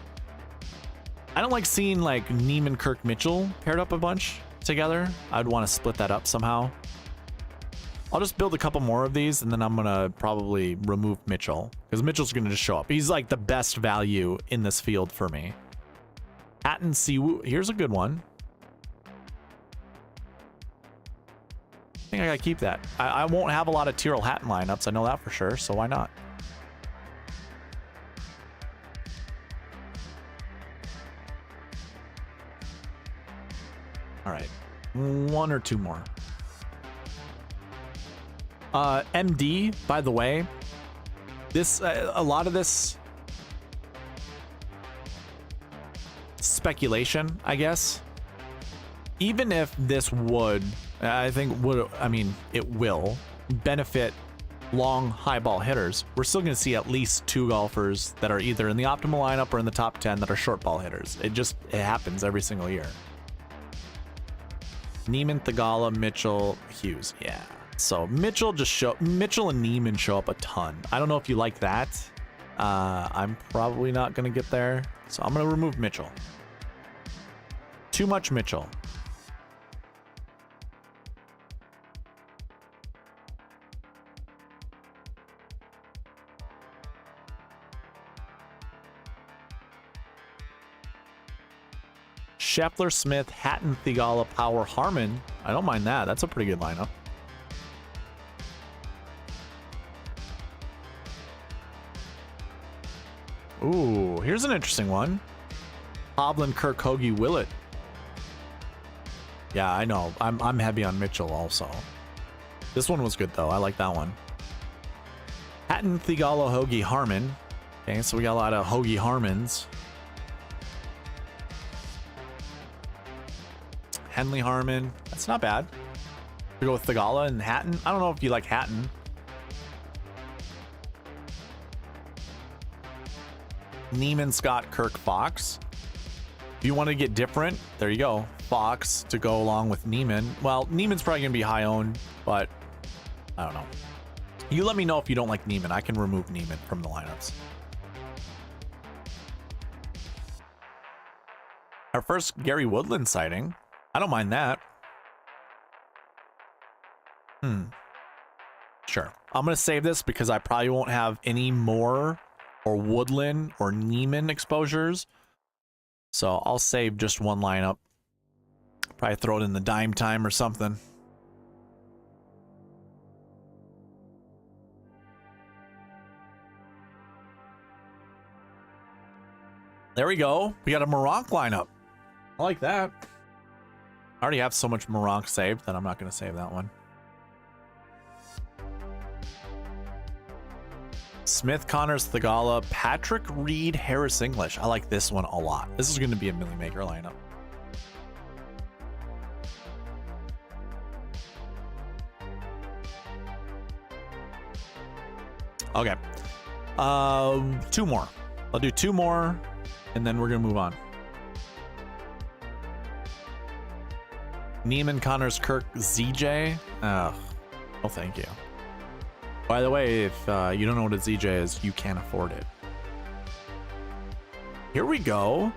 I don't like seeing like Neiman, Kirk, Mitchell paired up a bunch together. I'd want to split that up somehow. I'll just build a couple more of these, and then I'm gonna probably remove Mitchell, because Mitchell's gonna just show up. He's like the best value in this field for me. Hatton, Siwoo, here's a good one. I think I gotta keep that. I won't have a lot of Tyrrell Hatton lineups, I know that for sure, so why not? All right, 1 or 2 more. MD, by the way, this a lot of this speculation, I guess. Even if this would, it will benefit long high ball hitters, we're still going to see at least 2 golfers that are either in the optimal lineup or in the top 10 that are short ball hitters. It happens every single year. Neiman, Thigala, Mitchell, Hughes. Yeah. So Mitchell and Neiman show up a ton. I don't know if you like that. I'm probably not going to get there. So I'm going to remove Mitchell. Too much Mitchell. Scheffler, Smith, Hatton, Thigala, Power, Harmon. I don't mind that. That's a pretty good lineup. Ooh, here's an interesting one. Hovland, Kirk, Hoagie, Willett. Yeah, I know. I'm heavy on Mitchell also. This one was good though. I like that one. Hatton, Thigala, Hoagie, Harmon. Okay, so we got a lot of Hoagie Harmons. Henley, Harmon. That's not bad. We go with Thigala and Hatton. I don't know if you like Hatton. Neiman, Scott, Kirk, Fox. If you want to get different, there you go. Fox to go along with Neiman. Well, Neiman's probably going to be high owned, but I don't know. You let me know if you don't like Neiman. I can remove Neiman from the lineups. Our first Gary Woodland sighting. I don't mind that. Sure. I'm going to save this because I probably won't have any more or Woodland or Neiman exposures. So I'll save just one lineup. Probably throw it in the dime time or something. There we go. We got a Moronk lineup. I like that. I already have so much Moronk saved that I'm not going to save that one. Smith, Connors, Thigala, Patrick Reed, Harris English. I like this one a lot. This is going to be a Millie Maker lineup. Okay. 2 more. I'll do 2 more, and then we're going to move on. Neiman, Connors, Kirk, ZJ. Oh, thank you. By the way, if you don't know what a ZJ is, you can't afford it. Here we go.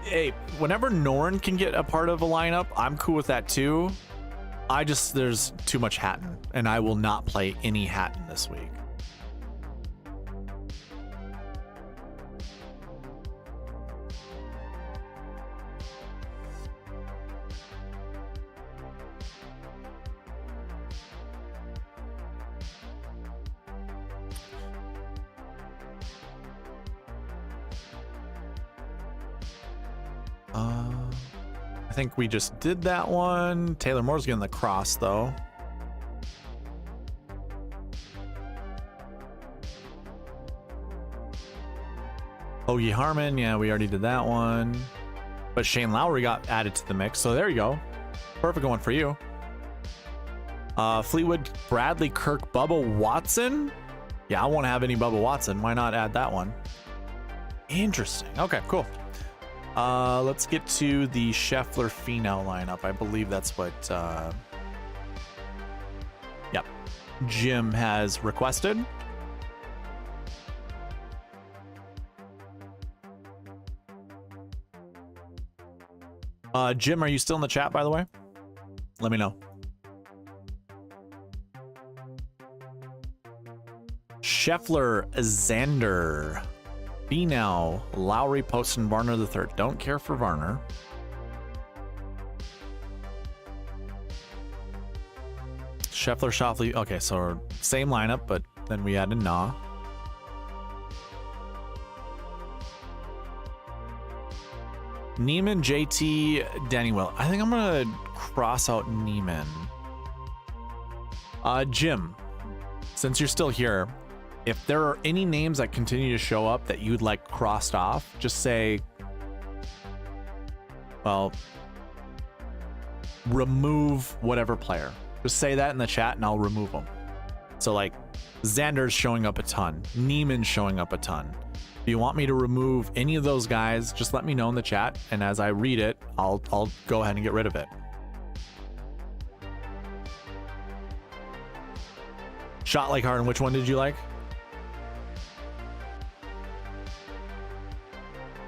Hey, whenever Norn can get a part of a lineup, I'm cool with that too. There's too much Hatton, and I will not play any Hatton this week. I think we just did that one. Taylor Moore's getting the cross though. Hoagie Harmon, yeah, we already did that one. But Shane Lowry got added to the mix, so there you go. Perfect one for you. Fleetwood, Bradley, Kirk, Bubba Watson. Yeah, I won't have any Bubba Watson. Why not add that one? Interesting. Okay, cool. Let's get to the Scheffler Finau lineup. I believe that's what yep, Jim has requested. Jim, are you still in the chat, by the way? Let me know. Scheffler, Xander, Finau, Lowry, Poston, Varner III. Don't care for Varner. Scheffler, Schauffele. Okay, so same lineup, but then we add in Na. Neiman, JT, Danny Will. I think I'm gonna cross out Neiman. Jim, since you're still here, if there are any names that continue to show up that you'd like crossed off, just say, well, remove whatever player. Just say that in the chat and I'll remove them. So like Xander's showing up a ton, Neiman's showing up a ton. If you want me to remove any of those guys, just let me know in the chat, and as I read it, I'll go ahead and get rid of it. Shot like Harden, which one did you like?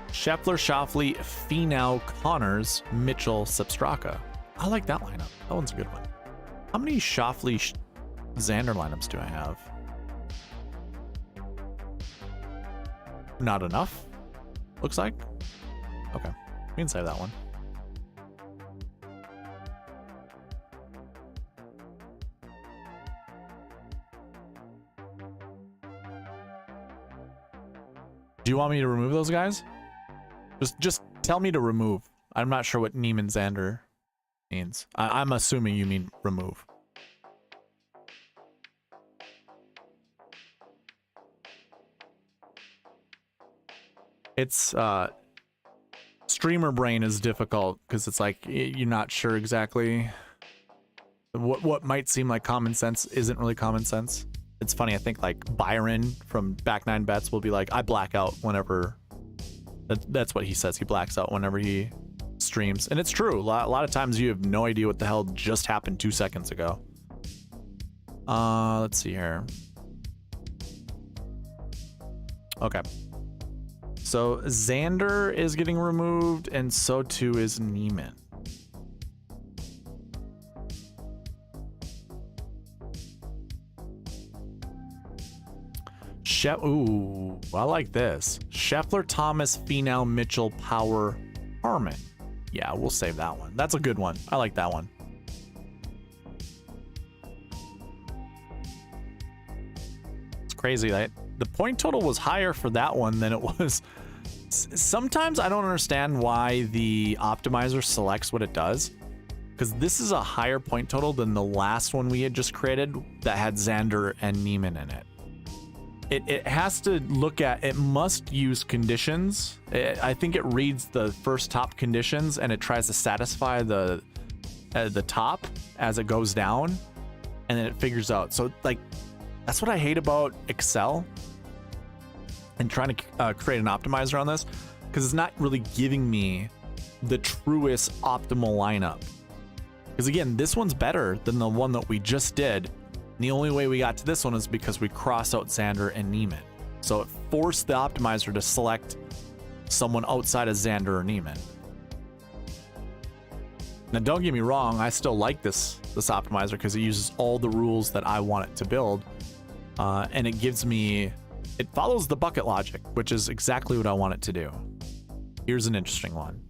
Scheffler, Schauffele, Finau, Connors, Mitchell, Substraka. I like that lineup. That one's a good one. How many Schauffele, Xander lineups do I have? Not enough, looks like. Okay, we can save that one. Do you want me to remove those guys? Just tell me to remove. I'm not sure what Neiman Xander means. I'm assuming you mean remove. It's streamer brain is difficult because it's like you're not sure exactly what might seem like common sense isn't really common sense. It's funny, I think like Byron from Back 9 Bets will be like, I black out whenever That's what he says. He blacks out whenever he streams. And it's true. A lot of times you have no idea what the hell just happened 2 seconds ago. Let's see here. Okay. So Xander is getting removed, and so too is Neiman. Ooh, I like this. Scheffler, Thomas, Finau, Mitchell, Power, Harman. Yeah, we'll save that one. That's a good one. I like that one. It's crazy that the point total was higher for that one than it was. Sometimes I don't understand why the optimizer selects what it does, because this is a higher point total than the last one we had just created that had Xander and Neiman in it. It has to look at, it must use conditions. I think it reads the first top conditions and it tries to satisfy the top as it goes down, and then it figures out. So like, that's what I hate about Excel and trying to create an optimizer on this, because it's not really giving me the truest optimal lineup. Because again, this one's better than the one that we just did. The only way we got to this one is because we crossed out Xander and Neiman. So it forced the optimizer to select someone outside of Xander or Neiman. Now, don't get me wrong, I still like this optimizer because it uses all the rules that I want it to build. And it gives me, it follows the bucket logic, which is exactly what I want it to do. Here's an interesting one.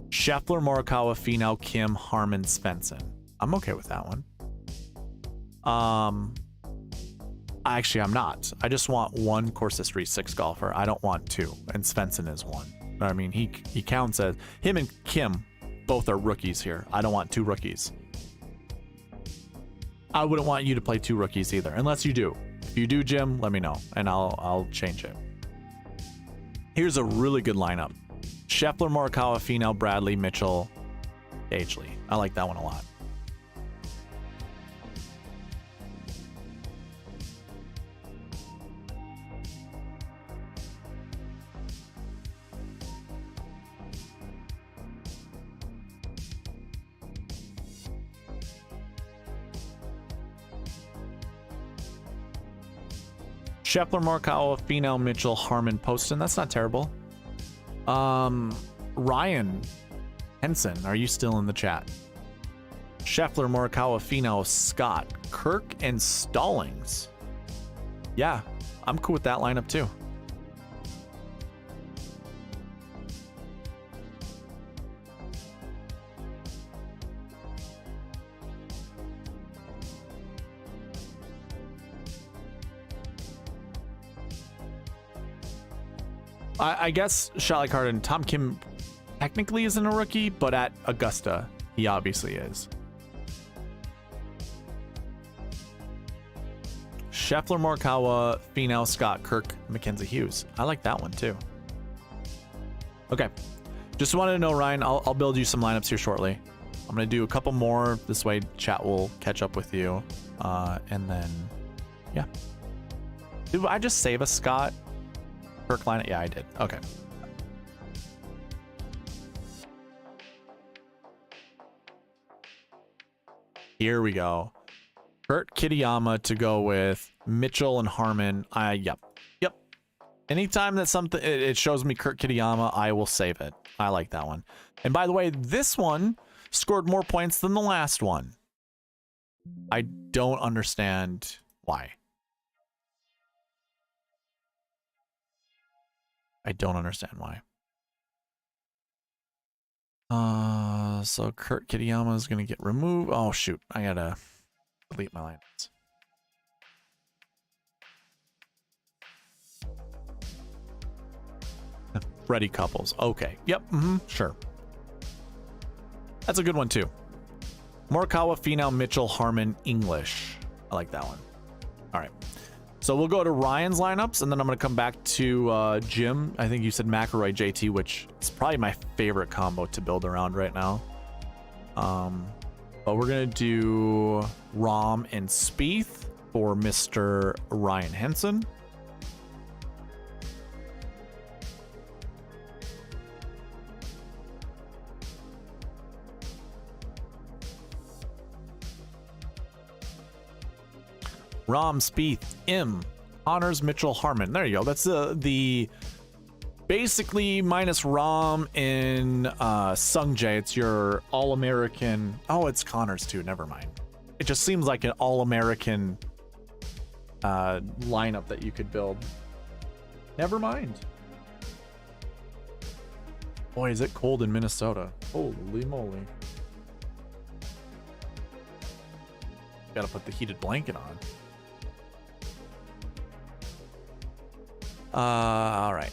Scheffler, Morikawa, Finau, Kim, Harman, Svensson. I'm okay with that one. Actually, I'm not. I just want one course history 6 golfer. I don't want 2, and Svensson is 1. I mean, he counts as, him and Kim both are rookies here. I don't want 2 rookies. I wouldn't want you to play 2 rookies either, unless you do. If you do, Jim, let me know, and I'll change it. Here's a really good lineup. Scheffler, Morikawa, Finau, Bradley, Mitchell, Ageley. I like that one a lot. Scheffler, Morikawa, Finau, Mitchell, Harman, Poston. That's not terrible. Ryan Henson, are you still in the chat? Scheffler, Morikawa, Finau, Scott, Kirk, and Stallings. Yeah, I'm cool with that lineup too. I guess shot like hard, and Tom Kim technically isn't a rookie, but at Augusta, he obviously is. Scheffler, Morikawa, Finau, Scott, Kirk, Mackenzie Hughes. I like that one too. Okay. Just wanted to know, Ryan, I'll build you some lineups here shortly. I'm going to do a couple more. This way chat will catch up with you. And then, yeah. Did I just save a Scott? Kirk lineup? Yeah, I did. Okay. Here we go. Kurt Kitayama to go with Mitchell and Harman. Yep. Anytime that something it shows me Kurt Kitayama, I will save it. I like that one. And by the way, this one scored more points than the last one. I don't understand why. I don't understand why. So Kurt Kitayama is going to get removed. Oh, shoot. I got to delete my lineups. Freddie Couples. Okay. Yep. Sure. That's a good one, too. Morikawa, Finau, Mitchell, Harman, English. I like that one. All right. So we'll go to Ryan's lineups, and then I'm going to come back to Jim. I think you said McElroy, JT, which is probably my favorite combo to build around right now. But we're going to do Rahm and Spieth for Mr. Ryan Henson. Rom, Spieth, Im, Honors, Mitchell, Harmon. There you go. That's the basically minus Rom and Sung Jae. It's your All-American. Oh, it's Connors too. Never mind. It just seems like an All-American lineup that you could build. Never mind. Boy, is it cold in Minnesota. Holy moly. Gotta put the heated blanket on. All right.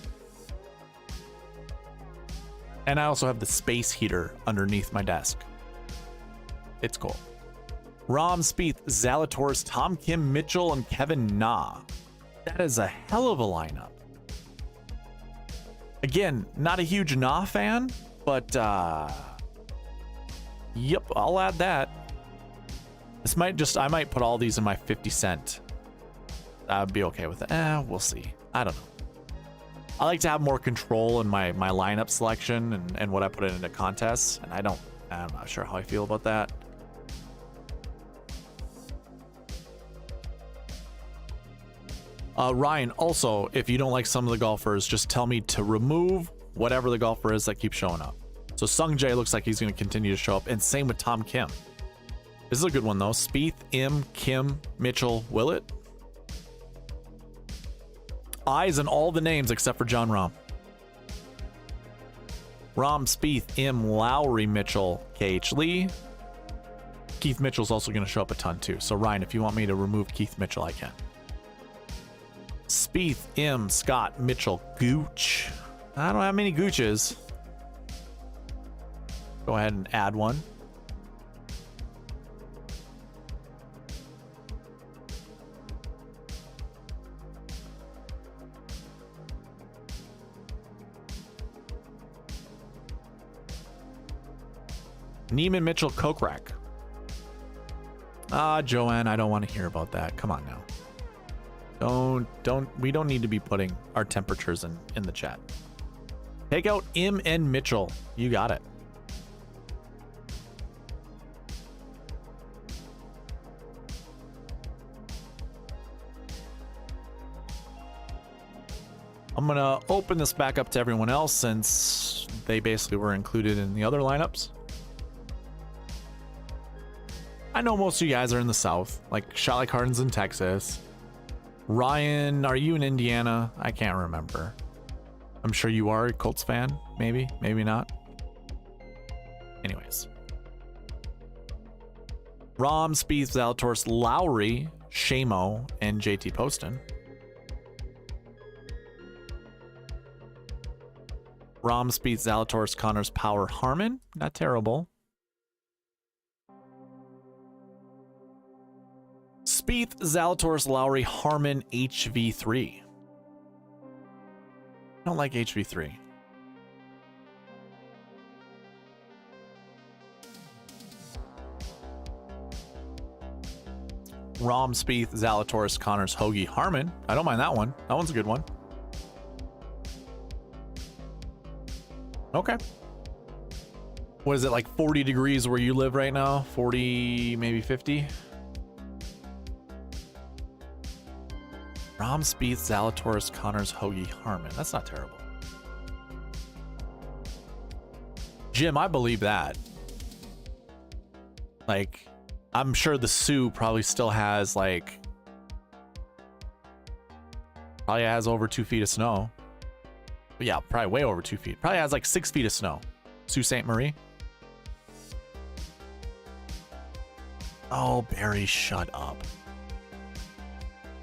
And I also have the space heater underneath my desk. It's cool. Rom, Spieth, Zalatoris, Tom Kim, Mitchell, and Kevin Na. That is a hell of a lineup. Again, not a huge Na fan, but yep, I'll add that. This might just, I might put all these in my 50 cent. I'd be okay with it. We'll see. I don't know. I like to have more control in my lineup selection and what I put into contests, and I'm not sure how I feel about that. Ryan, also, if you don't like some of the golfers, just tell me to remove whatever the golfer is that keeps showing up. So Sung Jae looks like he's going to continue to show up, and same with Tom Kim. This is a good one, though. Spieth, Im, Kim, Mitchell, Willett. Eyes in all the names except for John Rahm. Rahm, Spieth, Im, Lowry, Mitchell, KH Lee. Keith Mitchell's also going to show up a ton, too. So, Ryan, if you want me to remove Keith Mitchell, I can. Spieth, Im, Scott, Mitchell, Gooch. I don't have many Gooches. Go ahead and add one. Neiman, Mitchell, Kokrak. Joanne, I don't want to hear about that. Come on now. We don't need to be putting our temperatures in the chat. Take out Im and Mitchell. You got it. I'm gonna open this back up to everyone else since they basically were included in the other lineups. I know most of you guys are in the South, like Charlie Carden's in Texas. Ryan, are you in Indiana? I can't remember. I'm sure you are a Colts fan. Maybe, maybe not. Anyways. Rom, Spieth, Zalatoris, Lowry, Shamo, and JT Poston. Rom, Spieth, Zalatoris, Connors, Power, Harmon. Not terrible. Spieth, Zalatoris, Lowry, Harmon, HV3. I don't like HV3. Rom, Spieth, Zalatoris, Connors, Hoagie, Harmon. I don't mind that one. That one's a good one. Okay. What is it, like 40 degrees where you live right now? 40, maybe 50? Rom, Spieth, Zalatoris, Connors, Hoagie, Harmon. That's not terrible. Jim, I believe that. Like, I'm sure the Sioux probably still has, like... Probably has over 2 feet of snow. But yeah, probably way over 2 feet. Probably has like 6 feet of snow. Sault Ste. Marie. Oh, Barry, shut up.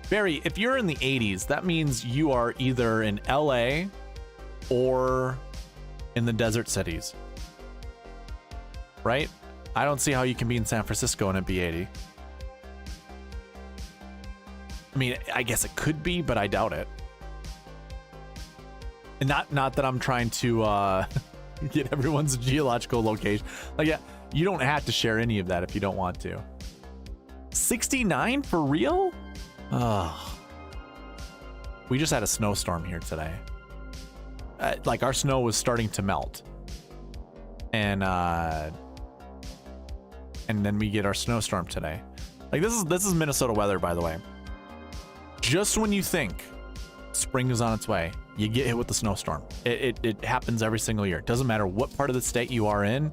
Barry, if you're in the 80s, that means you are either in LA or in the desert cities. Right? I don't see how you can be in San Francisco and it be 80. I mean, I guess it could be, but I doubt it. And not that I'm trying to get everyone's geological location. Like, yeah, you don't have to share any of that if you don't want to. 69 for real? Oh, we just had a snowstorm here today. Like, our snow was starting to melt, and then we get our snowstorm today. Like, this is Minnesota weather, by the way. just when you think spring is on its way, you get hit with the snowstorm. It happens every single year. It doesn't matter what part of the state you are in.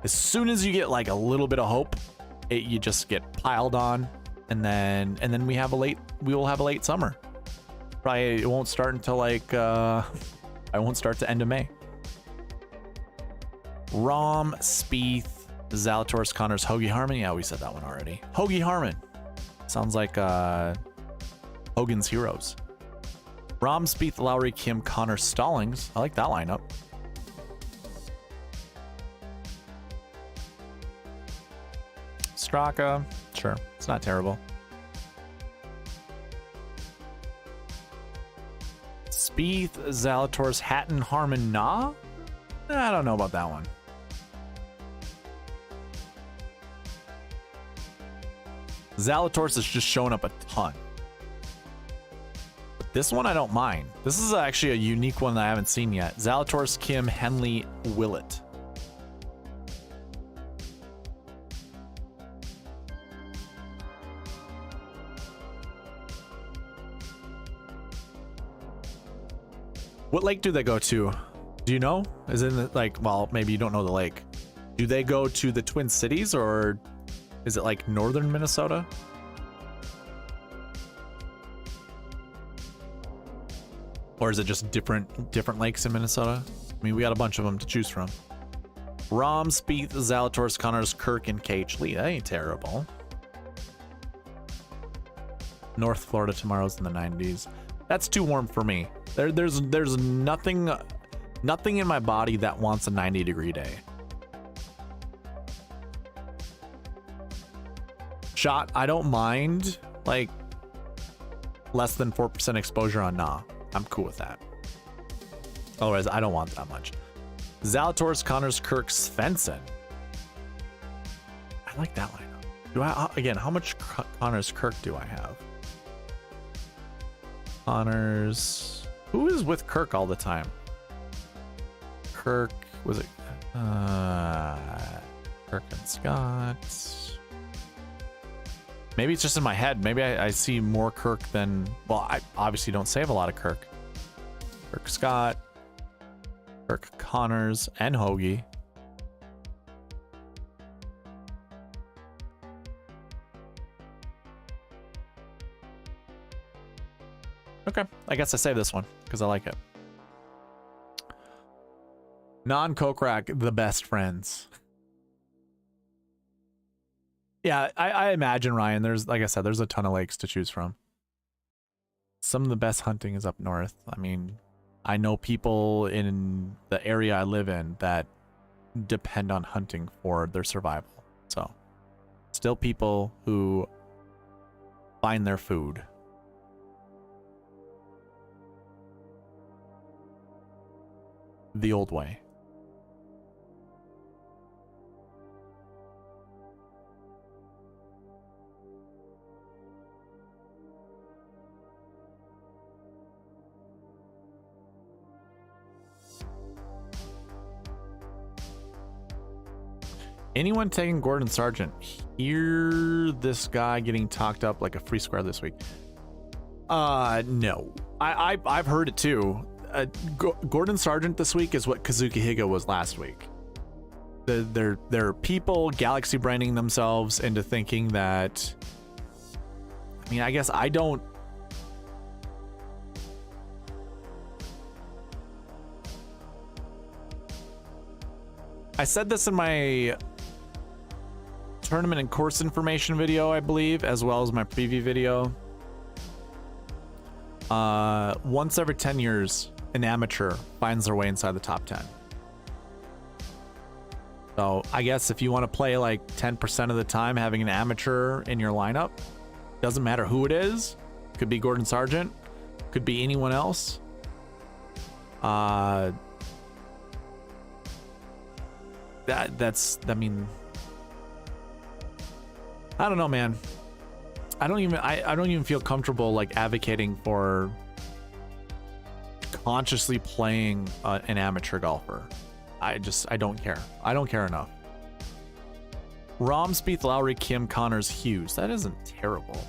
As soon as you get like a little bit of hope, you just get piled on, and then we will have a late summer. Probably it won't start until like I won't start to end of May. Rom, Spieth, Zalatoris, Connors, Hoagie, Harmon. Yeah, we said that one already. Hoagie Harmon. Sounds like Hogan's Heroes. Rom, Spieth, Lowry, Kim, Connor, Stallings. I like that lineup. Straka. Sure. It's not terrible. Spieth, Zalatoris, Hatton, Harmon, Nah? I don't know about that one. Zalatoris is just showing up a ton. But this one I don't mind. This is actually a unique one that I haven't seen yet. Zalatoris, Kim, Henley, Willett. What lake do they go to? Do you know? Is it like, well, maybe you don't know the lake. Do they go to the Twin Cities, or is it like northern Minnesota? Or is it just different lakes in Minnesota? I mean, we got a bunch of them to choose from. Rom, Spieth, Zalatoris, Connors, Kirk, and Cage Lee. That ain't terrible. North Florida tomorrow's in the 90s. That's too warm for me. There's nothing in my body that wants a 90-degree day. Shot, I don't mind like less than 4% exposure on Nah. I'm cool with that. Otherwise, I don't want that much. Zalatoris, Connors, Kirk, Svensson. I like that lineup. Do I again? How much Connors, Kirk do I have? Connors. Who is with Kirk all the time? Kirk, was it Kirk and Scott? Maybe it's just in my head. Maybe I see more Kirk than, well, I obviously don't save a lot of Kirk. Kirk Scott, Kirk Connors, and Hoagie. Okay, I guess I save this one because I like it. Non-Coke Rack, the best friends. Yeah, I imagine, Ryan, there's, like I said, there's a ton of lakes to choose from. Some of the best hunting is up north. I mean, I know people in the area I live in that depend on hunting for their survival. So, still people who find their food. The old way. Anyone taking Gordon Sargent? Hear this guy getting talked up like a free square this week? No. I've heard it too. Gordon Sargent this week is what Kazuki Higa was last week. There are people galaxy branding themselves into thinking that. I mean, I guess I don't. I said this in my tournament and course information video, I believe, as well as my preview video. Once every 10 years, an amateur finds their way inside the top 10. So I guess if you want to play like 10% of the time having an amateur in your lineup, doesn't matter who it is, could be Gordon Sargent, could be anyone else. That's I mean, I don't know, man. I don't even feel comfortable like advocating for consciously playing an amateur golfer. I don't care. I don't care enough. Rom, Spieth, Lowry, Kim, Connors, Hughes. That isn't terrible.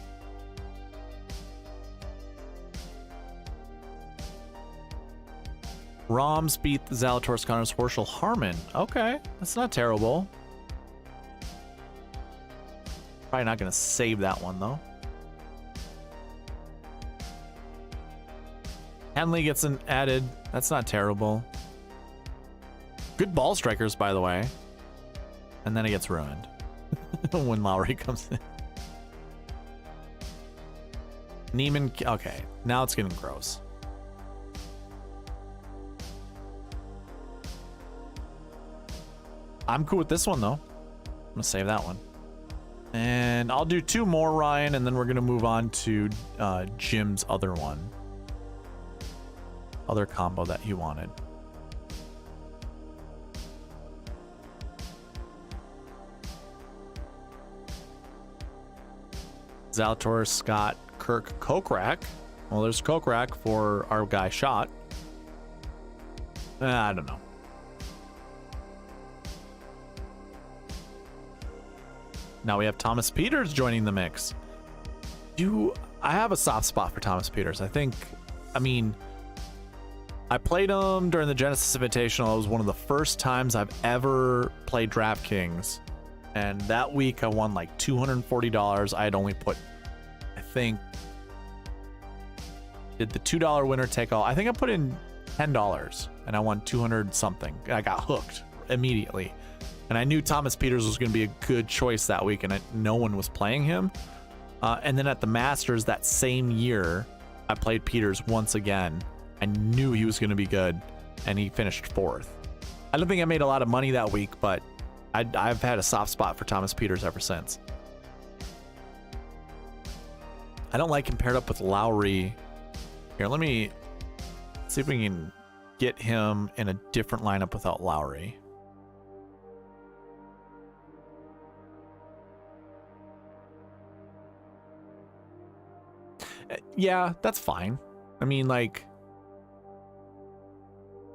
Roms beat the Zalatoris, Connors, Horschel, Harmon. Okay, that's not terrible. Probably not going to save that one, though. Henley gets an added. That's not terrible. Good ball strikers, by the way. And then it gets ruined when Lowry comes in. Neiman. Okay, now it's getting gross. I'm cool with this one, though. I'm going to save that one. And I'll do 2 more, Ryan, and then we're going to move on to Jim's other one. Other combo that he wanted. Zalatoris, Scott, Kirk, Kokrak. Well, there's Kokrak for our guy Shot. I don't know. Now we have Thomas Peters joining the mix. I have a soft spot for Thomas Peters. I mean, I played him during the Genesis Invitational. It was one of the first times I've ever played DraftKings. And that week I won like $240. I had only put, I think, did the $2 winner take all? I think I put in $10 and I won 200 something. I got hooked immediately. And I knew Thomas Peters was going to be a good choice that week, and no one was playing him. And then at the Masters that same year, I played Peters once again. I knew he was going to be good, and he finished 4th. I don't think I made a lot of money that week, but I've had a soft spot for Thomas Peters ever since. I don't like him paired up with Lowry. Here, let me see if we can get him in a different lineup without Lowry. Yeah, that's fine. I mean, like,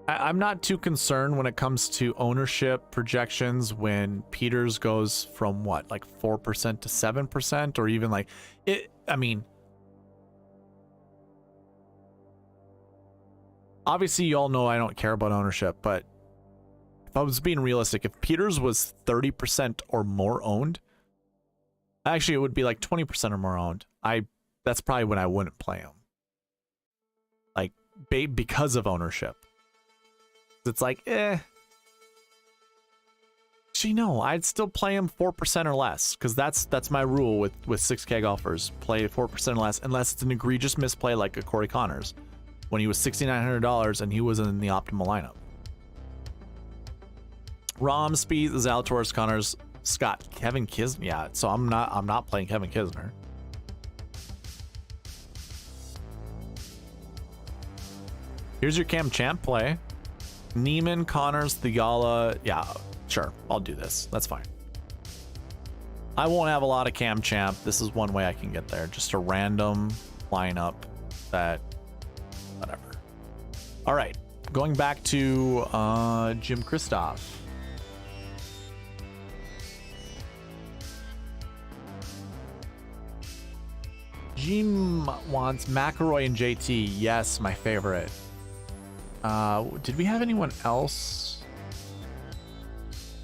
I'm not too concerned when it comes to ownership projections when Peters goes from what, like 4% to 7%, or even like it. I mean, obviously you all know I don't care about ownership, but if I was being realistic, if Peters was 30% or more owned, actually it would be like 20% or more owned. That's probably when I wouldn't play him. Like, because of ownership. It's like, Actually, no, I'd still play him 4% or less, because that's my rule with 6K golfers. Play 4% or less, unless it's an egregious misplay like a Corey Connors, when he was $6,900 and he wasn't in the optimal lineup. Rom, Speed, Zalatoris, Connors, Scott, Kevin Kisner. Yeah, so I'm not playing Kevin Kisner. Here's your Cam Champ play. Neiman, Connors, Theala. Yeah, sure. I'll do this. That's fine. I won't have a lot of Cam Champ. This is one way I can get there. Just a random lineup that... whatever. All right. Going back to Jim Kristoff. Jim wants McElroy and JT. Yes, my favorite. Did we have anyone else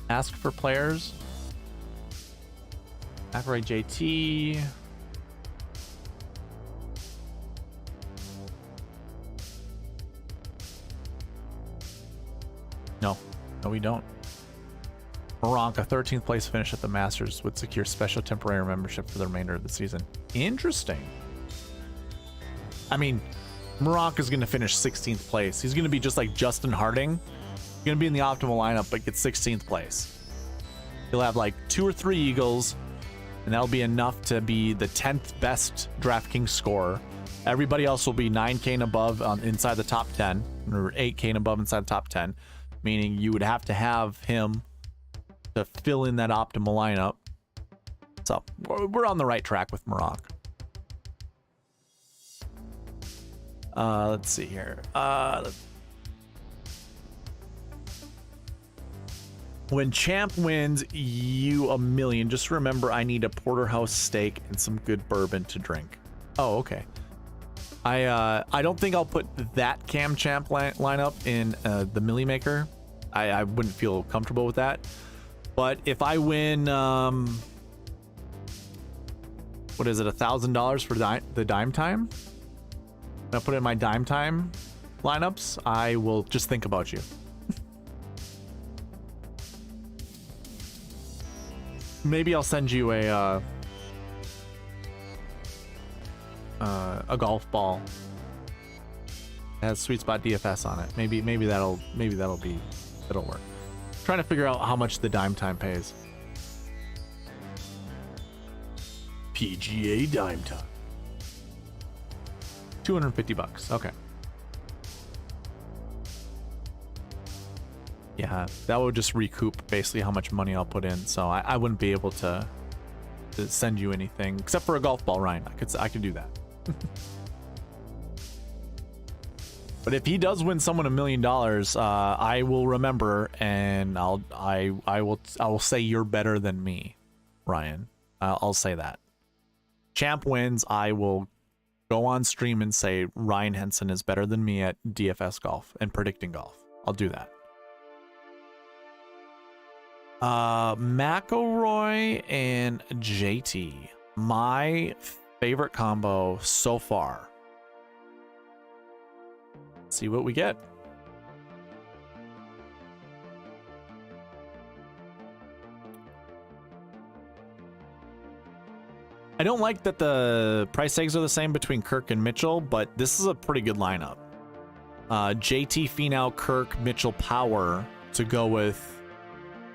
ask for players? McElroy, JT. No, we don't. Moronk, a 13th place finish at the Masters would secure special temporary membership for the remainder of the season. Interesting. I mean, Moronk is going to finish 16th place. He's going to be just like Justin Harding. He's going to be in the optimal lineup, but get 16th place. He'll have like 2 or 3 eagles, and that'll be enough to be the 10th best DraftKings scorer. Everybody else will be 9K and above inside the top 10, or 8K and above inside the top 10, meaning you would have to have him to fill in that optimal lineup. So we're on the right track with Moronk. Let's see here. When Champ wins you $1 million, just remember I need a porterhouse steak and some good bourbon to drink. Oh, okay. I don't think I'll put that Cam Champ lineup in the Millie Maker. I wouldn't feel comfortable with that. But if I win, what is it, $1,000 for the Dime Time? When I put it in my Dime Time lineups, I will just think about you. Maybe I'll send you a golf ball that has SweetSpotDFS on it. Maybe that'll work. Trying to figure out how much the Dime Time pays. PGA Dime Time. $250. Okay. Yeah, that would just recoup basically how much money I'll put in. So I wouldn't be able to send you anything except for a golf ball, Ryan. I could do that. But if he does win someone $1 million, I will remember, and I will say you're better than me, Ryan. I'll say that. Champ wins, I will go on stream and say Ryan Henson is better than me at DFS golf and predicting golf. I'll do that. McIlroy and JT, my favorite combo so far. Let's see what we get. I don't like that the price tags are the same between Kirk and Mitchell, but this is a pretty good lineup. JT, Finau, Kirk, Mitchell, Power to go with,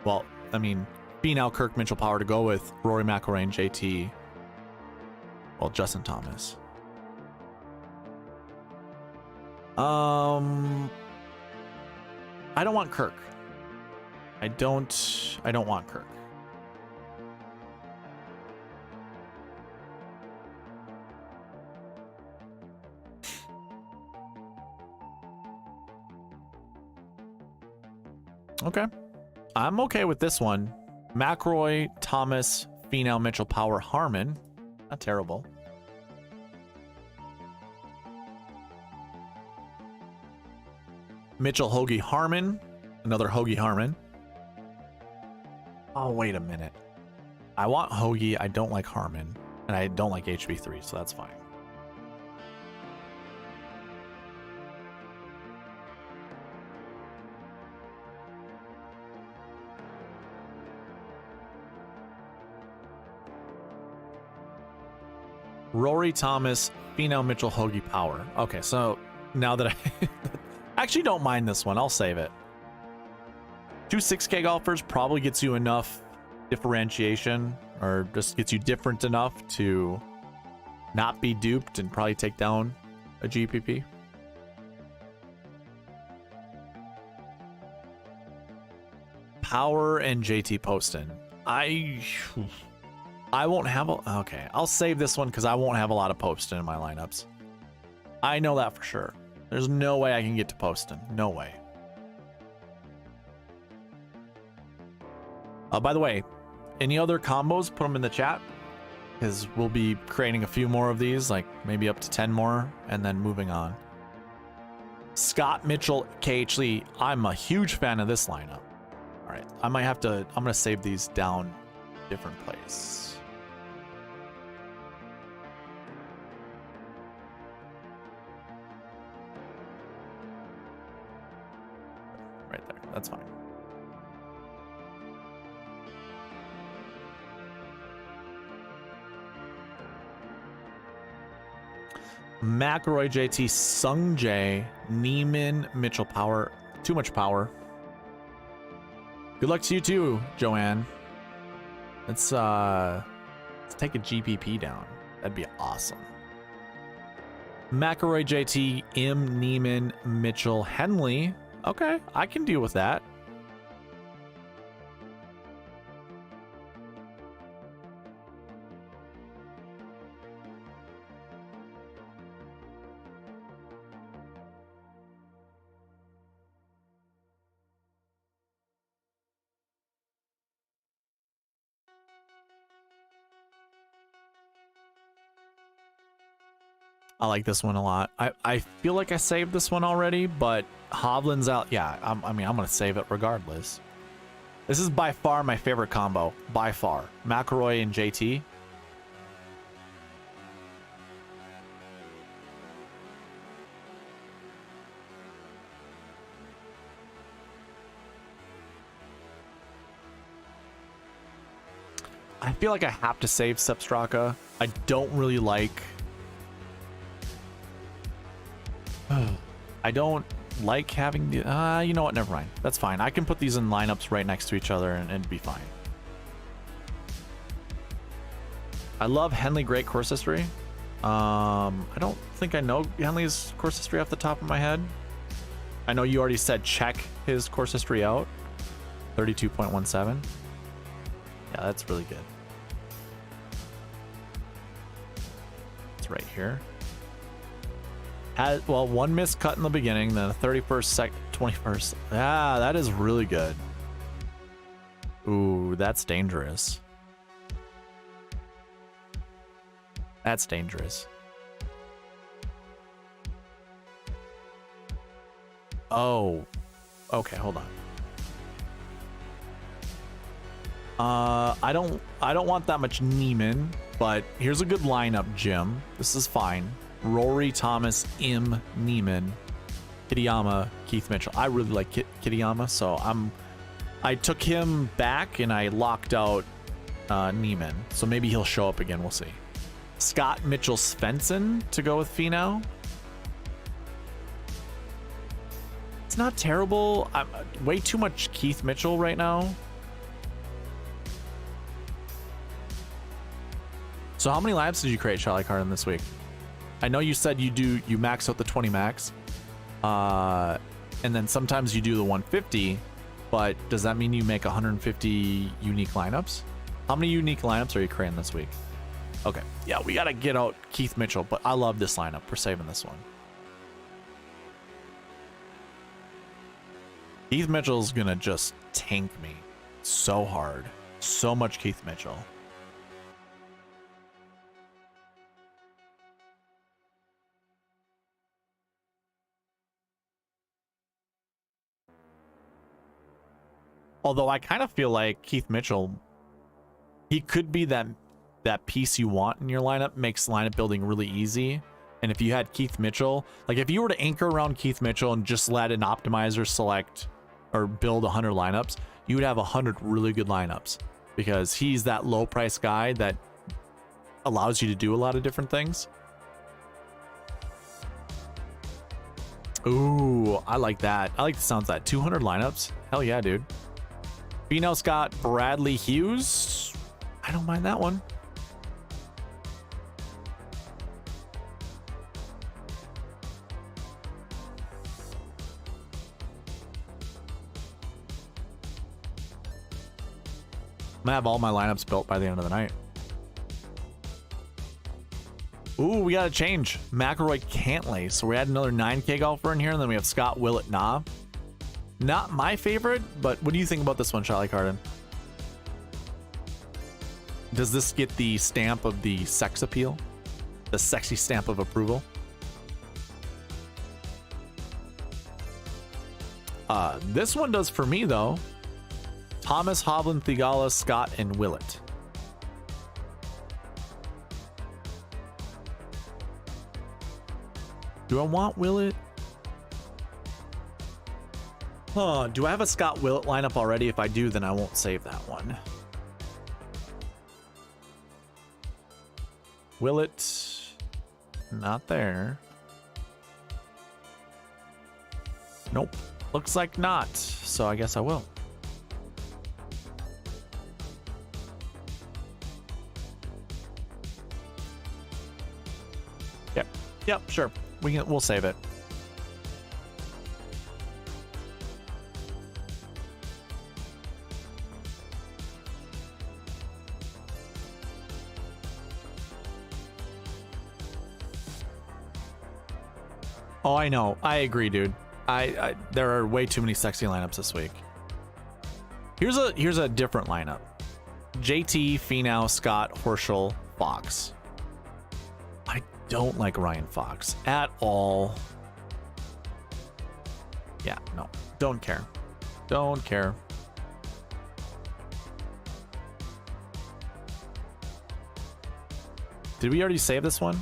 well, I mean, Finau, Kirk, Mitchell, Power to go with Rory McIlroy and JT. Well, Justin Thomas. I don't want Kirk. I don't want Kirk. Okay. I'm okay with this one. McIlroy, Thomas, Finau, Mitchell, Power, Harman. Not terrible. Mitchell, Hoagie, Harman. Another Hoagie, Harman. Oh, wait a minute. I want Hoagie. I don't like Harman. And I don't like HB3, so that's fine. Rory, Thomas, Finau, Mitchell, Hoagie, Power. Okay, so now that I actually don't mind this one, I'll save it. 2 6K golfers probably gets you enough differentiation, or just gets you different enough to not be duped and probably take down a GPP. Power and JT Poston. I won't have a... Okay, I'll save this one because I won't have a lot of Poston in my lineups. I know that for sure. There's no way I can get to Poston. No way. By the way, any other combos, put them in the chat, because we'll be creating a few more of these, like maybe up to 10 more, and then moving on. Scott, Mitchell, KH Lee. I'm a huge fan of this lineup. All right, I might have to... I'm going to save these down different place. Right there. That's fine. McIlroy, JT, Sung Jae, Neiman, Mitchell, Power. Too much power. Good luck to you too, Joanne. Let's take a GPP down. That'd be awesome. McIlroy, JT, M, Neiman, Mitchell, Henley. Okay, I can deal with that. I like this one a lot. I feel like I saved this one already, but Hovland's out. Yeah, I mean, I'm going to save it regardless. This is by far my favorite combo. By far. McIlroy and JT. I feel like I have to save Sepp Straka. I don't really like... I don't like having the... you know what? Never mind. That's fine. I can put these in lineups right next to each other and it'd be fine. I love Henley. Great course history. I don't think I know Henley's course history off the top of my head. I know you already said check his course history out. 32.17. Yeah, that's really good. It's right here. Had, well, one missed cut in the beginning, then a 31st, 21st. Ah, that is really good. Ooh, that's dangerous. That's dangerous. Oh, okay, hold on. I don't want that much Neiman, but here's a good lineup, Jim. This is fine. Rory, Thomas, Im, Neiman, Kitayama, Keith Mitchell. I really like Kitayama, so I took him back and I locked out Neiman. So maybe he'll show up again. We'll see. Scott, Mitchell, Svensson to go with Finau. It's not terrible. I'm way too much Keith Mitchell right now. So how many laps did you create, Charlie Carden, this week? I know you said you max out the 20 max, and then sometimes you do the 150, but does that mean you make 150 unique lineups? How many unique lineups are you creating this week? Okay, yeah, we gotta get out Keith Mitchell, but I love this lineup. We're saving this one. Keith Mitchell's gonna just tank me so hard. So much Keith Mitchell. Although I kind of feel like Keith Mitchell, he could be that piece you want in your lineup, makes lineup building really easy. And if you had Keith Mitchell, like if you were to anchor around Keith Mitchell and just let an optimizer select or build 100 lineups, you would have 100 really good lineups because he's that low price guy that allows you to do a lot of different things. Ooh, I like that. I like the sounds of that. 200 lineups. Hell yeah, dude. Finau, Scott, Bradley, Hughes. I don't mind that one. I'm gonna have all my lineups built by the end of the night. Ooh, we got to change. McIlroy, Cantlay. So we had another 9K golfer in here, and then we have Scott, Willett, Nah. Not my favorite, but what do you think about this one, Charlie Carden? Does this get the stamp of the sex appeal? The sexy stamp of approval? This one does for me, though. Thomas, Hovland, Thigala, Scott, and Willett. Do I want Willett? Huh, do I have a Scott Willett lineup already? If I do, then I won't save that one. Willett, not there. Nope, looks like not, so I guess I will. Yep, sure. We'll save it. Oh, I know. I agree, dude. There are way too many sexy lineups this week. Here's a different lineup. JT, Finau, Scott, Horschel, Fox. don't like Ryan Fox at all. Yeah, no, don't care. Don't care. Did we already save this one?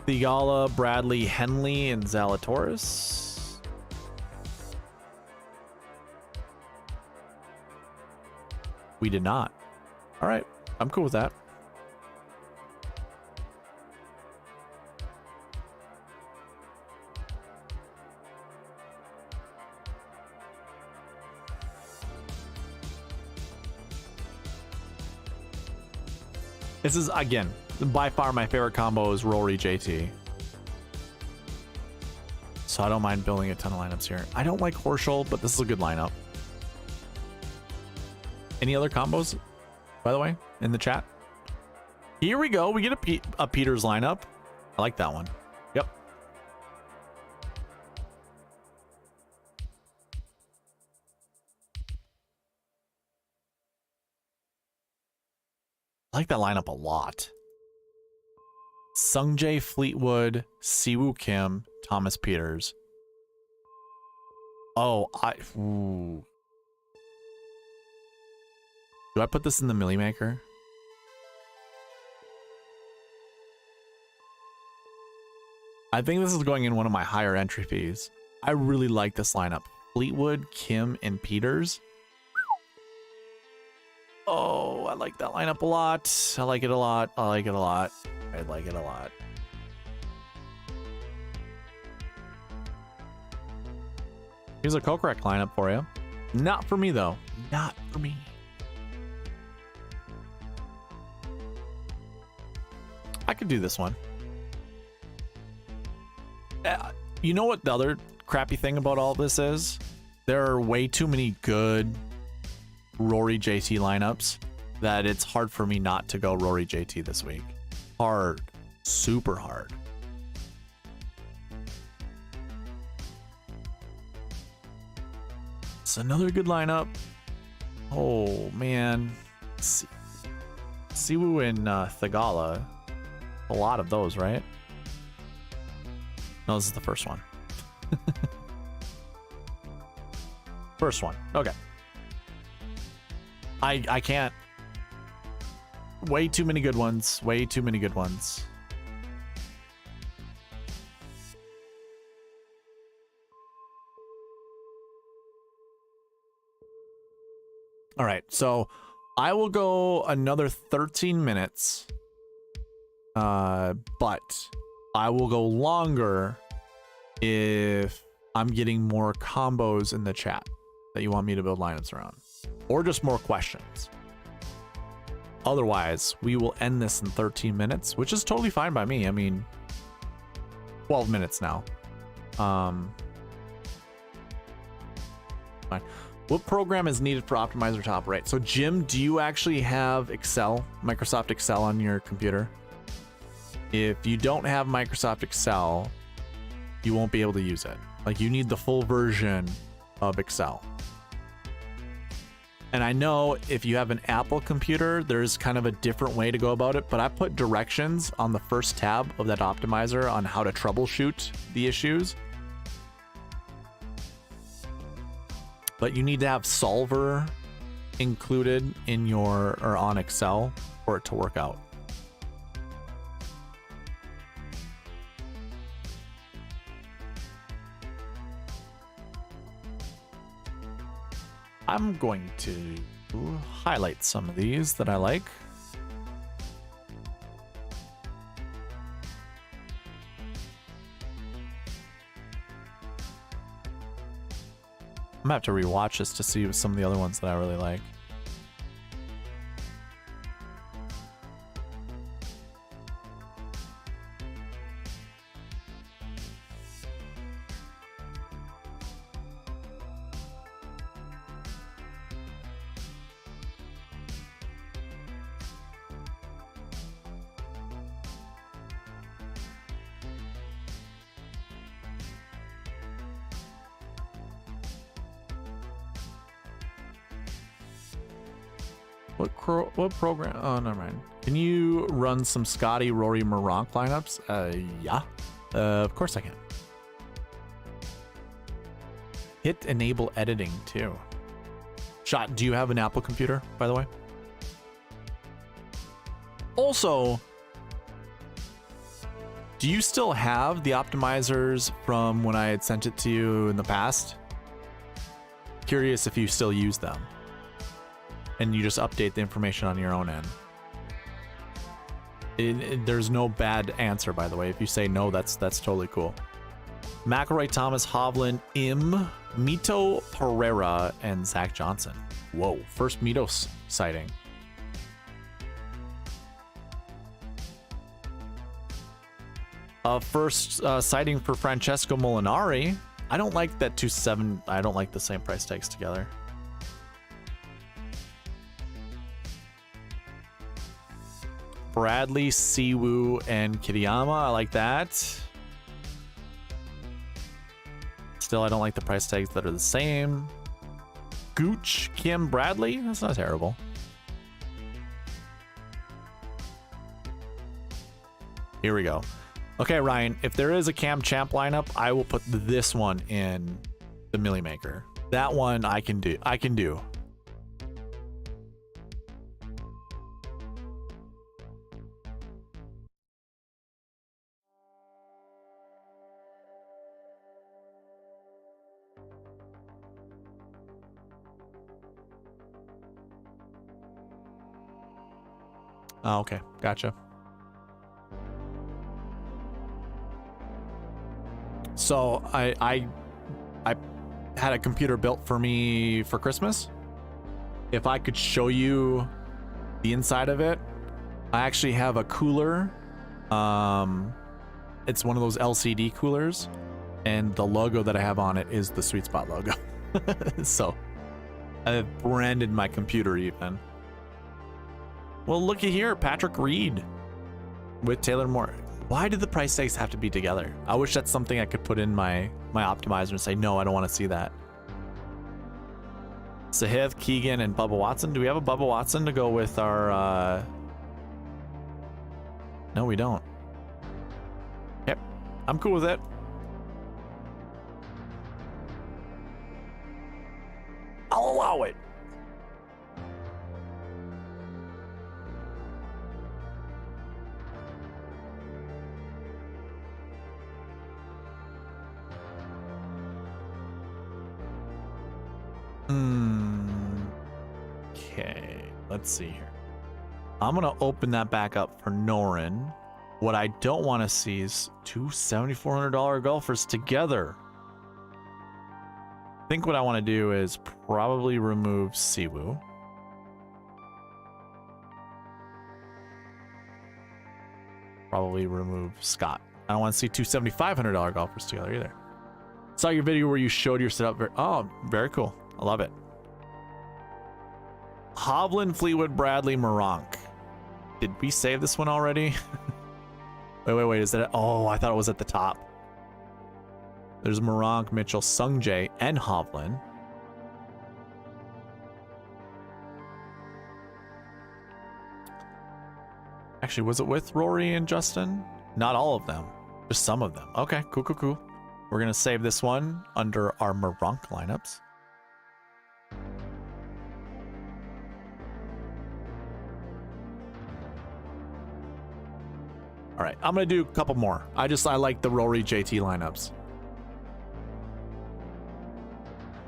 Theegala, Bradley, Henley, and Zalatoris. We did not. All right, I'm cool with that. This is, again, by far my favorite combo is Rory JT. So I don't mind building a ton of lineups here. I don't like Horschel, but this is a good lineup. Any other combos, by the way, in the chat? Here we go. We get a Peters lineup. I like that one. Yep. I like that lineup a lot. Sungjae, Fleetwood, Siwoo Kim, Thomas Peters. Oh, ooh. Do I put this in the Millie Maker? I think this is going in one of my higher entry fees. I really like this lineup. Fleetwood, Kim, and Peters. Oh, I like that lineup a lot. I like it a lot. I like it a lot. I like it a lot. Here's a Kokrak lineup for you. Not for me, though. Not for me. I could do this one. You know what the other crappy thing about all this is? There are way too many good Rory JT lineups that it's hard for me not to go Rory JT this week. Hard. Super hard. It's another good lineup. Oh, man. Siwoo and Theegala. A lot of those, right? No, this is the first one. First one. Okay. I can't. Way too many good ones. Way too many good ones. All right, so I will go another 13 minutes. But I will go longer if I'm getting more combos in the chat that you want me to build lineups around, or just more questions. Otherwise, we will end this in 13 minutes, which is totally fine by me. I mean, 12 minutes now. Fine. What program is needed for Optimizer to operate? So, Jim, do you actually have Excel, Microsoft Excel on your computer? If you don't have Microsoft Excel, you won't be able to use it. Like, you need the full version of Excel. And I know if you have an Apple computer, there's kind of a different way to go about it, but I put directions on the first tab of that optimizer on how to troubleshoot the issues. But you need to have Solver included in your, or on Excel for it to work out. I'm going to highlight some of these that I like. I'm gonna have to rewatch this to see some of the other ones that I really like. What program? Oh, never mind. Can you run some Scotty, Rory, Moronk lineups? Yeah. Of course I can. Hit enable editing too. Shot, do you have an Apple computer, by the way? Also, do you still have the optimizers from when I had sent it to you in the past? Curious if you still use them. And you just update the information on your own end. There's no bad answer, by the way. If you say no, that's totally cool. McElroy, Thomas, Hovland, Mito Pereira, and Zach Johnson. Whoa, first Mito sighting. First sighting for Francesco Molinari. I don't like that 2.7. I don't like the same price tags together. Bradley, Siwoo, and Kitayama. I like that. Still, I don't like the price tags that are the same. Gooch, Kim, Bradley. That's not terrible. Here we go. Okay, Ryan, if there is a Cam Champ lineup, I will put this one in the Millie Maker. That one I can do. Oh, okay, gotcha. So I had a computer built for me for Christmas. If I could show you the inside of it, I actually have a cooler. It's one of those LCD coolers, and the logo that I have on it is the SweetSpot logo. So I've branded my computer even. Well, looky here, Patrick Reed with Taylor Moore. Why did the price tags have to be together? I wish that's something I could put in my optimizer and say, no, I don't want to see that. Sahith, Keegan, and Bubba Watson. Do we have a Bubba Watson to go with our... No, we don't. Yep, I'm cool with it. I'll allow it. Okay, let's see here. I'm gonna open that back up for Norin. What I don't want to see is two $7,400 golfers together. I think what I want to do is probably remove Siwoo. Probably remove Scott. I don't want to see two $7,500 golfers together either. Saw your video where you showed your setup. Very cool. I love it. Hovland, Fleetwood, Bradley, Moronk. Did we save this one already? wait. Is that? Oh, I thought it was at the top. There's Moronk, Mitchell, Sungjae, and Hovland. Actually, was it with Rory and Justin? Not all of them. Just some of them. Okay, cool. We're going to save this one under our Moronk lineups. All right, I'm going to do a couple more. I like the Rory JT lineups.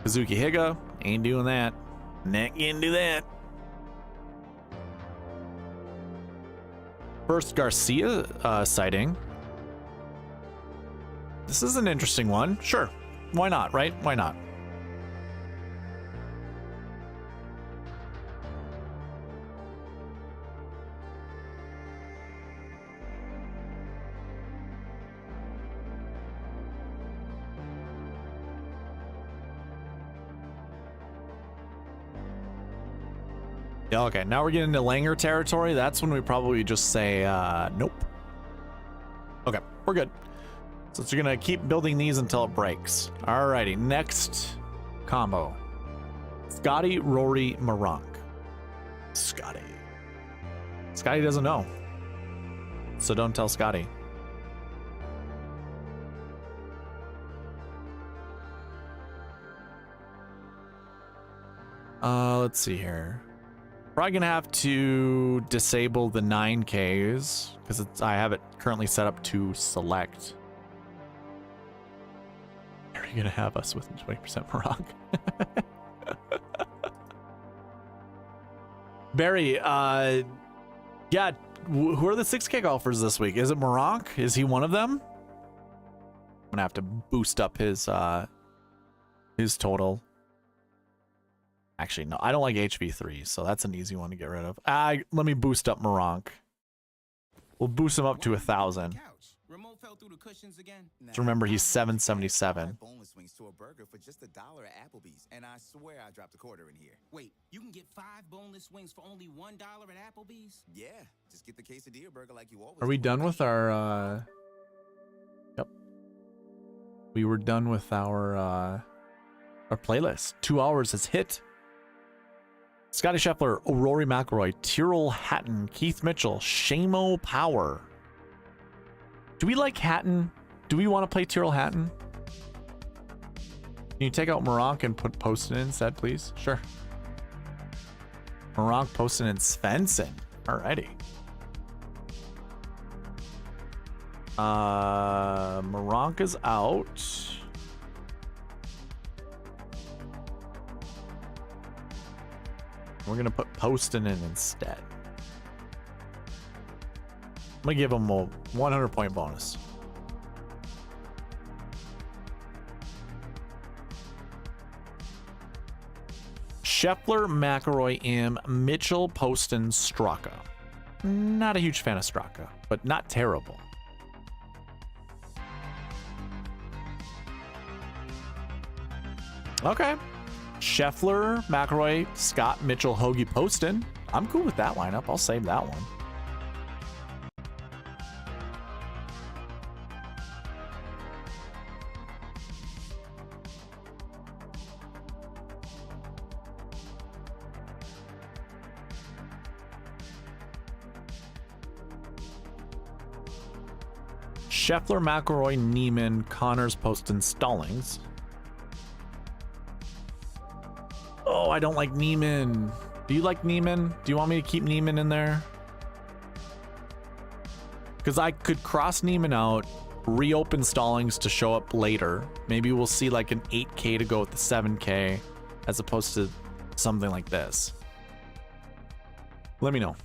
Kazuki Higa, ain't doing that. Not gonna do that. First Garcia sighting. This is an interesting one. Sure. Why not, right? Why not? Yeah, okay, now we're getting into Langer territory. That's when we probably just say, nope. Okay, we're good. So you're gonna keep building these until it breaks. Alrighty, next combo. Scotty, Rory, Moronk. Scotty. Scotty doesn't know. So don't tell Scotty. Let's see here. Probably gonna have to disable the 9Ks because I have it currently set up to select. Are you gonna have us with 20% Morocco? Barry, yeah, who are the 6K golfers this week? Is it Morocco? Is he one of them? I'm gonna have to boost up his total. Actually, no, I don't like HV3, so that's an easy one to get rid of. Let me boost up Morocco. We'll boost him up to 1,000. Just remember, he's 777. Boneless wings to a burger for just $1 at Applebee's, and I swear I dropped a quarter in here. Wait, you can get 5 boneless wings for only $1 at Applebee's? Yeah, just get the quesadilla burger like you always. Are we done with our? Yep. We were done with our playlist. 2 hours has hit. Scotty Scheffler, Rory McIlroy, Tyrrell Hatton, Keith Mitchell, Shamo Power. Do we like Hatton? Do we want to play Tyrrell Hatton? Can you take out Morocco and put Poston instead, please? Sure. Morocco, Poston, and Svensson. Alrighty. Morocco is out. We're gonna put Poston in instead. I'm gonna give him a 100-point bonus. Scheffler, McIlroy, M, Mitchell, Poston, Straka. Not a huge fan of Straka, but not terrible. Okay. Scheffler, McIlroy, Scott, Mitchell, Hoagie, Poston. I'm cool with that lineup. I'll save that one. Scheffler, McIlroy, Neiman, Connors, Poston, Stallings. Oh, I don't like Neiman. Do you like Neiman? Do you want me to keep Neiman in there? Because I could cross Neiman out, reopen Stallings to show up later. Maybe we'll see like an 8K to go with the 7K as opposed to something like this. Let me know.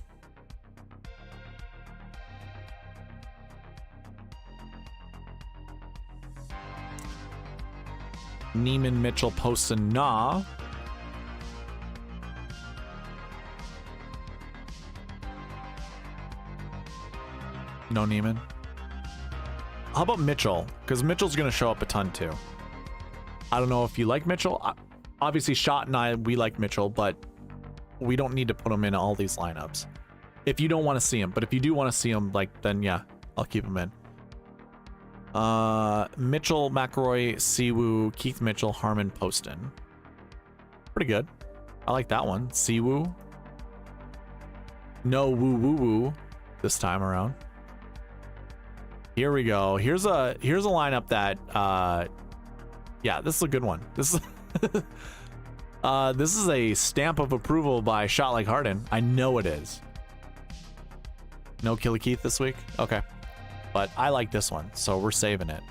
Neiman, Mitchell, Poston, Nah. No Neiman. How about Mitchell? Because Mitchell's going to show up a ton too. I don't know if you like Mitchell. Obviously, Shot and I, we like Mitchell, but we don't need to put him in all these lineups. If you don't want to see him, but if you do want to see him, like, then yeah, I'll keep him in. Mitchell, McIlroy, Siwoo, Keith Mitchell, Harman, Poston. Pretty good. I like that one. Siwoo. No woo woo woo this time around. Here we go. Here's a lineup that yeah, this is a good one. This is this is a stamp of approval by Shot Like Harden. I know it is. No Killer Keith this week? Okay. But I like this one, so we're saving it.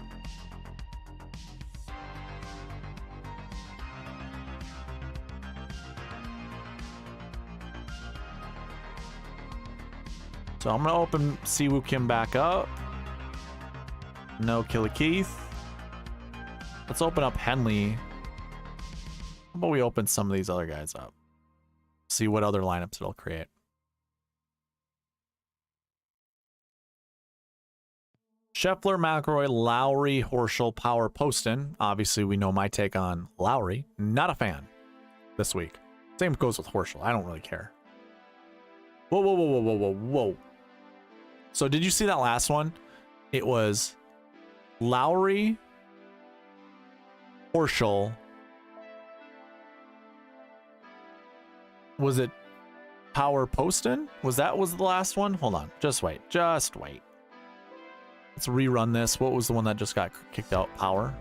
So I'm gonna open Siwoo Kim back up. No Killer Keith. Let's open up Henley. How about we open some of these other guys up? See what other lineups it'll create. Scheffler, McIlroy, Lowry, Horschel, Power, Poston. Obviously, we know my take on Lowry. Not a fan this week. Same goes with Horschel. I don't really care. Whoa, whoa, whoa, whoa, whoa, whoa, whoa. So did you see that last one? It was Lowry, Horschel. Was it Power Poston? Was the last one? Hold on. Just wait. Just wait. Let's rerun this. What was the one that just got kicked out? Power.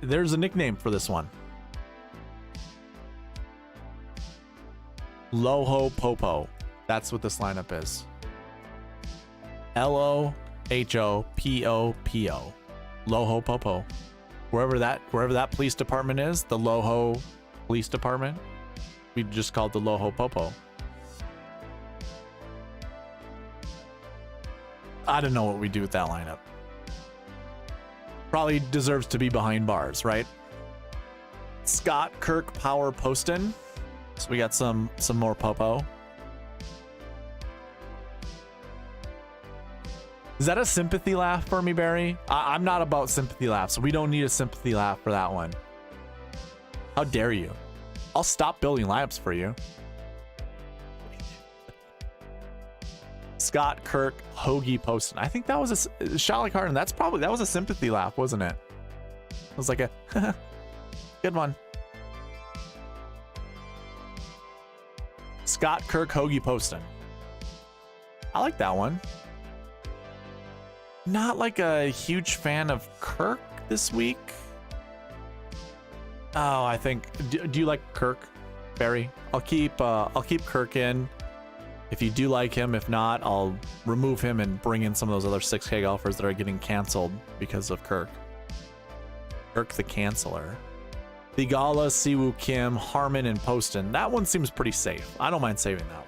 There's a nickname for this one. Loho Popo. That's what this lineup is. Lohopopo. Loho Popo. Wherever that police department is, the Loho Police Department, we just called the Loho Popo. I don't know what we do with that lineup. Probably deserves to be behind bars, right? Scott, Kirk, Power, Poston. So we got some more Popo. Is that a sympathy laugh for me, Barry? I'm not about sympathy laughs. So we don't need a sympathy laugh for that one. How dare you? I'll stop building lineups for you. Scott, Kirk, Hoagie, Poston. I think that was a Charlotte Carden. That was a sympathy laugh, wasn't it? It was like a good one. Scott, Kirk, Hoagie, Poston. I like that one. Not like a huge fan of Kirk this week. Oh, I think. Do you like Kirk, Barry? I'll keep Kirk in. If you do like him, if not, I'll remove him and bring in some of those other 6K golfers that are getting canceled because of Kirk. Kirk the canceller. Thigala, Siwoo Kim, Harmon, and Poston. That one seems pretty safe. I don't mind saving that one.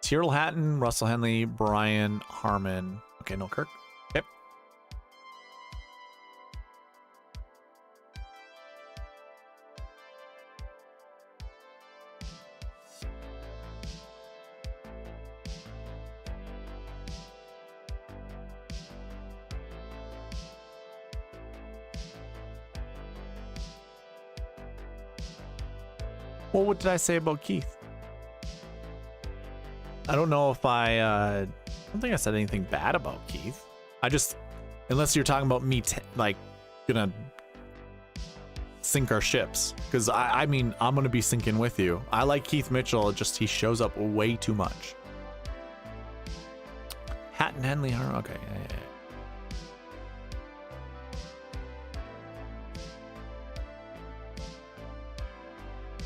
Tyrrell Hatton, Russell Henley, Brian, Harmon. Okay, no Kirk. Yep. Well, what did I say about Keith? I don't know if I don't think I said anything bad about Keith. I just, unless you're talking about me like gonna sink our ships, because I mean I'm gonna be sinking with you. I like Keith Mitchell, just he shows up way too much. Hatton, Henley, okay. Yeah.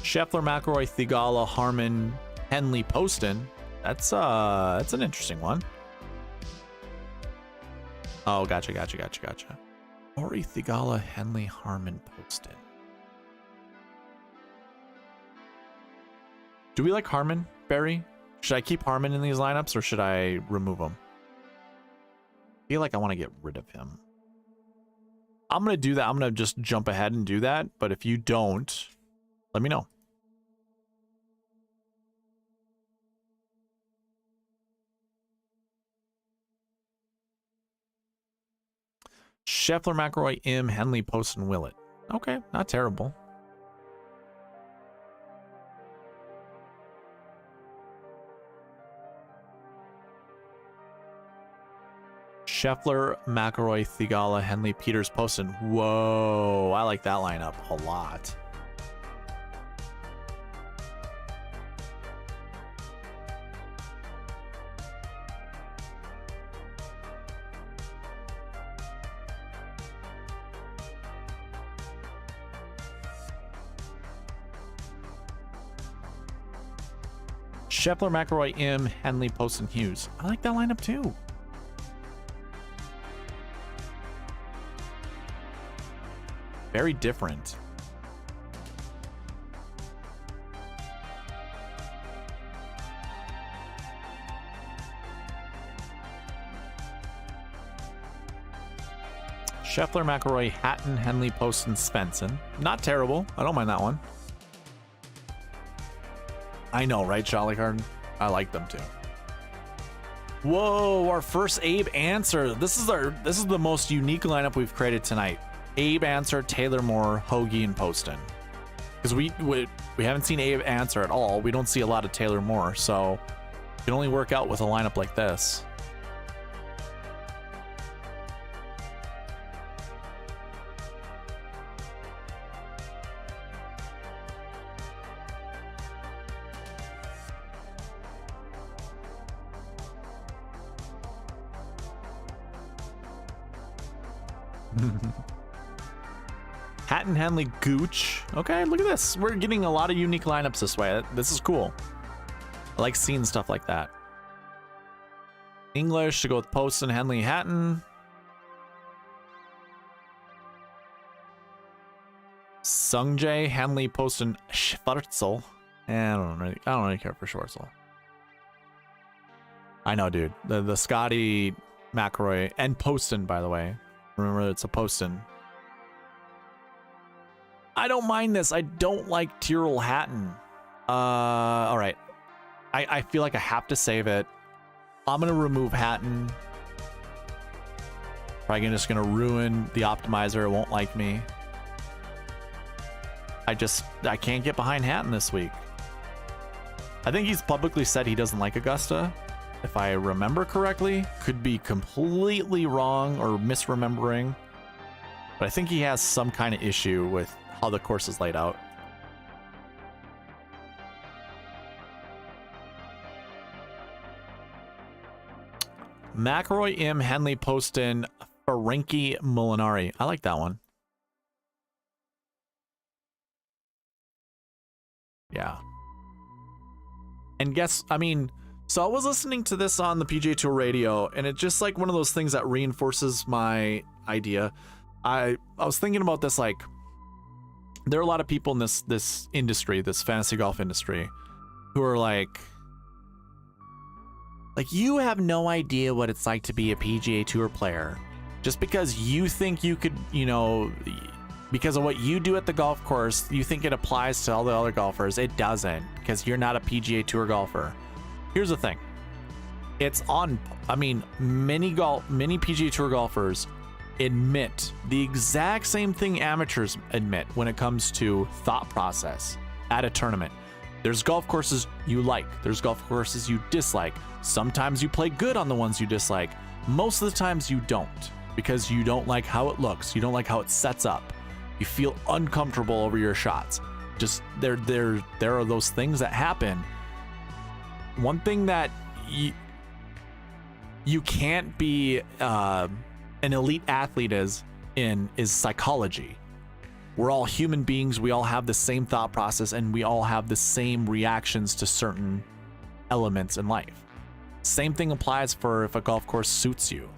Scheffler, McIlroy, Thigala, Harmon, Henley, Poston. That's an interesting one. Oh, gotcha. Rory, Thigala, Henley, Harmon, Poston. Do we like Harmon, Barry? Should I keep Harmon in these lineups or should I remove him? I feel like I want to get rid of him. I'm going to do that. I'm going to just jump ahead and do that. But if you don't, let me know. Scheffler, McIlroy, Im, Henley, Poston, Willett. Okay, not terrible. Scheffler, McIlroy, Thigala, Henley, Peters, Poston. Whoa, I like that lineup a lot. Scheffler, McIlroy, Im, Henley, Poston, Hughes. I like that lineup too. Very different. Scheffler, McIlroy, Hatton, Henley, Poston, Svensson. Not terrible. I don't mind that one. I know, right, Charlie Carden? I like them too. Whoa, our first Abe answer. This is the most unique lineup we've created tonight. Abe Answer, Taylor Moore, Hoagie, and Poston. because we haven't seen Abe answer at all. We don't see a lot of Taylor Moore, so it can only work out with a lineup like this. Hatton, Henley, Gooch. Okay, look at this. We're getting a lot of unique lineups this way. This is cool. I like seeing stuff like that. English to go with Poston, Henley, Hatton. Sungjae, Henley, Poston, Schwartzel. I don't really care for Schwartzel. I know, dude. The Scotty, McIlroy, and Poston, by the way. Remember, it's a Poston. I don't mind this. I don't like Tyrrell Hatton. All right. I feel like I have to save it. I'm going to remove Hatton. Probably just going to ruin the optimizer. It won't like me. I can't get behind Hatton this week. I think he's publicly said he doesn't like Augusta. If I remember correctly, could be completely wrong or misremembering. But I think he has some kind of issue with how the course is laid out. McIlroy, M, Henley, Poston, Ferengi, Molinari. I like that one. Yeah. And guess, I mean, so I was listening to this on the PGA Tour radio, and it's just like one of those things that reinforces my idea. I was thinking about this, like, there are a lot of people in this industry, this fantasy golf industry, who are like you have no idea what it's like to be a PGA Tour player. Just because you think you could, because of what you do at the golf course, you think it applies to all the other golfers. It doesn't, because you're not a PGA Tour golfer. Here's the thing. It's on, many PGA Tour golfers admit the exact same thing amateurs admit when it comes to thought process at a tournament. There's golf courses you like. There's golf courses you dislike. Sometimes you play good on the ones you dislike. Most of the times you don't, because you don't like how it looks. You don't like how it sets up. You feel uncomfortable over your shots. Just there are those things that happen. One thing that you can't be an elite athlete is psychology. We're all human beings. We all have the same thought process, and we all have the same reactions to certain elements in life. Same thing applies for if a golf course suits you.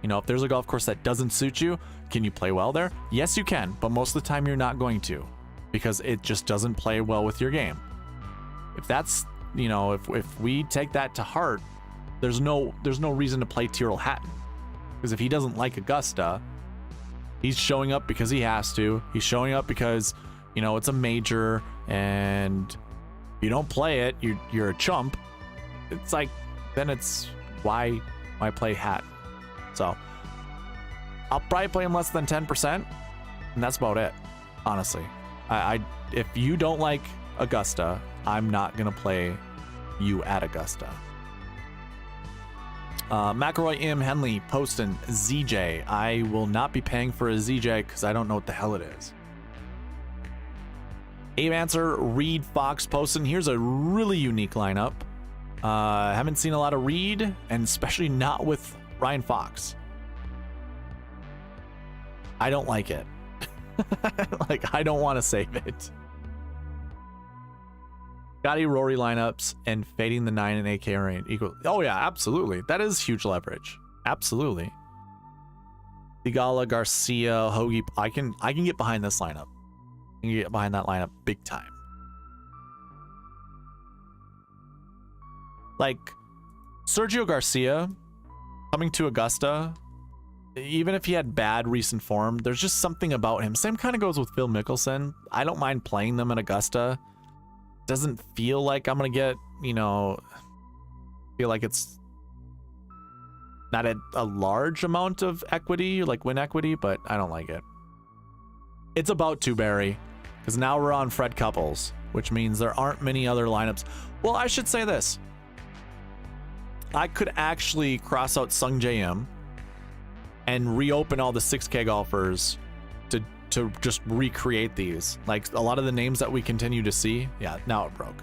If there's a golf course that doesn't suit you, can you play well there? Yes, you can, but most of the time you're not going to, because it just doesn't play well with your game. If that's, if we take that to heart, there's no reason to play Tyrrell Hatton. Because if he doesn't like Augusta, he's showing up because he has to. He's showing up because, it's a major, and if you don't play it, you're a chump. It's like, then it's why play Hatton? So I'll probably play him less than 10%, and that's about it. Honestly, if you don't like Augusta, I'm not gonna play you at Augusta. McIlroy, M, Henley, Poston, ZJ. I will not be paying for a ZJ because I don't know what the hell it is. Abe answer, Reed, Fox, Poston. Here's a really unique lineup. Haven't seen a lot of Reed, and especially not with Ryan Fox. I don't like it. I don't want to save it. Scotty, Rory lineups and fading the 9 and 8K range equal. Oh yeah, absolutely. That is huge leverage. Absolutely. Thigala, Garcia, Hoagie. I can get behind this lineup. I can get behind that lineup big time. Like Sergio Garcia coming to Augusta, even if he had bad recent form, there's just something about him. Same kind of goes with Phil Mickelson. I don't mind playing them at Augusta. Doesn't feel like I'm gonna get, feel like it's not a large amount of equity, like win equity, but I don't like it. It's about to, Barry. because now we're on Fred Couples, which means there aren't many other lineups. Well, I should say this. I could actually cross out Sung JM and reopen all the 6K golfers to just recreate these. Like a lot of the names that we continue to see. Yeah, now it broke.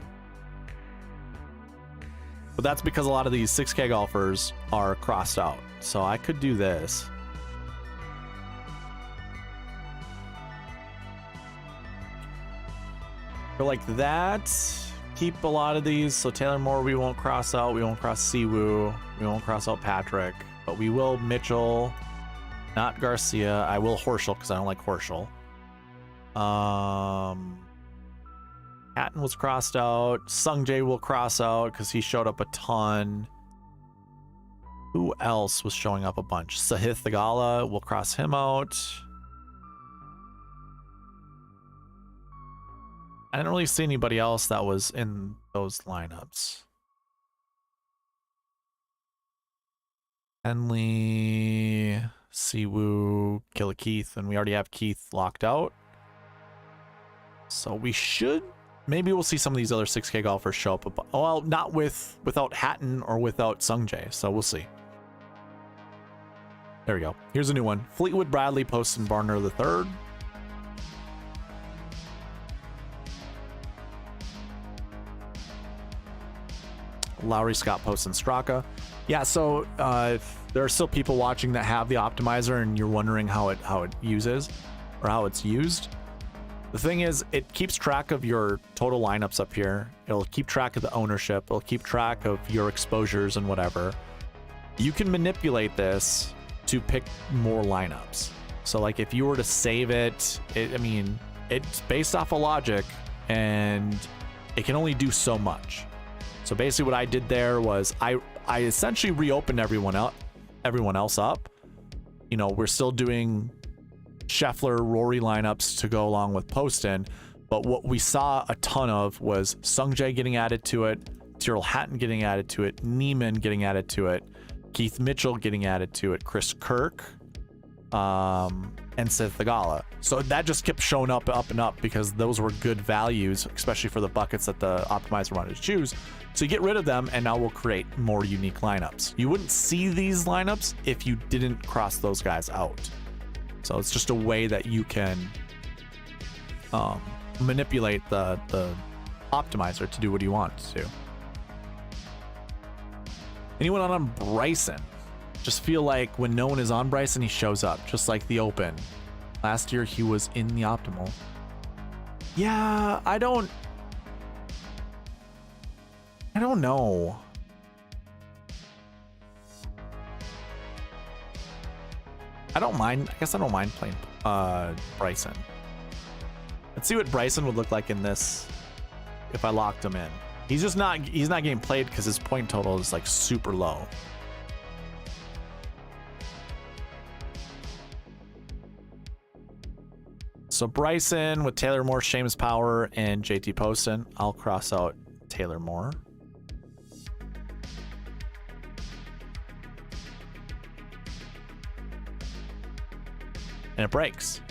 But that's because a lot of these 6K golfers are crossed out. So I could do this. Or like that. Keep a lot of these. So Taylor Moore, we won't cross out. We won't cross Siwoo. We won't cross out Patrick. But we will Mitchell. Not Garcia. I will Horschel because I don't like Horschel. Hatton was crossed out. Sungjae will cross out because he showed up a ton. Who else was showing up a bunch? Sahith Thagala, we'll cross him out. I didn't really see anybody else that was in those lineups. Henley, Siwoo, Killer Keith, and we already have Keith locked out. So we should, maybe we'll see some of these other 6K golfers show up. Well, not without Hatton or without Sungjae, so we'll see. There we go. Here's a new one. Fleetwood Bradley, Poston Barner III. Lowry, Scott, Poston, Straka. Yeah, so there are still people watching that have the optimizer and you're wondering how it uses or how it's used. The thing is, it keeps track of your total lineups up here. It'll keep track of the ownership. It'll keep track of your exposures and whatever. You can manipulate this to pick more lineups. So like if you were to save it, I mean, it's based off of logic and it can only do so much. So basically what I did there was I essentially reopened everyone else up. You know, we're still doing Scheffler, Rory lineups to go along with Poston, but what we saw a ton of was Sungjae getting added to it, Tyrrell Hatton getting added to it, Neiman getting added to it, Keith Mitchell getting added to it, Chris Kirk, and Sith Thagala. So that just kept showing up and up because those were good values, especially for the buckets that the optimizer wanted to choose. So you get rid of them and now we'll create more unique lineups. You wouldn't see these lineups if you didn't cross those guys out. So it's just a way that you can manipulate the optimizer to do what you want to. Anyone on Bryson? Just feel like when no one is on Bryson, he shows up, just like the Open. Last year, he was in the optimal. Yeah, I don't know. I don't mind. I guess I don't mind playing Bryson. Let's see what Bryson would look like in this if I locked him in. He's not getting played because his point total is like super low. So Bryson with Taylor Moore, Seamus Power, and JT Poston. I'll cross out Taylor Moore. And it breaks.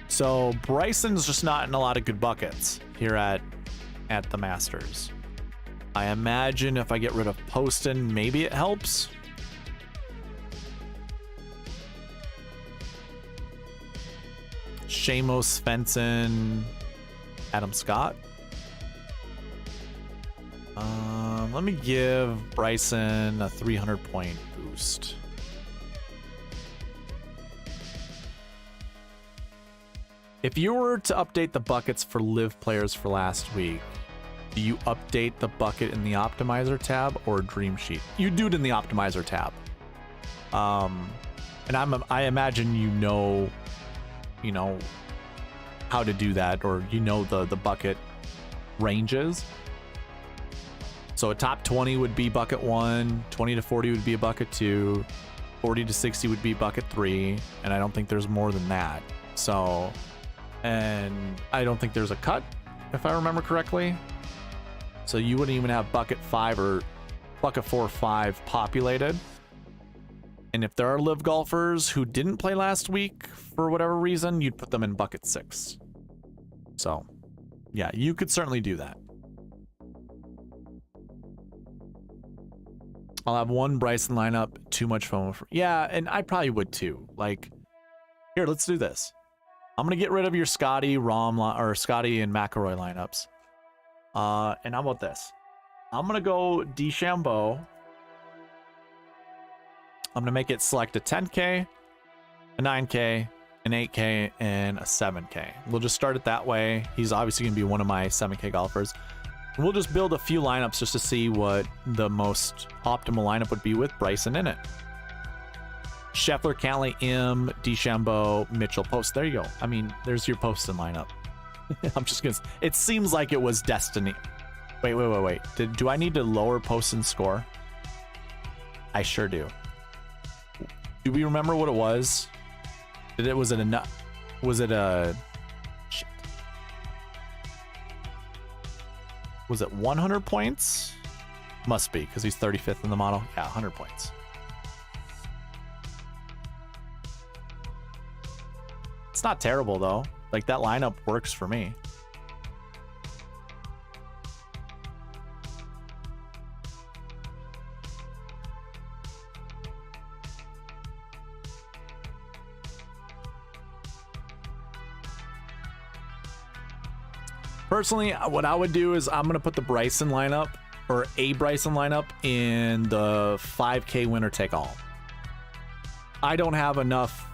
So Bryson's just not in a lot of good buckets here at the Masters. I imagine if I get rid of Poston, maybe it helps. Shamos, Svensson, Adam Scott. Let me give Bryson a 300-point boost. If you were to update the buckets for live players for last week, do you update the bucket in the optimizer tab or dream sheet? You do it in the optimizer tab. And I imagine you know how to do that, or the bucket ranges. So a top 20 would be bucket 1, 20 to 40 would be a bucket 2, 40 to 60 would be bucket 3, and I don't think there's more than that. So, and I don't think there's a cut, if I remember correctly. So you wouldn't even have bucket 5 or bucket 4 or 5 populated. And if there are live golfers who didn't play last week for whatever reason, you'd put them in bucket 6. So, yeah, you could certainly do that. I'll have one Bryson lineup. Too much FOMO. Yeah, and I probably would too. Like, here, let's do this. I'm gonna get rid of your Scotty, or Scotty and McIlroy lineups. And how about this? I'm gonna go DeChambeau. I'm gonna make it select a 10K, a 9K, an 8K, and a 7K. We'll just start it that way. He's obviously gonna be one of my 7K golfers. And we'll just build a few lineups just to see what the most optimal lineup would be with Bryson in it. Scheffler, Cantlay, M, DeChambeau, Mitchell, Post. There you go. I mean, there's your Poston lineup. I'm just gonna. It seems like it was destiny. Wait. Do I need to lower Poston's score? I sure do. Do we remember what it was? Was it enough? Was it a? Shit. Was it 100 points? Must be, because he's 35th in the model. Yeah, 100 points. It's not terrible though. Like, that lineup works for me. Personally, what I would do is I'm going to put the Bryson lineup, or a Bryson lineup, in the 5K winner take all. I don't have enough.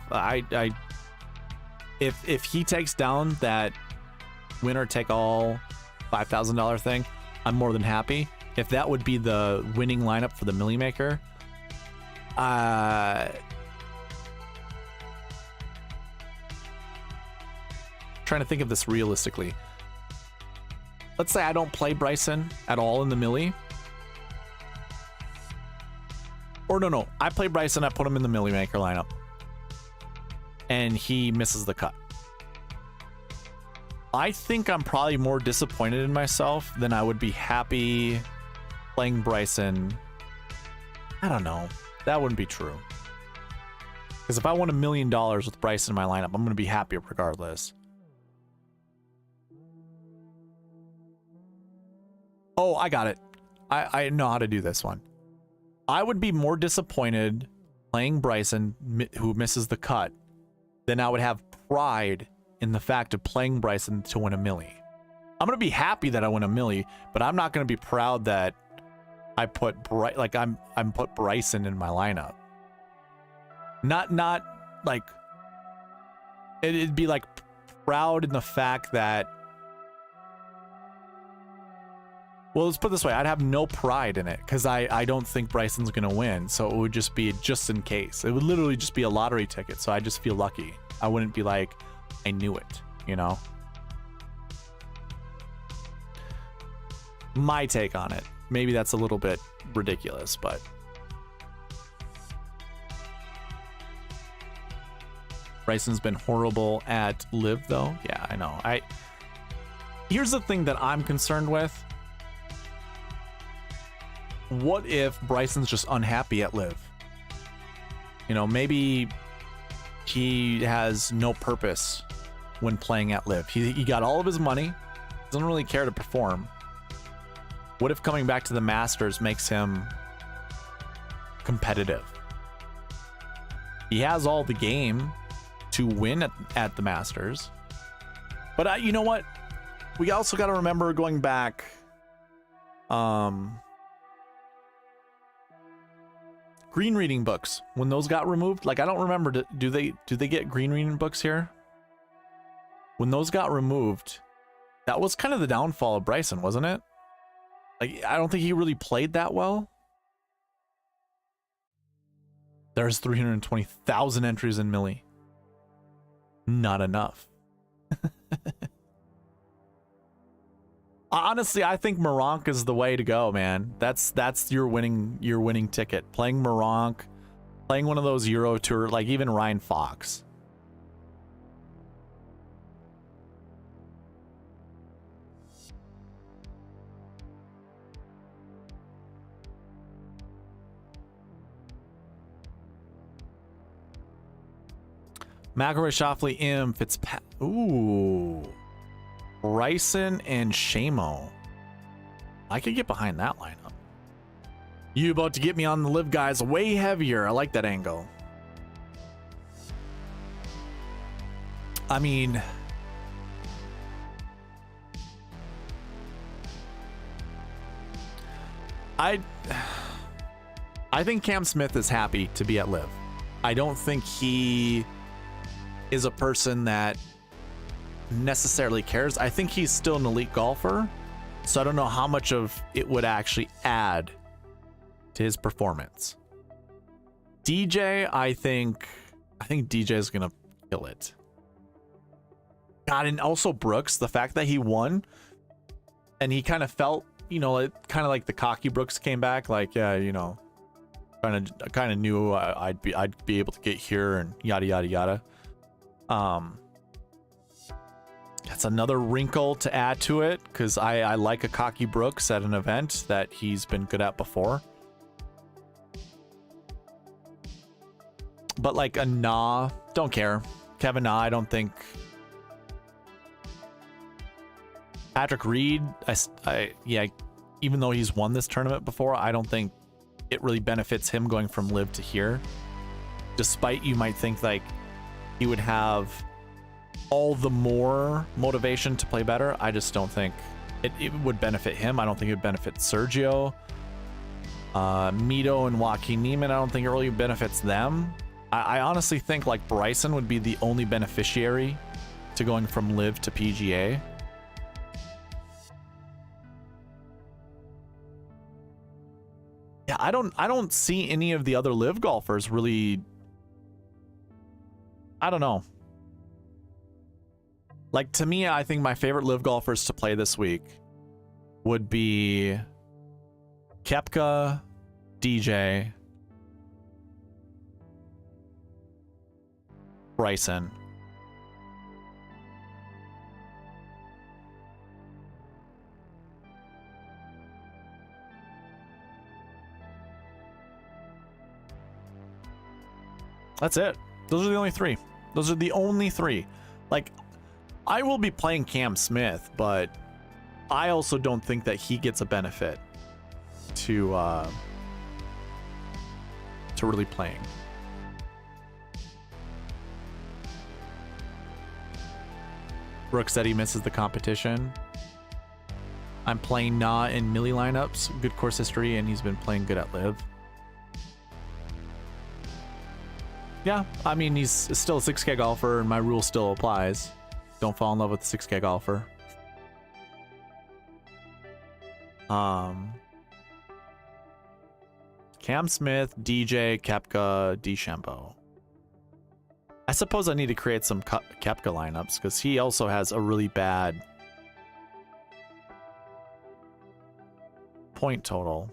If he takes down that winner take all $5,000 thing, I'm more than happy. If that would be the winning lineup for the Millie Maker, trying to think of this realistically. Let's say I don't play Bryson at all in the Millie. Or no, I play Bryson, I put him in the Millie Maker lineup. And he misses the cut. I think I'm probably more disappointed in myself than I would be happy playing Bryson. I don't know. That wouldn't be true. Because if I won $1 million with Bryson in my lineup, I'm going to be happy regardless. Oh, I got it. I know how to do this one. I would be more disappointed playing Bryson, who misses the cut, than I would have pride in the fact of playing Bryson to win $1 million. I'm going to be happy that I win $1 million, but I'm not going to be proud that I put I'm put Bryson in my lineup. Not like, it'd be like proud in the fact that, well, let's put it this way. I'd have no pride in it because I don't think Bryson's going to win. So it would just be just in case. It would literally just be a lottery ticket. So I just feel lucky. I wouldn't be like, I knew it, you know? My take on it. Maybe that's a little bit ridiculous, but Bryson's been horrible at Live though. Yeah, I know. Here's the thing that I'm concerned with. What if Bryson's just unhappy at Live? You know, maybe he has no purpose when playing at Live. He got all of his money, doesn't really care to perform. What if coming back to the Masters makes him competitive? He has all the game to win at the Masters. But you know what? We also got to remember going back, green reading books, when those got removed. Like, I don't remember, do they get green reading books here? When those got removed, that was kind of the downfall of Bryson, wasn't it? Like, I don't think he really played that well. There's 320,000 entries in Millie. Not enough. Honestly, I think Meronk is the way to go, man. That's your winning ticket. Playing Meronk, playing one of those Euro Tour, like even Ryan Fox. McIlroy, Schauffele, M, Fitzpatrick. Ooh. Bryson and Shamo. I could get behind that lineup. You about to get me on the live guys way heavier. I like that angle. I mean, I think Cam Smith is happy to be at live. I don't think he is a person that necessarily cares. I think he's still an elite golfer, so I don't know how much of it would actually add to his performance. DJ, I think DJ is gonna kill it. God, and also Brooks, the fact that he won and he kind of felt, you know, kind of like the cocky Brooks came back, like, yeah, you know, kind of knew I'd be able to get here and yada yada yada. That's another wrinkle to add to it, because I like a cocky Brooks at an event that he's been good at before. But like a Nah, don't care. Kevin Na, I don't think. Patrick Reed, yeah, even though he's won this tournament before, I don't think it really benefits him going from live to here. Despite you might think like he would have all the more motivation to play better, I just don't think it would benefit him. I don't think it would benefit Sergio. Mito and Joaquin Neiman, I don't think it really benefits them. I honestly think like Bryson would be the only beneficiary to going from live to PGA. Yeah, I don't see any of the other live golfers really. I don't know. Like, to me, I think my favorite live golfers to play this week would be Koepka, DJ, Bryson. That's it. Those are the only three. Those are the only three. Like, I will be playing Cam Smith, but I also don't think that he gets a benefit to really playing. Brooks said he misses the competition. I'm playing Na in Millie lineups. Good course history, and he's been playing good at live. Yeah, I mean, he's still a 6K golfer, and my rule still applies. Don't fall in love with the 6K golfer. Cam Smith, DJ, Koepka, DeChambeau. I suppose I need to create some Koepka lineups, because he also has a really bad point total.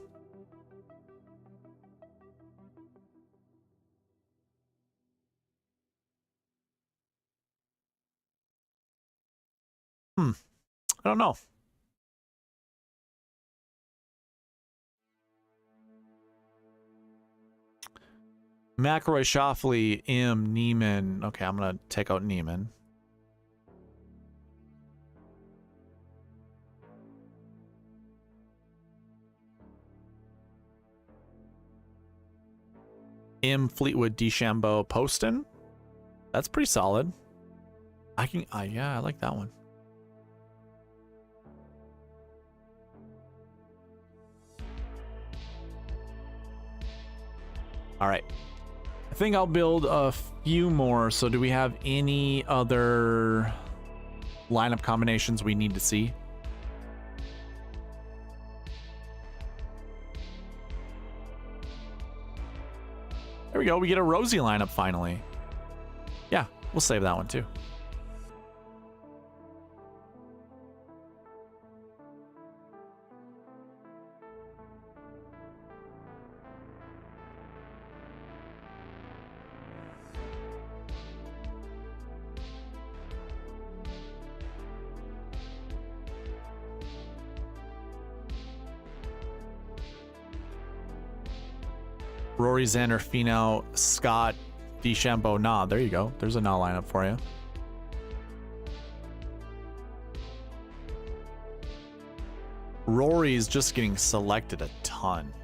I don't know. McElroy, Schauffele, M, Neiman. Okay, I'm gonna take out Neiman. M, Fleetwood, DeChambeau, Poston. That's pretty solid. Yeah, I like that one. All right. I think I'll build a few more. So do we have any other lineup combinations we need to see? There we go. We get a Rosie lineup finally. Yeah, we'll save that one too. Rory, Xander, Finau, Scott, DeChambeau, Nah. There you go. There's a Nah lineup for you. Rory's just getting selected a ton.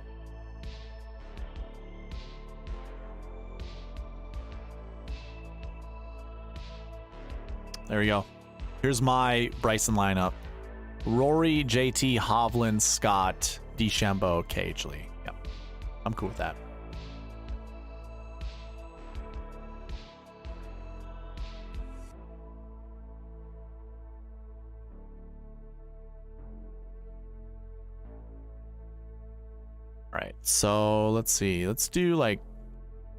There we go. Here's my Bryson lineup. Rory, JT, Hovland, Scott, DeChambeau, KH Lee. Yep. I'm cool with that. All right, so let's see. Let's do like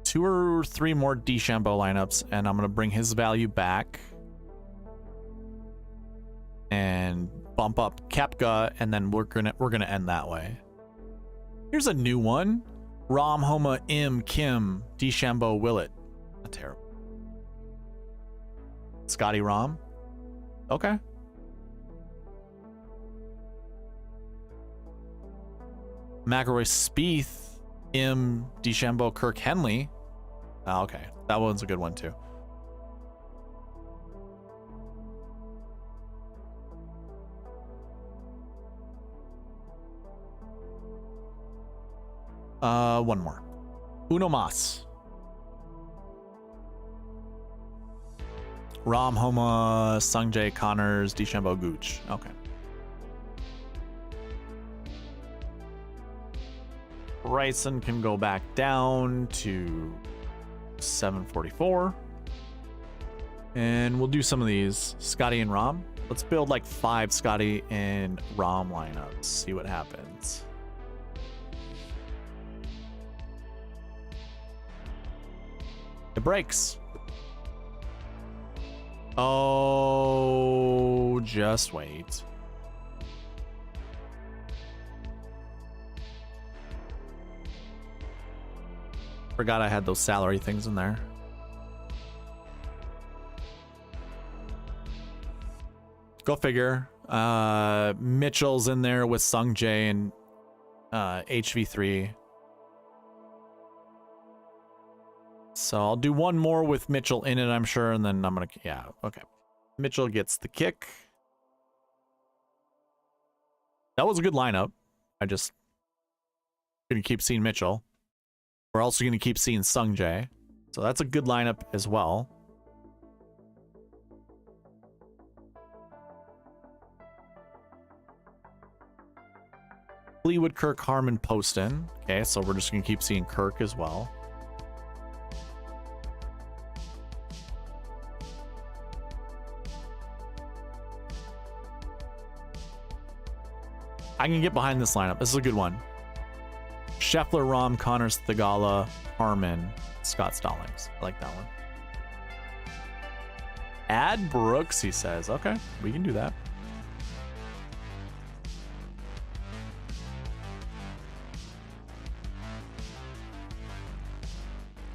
2 or 3 more DeChambeau lineups, and I'm gonna bring his value back and bump up Koepka, and then we're gonna end that way. Here's a new one: Rom, Homa, Im, Kim, DeChambeau, Willett. Not terrible. Scotty Rom. Okay. McIlroy, Spieth, Im, DeChambeau, Kirk, Henley. Oh, okay, that one's a good one too. One more. Uno Mas. Rom, Homa, Sungjae, Connors, DeChambeau, Gooch. Okay. Bryson can go back down to 744. And we'll do some of these. Scotty and Rom. Let's build like 5 Scotty and Rom lineups. See what happens. It breaks. Oh, just wait. Forgot I had those salary things in there. Go figure. Mitchell's in there with Sungjae and HV3. So I'll do one more with Mitchell in it, I'm sure, and then I'm gonna, yeah, okay. Mitchell gets the kick. That was a good lineup. I just gonna keep seeing Mitchell. We're also gonna keep seeing Sungjae. So that's a good lineup as well. Fleetwood, Kirk, Harman, Poston. Okay, so we're just gonna keep seeing Kirk as well. I can get behind this lineup. This is a good one. Scheffler, Rom, Connors, Thigala, Harman, Scott Stallings. I like that one. Add Brooks, he says. Okay, we can do that.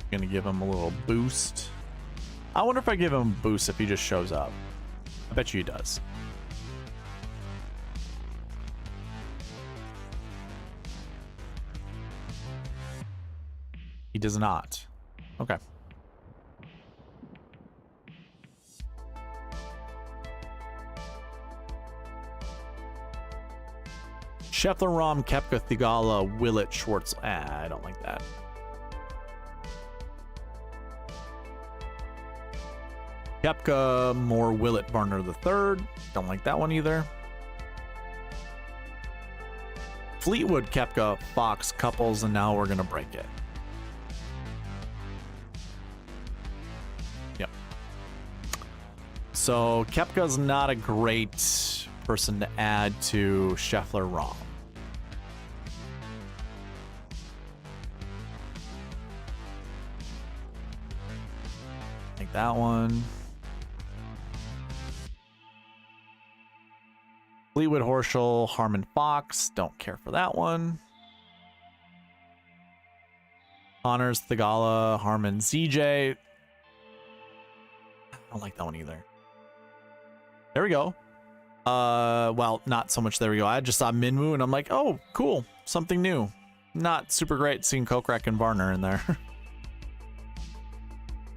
Gonna give him a little boost. I wonder if I give him a boost if he just shows up. I bet you he does. He does not. Okay. Scheffler, Rom, Koepka, Thigala, Willett, Schwartz. I don't like that. Koepka, more Willett, Varner the third. Don't like that one either. Fleetwood, Koepka, Fox, Couples, and now we're gonna break it. Yep. So Koepka's not a great person to add to Scheffler, Rom. Like that one. Fleetwood, Horschel, Harman, Fox. Don't care for that one. Connors, Thigala, Harman, ZJ. I don't like that one either. There we go. Well, not so much there we go. I just saw Minwoo and I'm like, oh, cool. Something new. Not super great seeing Kokrak and Varner in there.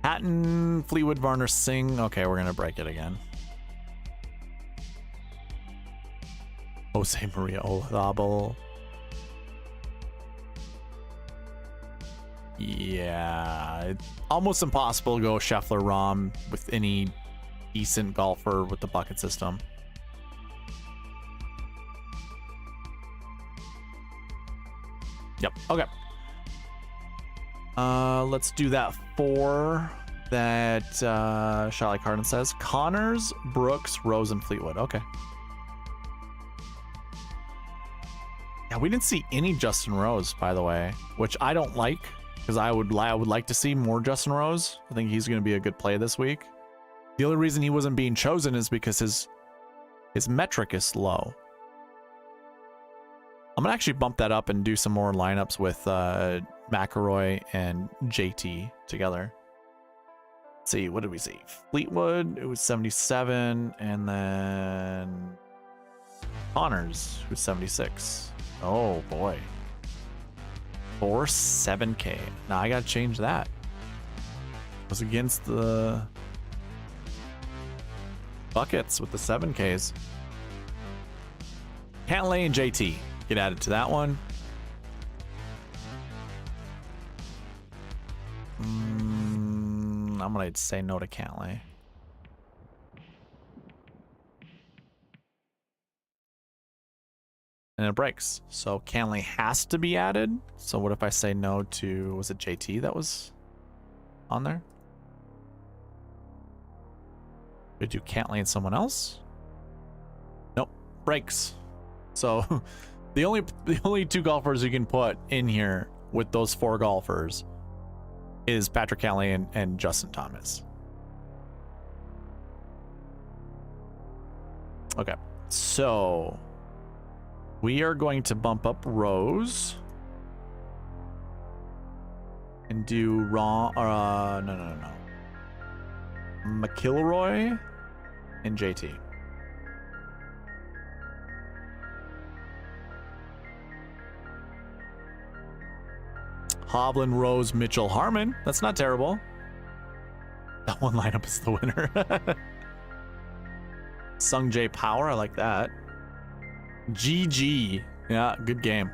Hatton, Fleetwood, Varner, Singh. Okay, we're going to break it again. Jose Maria Olazabal. Yeah, it's almost impossible to go Scheffler Rahm with any decent golfer with the bucket system. Yep. Okay. Let's do that 4 that Charlie Carden says. Connors, Brooks, Rose, and Fleetwood. Okay. Yeah, we didn't see any Justin Rose, by the way, which I don't like, because I would like to see more Justin Rose. I think he's going to be a good play this week. The only reason he wasn't being chosen is because his metric is low. I'm gonna actually bump that up and do some more lineups with McIlroy and JT together. Let's see, what did we see? Fleetwood, it was 77, and then Connors, who's 76. Oh boy. 7K. Now I gotta change that. It was against the buckets with the 7Ks. Cantlay and JT get added to that one. I'm gonna say no to Cantlay. And it breaks. So Cantlay has to be added. So what if I say no to, was it JT that was on there? We do Cantlay and someone else? Nope, breaks. So the only 2 golfers you can put in here with those 4 golfers is Patrick Cantlay and Justin Thomas. Okay, so we are going to bump up Rose and do no. McIlroy and JT. Hovland, Rose, Mitchell, Harmon. That's not terrible. That one lineup is the winner. Sung J Power, I like that. GG. Yeah, good game.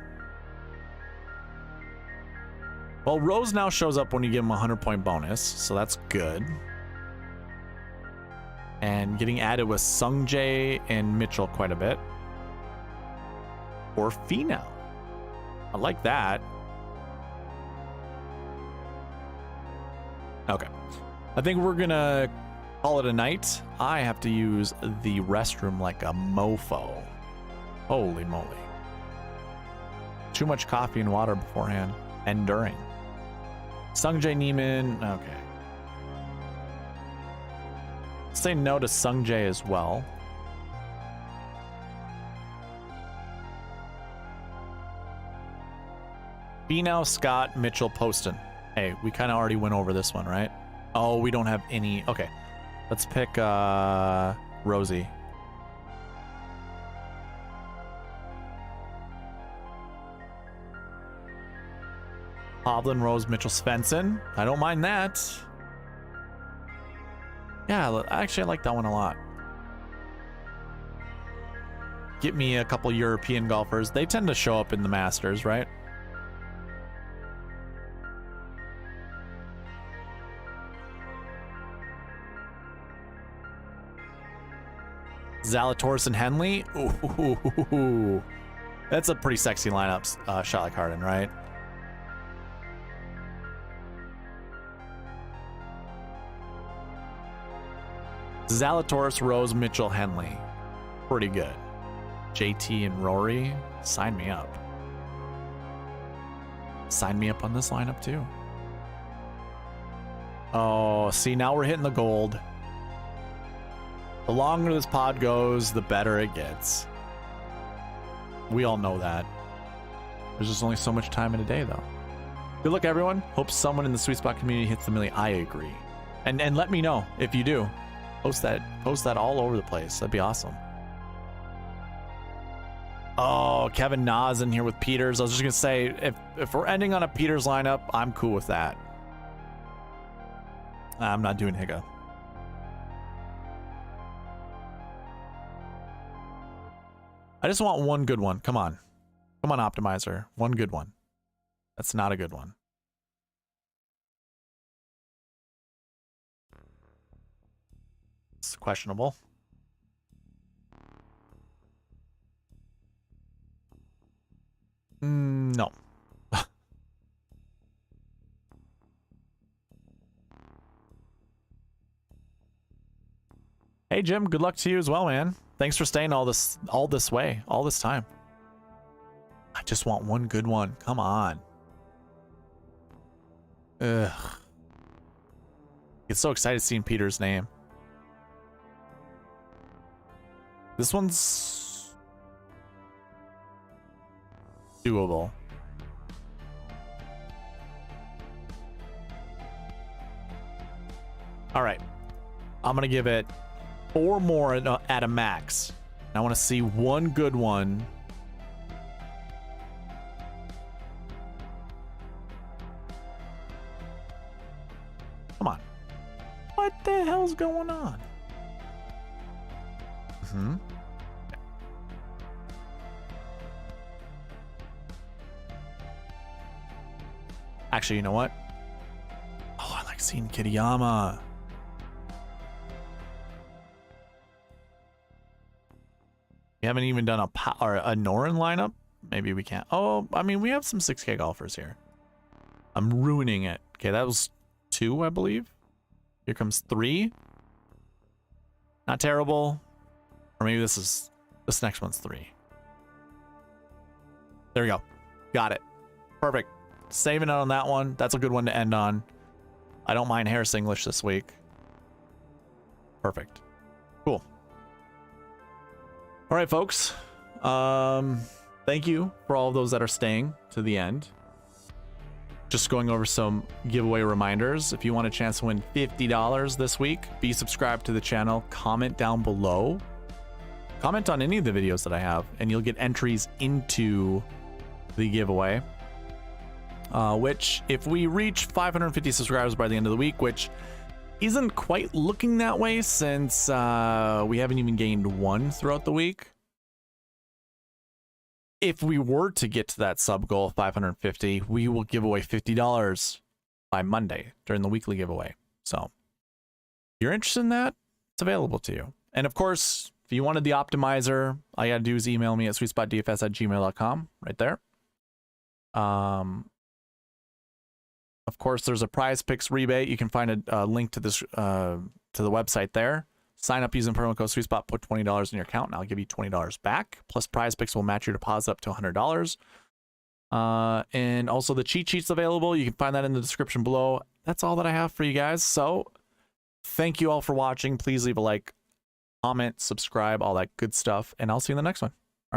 Well, Rose now shows up when you give him a 100-point bonus, so that's good. And getting added with Sung J and Mitchell quite a bit. Or Finau. I like that. Okay. I think we're gonna call it a night. I have to use the restroom like a mofo. Holy moly. Too much coffee and water beforehand and during. Sung J Neiman, okay. Say no to Sung J as well. Finau, Scott, Mitchell, Poston. Hey, we kind of already went over this one, right? Oh, we don't have any. Okay. Let's pick Rosie. Hovland, Rose, Mitchell, Svensson. I don't mind that. Yeah, actually, I like that one a lot. Get me a couple European golfers. They tend to show up in the Masters, right? Zalatoris and Henley. Ooh, that's a pretty sexy lineup, shot like Harden, right? Zalatoris, Rose, Mitchell, Henley. Pretty good. JT and Rory, sign me up. Sign me up on this lineup too. Oh, see, now we're hitting the gold. The longer this pod goes, the better it gets. We all know that. There's just only so much time in a day, though. Good luck, everyone. Hope someone in the Sweet Spot community hits the million. I agree. And let me know if you do. Post that all over the place. That'd be awesome. Oh, Kevin Na's in here with Peters. I was just gonna say, if we're ending on a Peters lineup, I'm cool with that. I'm not doing Higa. I just want one good one. Come on. Come on, optimizer. One good one. That's not a good one. It's questionable. No. Hey Jim, good luck to you as well, man. Thanks for staying all this way, all this time. I just want one good one. Come on. Ugh. Get so excited seeing Peter's name. This one's doable. All right. I'm going to give it 4 more at a max. I want to see one good one. Come on. What the hell's going on? Actually, you know what? Oh, I like seeing Kitayama. We haven't even done a Norin lineup. Maybe we can't. Oh, I mean, we have some 6K golfers here. I'm ruining it. Okay, that was 2, I believe. Here comes 3. Not terrible. Or maybe this next one's 3. There we go. Got it. Perfect. Saving it on that one. That's a good one to end on. I don't mind Harris English this week. Perfect. Cool. All right, folks. Thank you for all of those that are staying to the end. Just going over some giveaway reminders. If you want a chance to win $50 this week, be subscribed to the channel. Comment down below. Comment on any of the videos that I have, and you'll get entries into the giveaway. Which, if we reach 550 subscribers by the end of the week, which isn't quite looking that way since we haven't even gained 1 throughout the week. If we were to get to that sub goal of 550, we will give away $50 by Monday during the weekly giveaway. So if you're interested in that, it's available to you. And of course, if you wanted the optimizer, all you gotta do is email me at SweetSpotDFS@gmail.com right there. Of course, there's a Prize Picks rebate. You can find a link to this to the website there. Sign up using promo code SweetSpot, put $20 in your account, and I'll give you $20 back. Plus, Prize Picks will match your deposit up to $100. And also the cheat sheet's available. You can find that in the description below. That's all that I have for you guys. So thank you all for watching. Please leave a like, comment, subscribe, all that good stuff, and I'll see you in the next one.